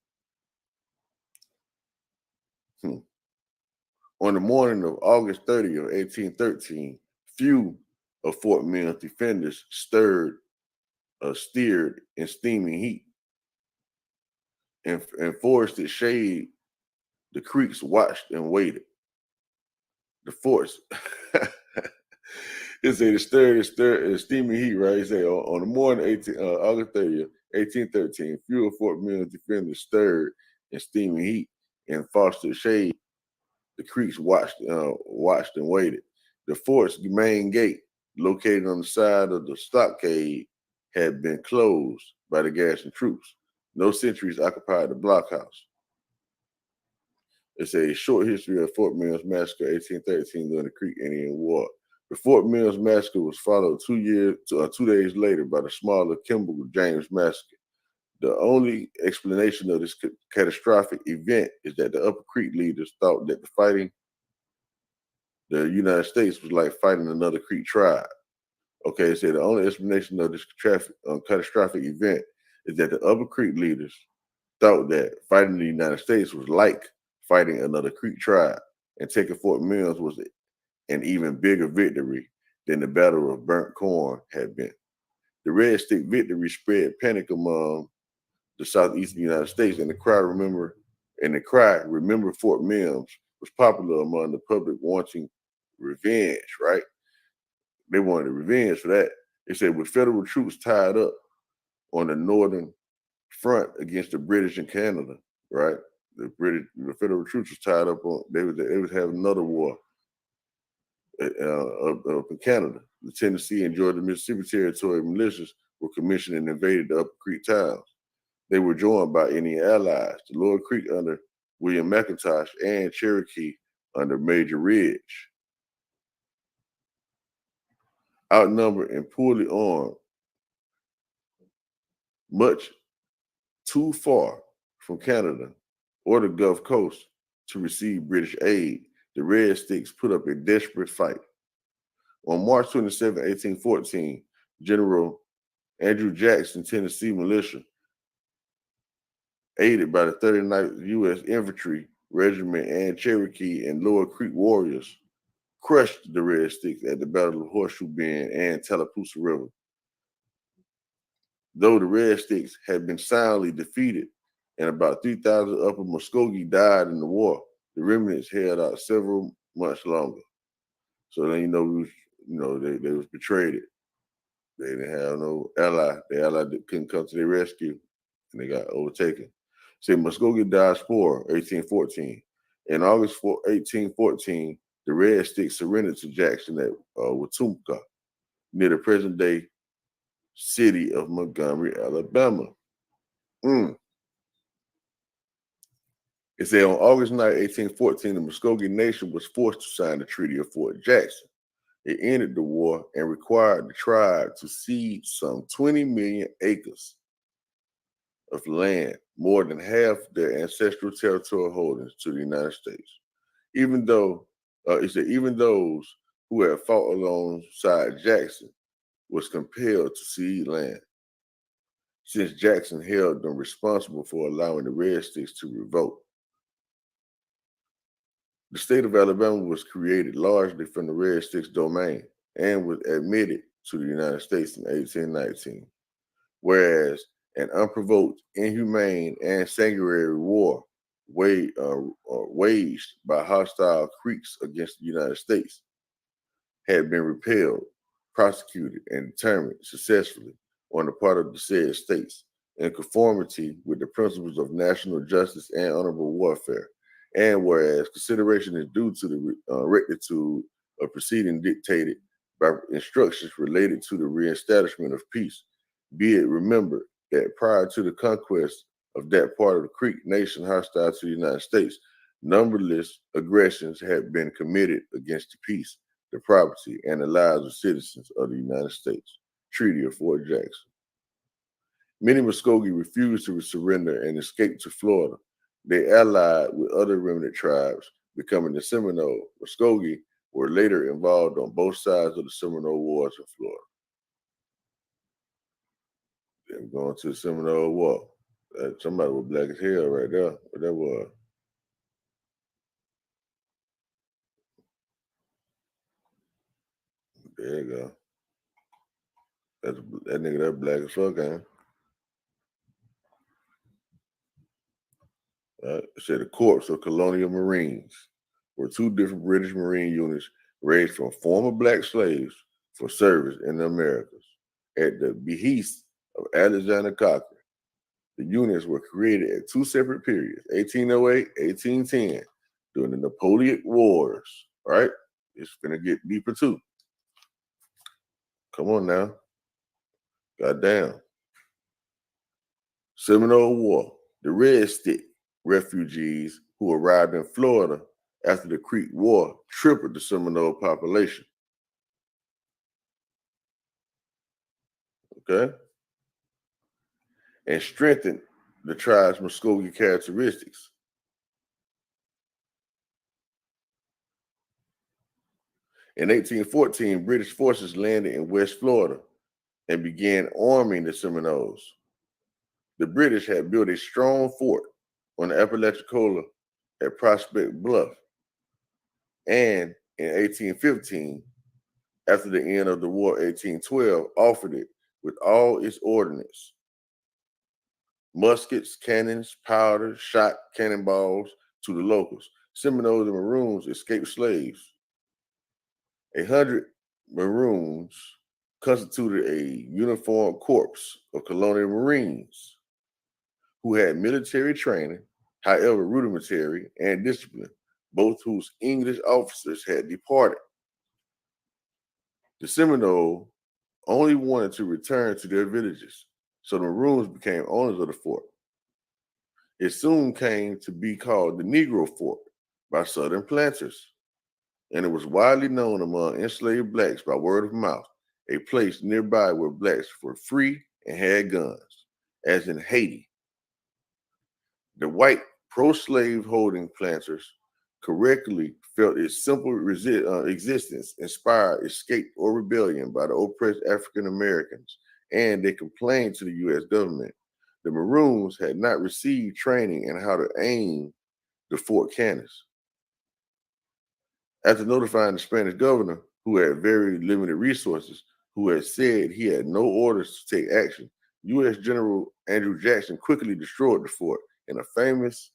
On the morning of August 30th, 1813, few of Fort Mims defenders steered in steaming heat. In forested shade, the Creeks watched and waited. The force, it said it stirred in steaming heat, right? It said on the morning August 30th, 1813, few of Fort Mims defenders stirred in steaming heat and fostered shade The Creeks watched and waited. The fort's main gate, located on the side of the stockade, had been closed by the garrison troops. No sentries occupied the blockhouse. It's a short history of Fort Mills Massacre, 1813, during the Creek Indian War. The Fort Mills Massacre was followed 2 days later by the smaller Kimball James Massacre. The only explanation of this catastrophic event is that the Upper Creek leaders thought that the United States was like fighting another Creek tribe. Okay, so the only explanation of this catastrophic event is that the Upper Creek leaders thought that fighting the United States was like fighting another Creek tribe, and taking Fort Mills was an even bigger victory than the Battle of Burnt Corn had been. The Red Stick victory spread panic among the southeastern United States, and the cry "Remember Fort Mills" was popular among the public wanting revenge, right? They wanted revenge for that. They said with federal troops tied up on the northern front against the British in Canada, right? The federal troops was tied up on. They was having another war up in Canada. The Tennessee and Georgia Mississippi Territory militias were commissioned and invaded the Upper Creek towns. They were joined by Indian allies, the Lower Creek under William McIntosh and Cherokee under Major Ridge. Outnumbered and poorly armed, much too far from Canada or the Gulf Coast to receive British aid, the Red Sticks put up a desperate fight. On March 27, 1814, General Andrew Jackson, Tennessee militia, aided by the 39th U.S. Infantry Regiment and Cherokee and Lower Creek warriors, crushed the Red Sticks at the Battle of Horseshoe Bend and Tallapoosa River. Though the Red Sticks had been soundly defeated and about 3,000 Upper Muskogee died in the war, the remnants held out several months longer. So then they was betrayed. They didn't have no ally. The ally couldn't come to their rescue, and they got overtaken. Say Muskogee Diaspora, 1814. In August 1814, the Red Sticks surrendered to Jackson at Wetumpka, near the present-day city of Montgomery, Alabama. It said on August 9, 1814, the Muskogee Nation was forced to sign the Treaty of Fort Jackson. It ended the war and required the tribe to cede some 20 million acres of land, more than half their ancestral territorial holdings, to the United States. Even though, even those who had fought alongside Jackson was compelled to cede land, since Jackson held them responsible for allowing the Red Sticks to revolt. The state of Alabama was created largely from the Red Sticks domain and was admitted to the United States in 1819, whereas an unprovoked, inhumane, and sanguinary war waged by hostile Creeks against the United States had been repelled, prosecuted, and determined successfully on the part of the said states in conformity with the principles of national justice and honorable warfare. And whereas consideration is due to the rectitude of proceeding dictated by instructions related to the reestablishment of peace, be it remembered that prior to the conquest of that part of the Creek nation hostile to the United States, numberless aggressions had been committed against the peace, the property, and the lives of citizens of the United States. Treaty of Fort Jackson. Many Muskogee refused to surrender and escaped to Florida. They allied with other remnant tribes, becoming the Seminole. Muskogee were later involved on both sides of the Seminole Wars in Florida. Them going to the Seminole War. Somebody was black as hell right there. What that was. There you go. That nigga that black as fuck, ain't it said the corps of colonial Marines were two different British Marine units raised from former black slaves for service in the Americas. At the behest of Alexander Cochrane, the units were created at two separate periods, 1808, 1810, during the Napoleonic Wars. Right? It's gonna get deeper too. Come on now. Goddamn. Seminole War. The Red Stick refugees who arrived in Florida after the Creek War tripled the Seminole population. Okay? And strengthened the tribe's Muskogee characteristics. In 1814, British forces landed in West Florida and began arming the Seminoles. The British had built a strong fort on the Apalachicola at Prospect Bluff. And in 1815, after the end of the war, 1812, offered it with all its ordnance. Muskets, cannons, powder, shot, cannonballs to the locals. Seminoles and Maroons escaped slaves. 100 Maroons constituted a uniformed corps of colonial Marines who had military training, however rudimentary and disciplined, both whose English officers had departed. The Seminole only wanted to return to their villages, so the Maroons became owners of the fort. It soon came to be called the Negro Fort by Southern planters, and it was widely known among enslaved blacks by word of mouth, a place nearby where blacks were free and had guns, as in Haiti. The white pro-slave holding planters correctly felt its simple existence inspired escape or rebellion by the oppressed African Americans, and they complained to the U.S. government. The Maroons had not received training in how to aim the fort cannons. After notifying the Spanish governor, who had very limited resources, who had said he had no orders to take action, U.S. General Andrew Jackson quickly destroyed the fort in a famous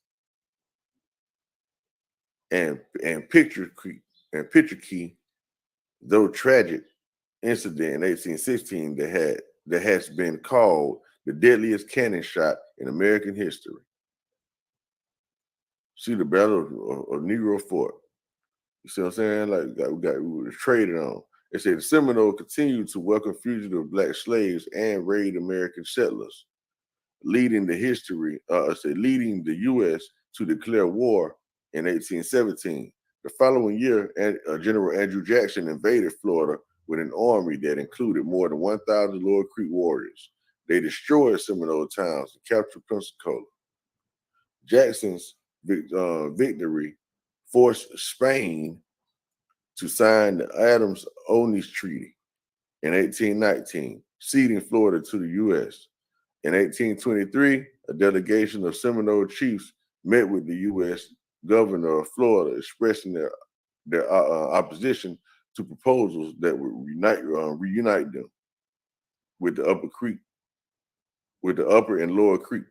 and picture key, though tragic, incident in 1816 that has been called the deadliest cannon shot in American history. See the Battle of Negro Fort. You see what I'm saying? Like we were traded on. They say the Seminole continued to welcome fugitive black slaves and raid American settlers, leading the U.S. to declare war in 1817. The following year, General Andrew Jackson invaded Florida with an army that included more than 1,000 Lower Creek warriors. They destroyed Seminole towns and captured Pensacola. Jackson's victory forced Spain to sign the Adams-Onis Treaty in 1819, ceding Florida to the U.S. In 1823, a delegation of Seminole chiefs met with the U.S. governor of Florida, expressing their opposition to proposals that would reunite them with the Upper and Lower Creek.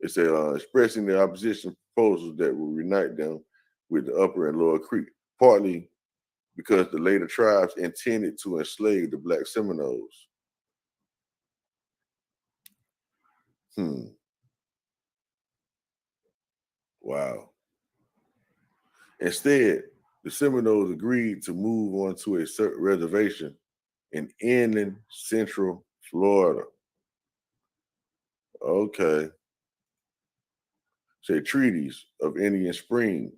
It said expressing their opposition to proposals that would reunite them with the Upper and Lower Creek, partly because the later tribes intended to enslave the black Seminoles. Wow. Instead, the Seminoles agreed to move onto a certain reservation in inland central Florida. Okay. Say treaties of Indian Springs.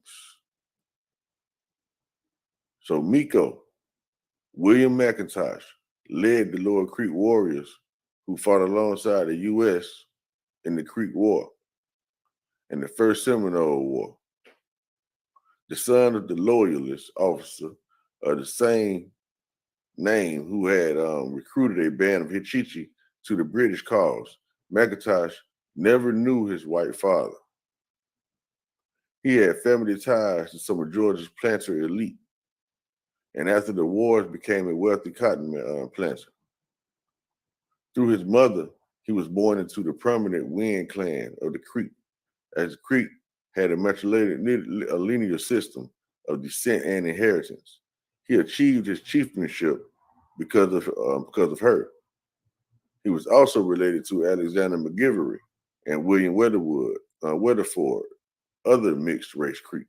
So William McIntosh, led the Lower Creek warriors who fought alongside the U.S. in the Creek War and the First Seminole War. The son of the Loyalist officer of the same name who had recruited a band of Hitchiti to the British cause, McIntosh never knew his white father. He had family ties to some of Georgia's planter elite, and after the wars became a wealthy cotton planter. Through his mother, he was born into the prominent Wynn clan of the Creek, as the Creek had a linear system of descent and inheritance. He achieved his chieftainship because of her. He was also related to Alexander McGivery and William Weatherford, other mixed race creek.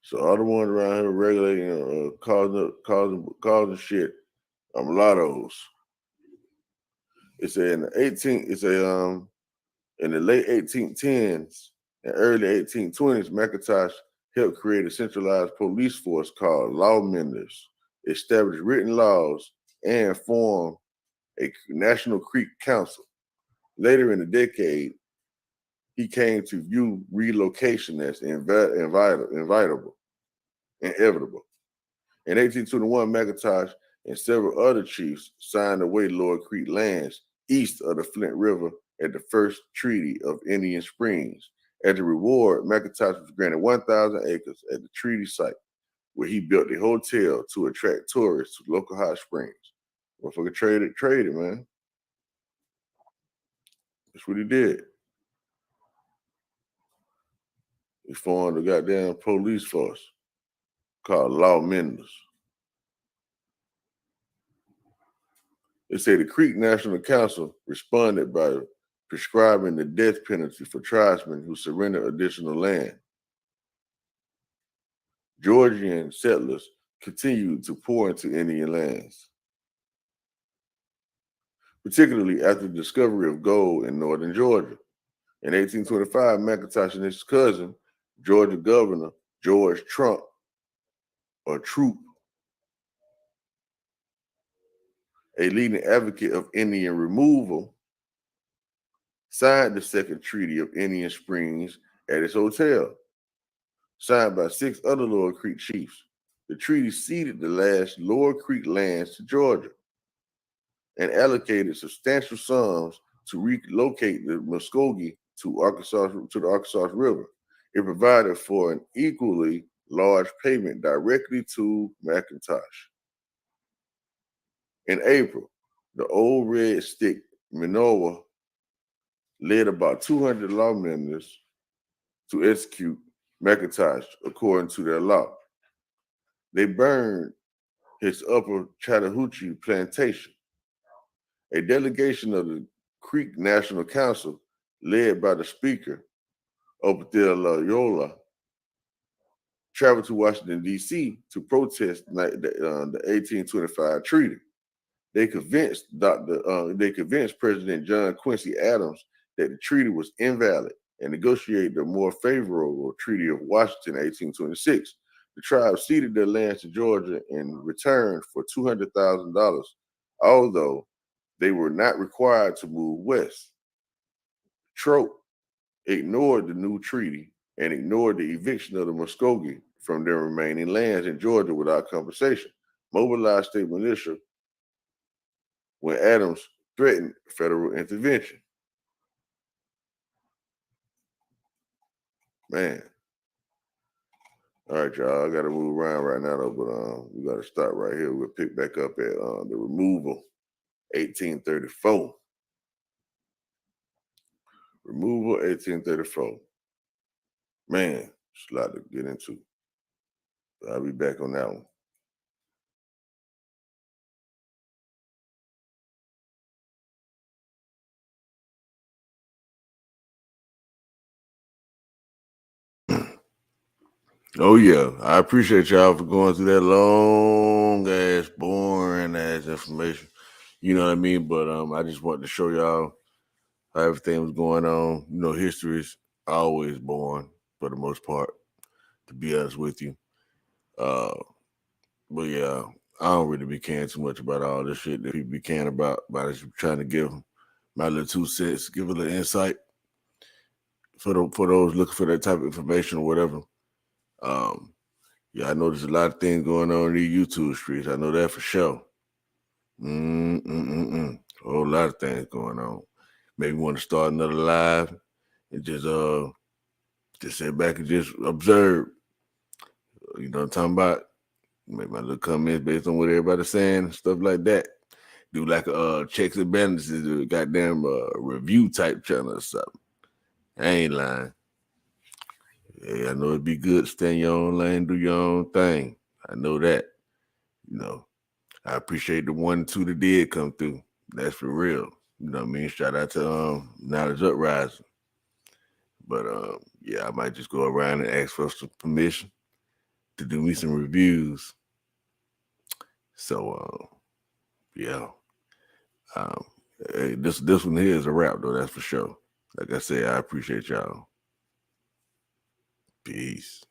So all the ones around here regulating, causing shit, mulattoes. It's in the in the late 1810s and early 1820s, McIntosh helped create a centralized police force called lawmenders, established written laws, and formed a National Creek Council. Later in the decade, he came to view relocation as inevitable. In 1821, McIntosh and several other chiefs signed away Lower Creek lands east of the Flint River at the First Treaty of Indian Springs. As a reward, McIntosh was granted 1,000 acres at the treaty site, where he built a hotel to attract tourists to local hot springs. Motherfucker traded, man. That's what he did. He formed a goddamn police force called lawmenders. They say the Creek National Council responded by prescribing the death penalty for tribesmen who surrendered additional land. Georgian settlers continued to pour into Indian lands, particularly after the discovery of gold in northern Georgia. In 1825, McIntosh and his cousin, Georgia Governor George Troop, a leading advocate of Indian removal, signed the Second Treaty of Indian Springs at his hotel, signed by 6 other Lower Creek chiefs. The treaty ceded the last Lower Creek lands to Georgia and allocated substantial sums to relocate the Muskogee to the Arkansas River. It provided for an equally large payment directly to McIntosh. In April, the Old Red Stick Minowa led about 200 lawmenders to execute McIntosh according to their law. They burned his Upper Chattahoochee plantation. A delegation of the Creek National Council, led by the Speaker, Obadiah Loyola, traveled to Washington, D.C. to protest the 1825 treaty. They convinced President John Quincy Adams that the treaty was invalid and negotiated a more favorable Treaty of Washington, 1826. The tribe ceded their lands to Georgia in return for $200,000, although they were not required to move west. Troop ignored the new treaty and ignored the eviction of the Muskogee from their remaining lands in Georgia without compensation, mobilized state militia when Adams threatened federal intervention. Man. All right, y'all. I got to move around right now, though, but we got to stop right here. We'll pick back up at the removal, 1834. Removal, 1834. Man, it's a lot to get into. But I'll be back on that one. Oh yeah, I appreciate y'all for going through that long ass, boring ass information. You know what I mean? But I just wanted to show y'all how everything was going on. You know, history is always boring for the most part, to be honest with you. But yeah, I don't really be caring too much about all this shit that people be caring about. But I just trying to give my little 2 cents, give a little insight for those looking for that type of information or whatever. Yeah, I know there's a lot of things going on in these YouTube streets. I know that for sure. A whole lot of things going on. Maybe want to start another live and just sit back and just observe. You know what I'm talking about? Make my little comments based on what everybody's saying and stuff like that. Do like a checks and balances, a goddamn review type channel or something. I ain't lying. Yeah, I know it'd be good to stay in your own lane, do your own thing. I know that. You know, I appreciate the 1 and 2 that did come through. That's for real. You know what I mean? Shout out to Knowledge Uprising. But yeah, I might just go around and ask for some permission to do me some reviews. So yeah. Hey, this one here is a wrap though, that's for sure. Like I said, I appreciate y'all. Peace.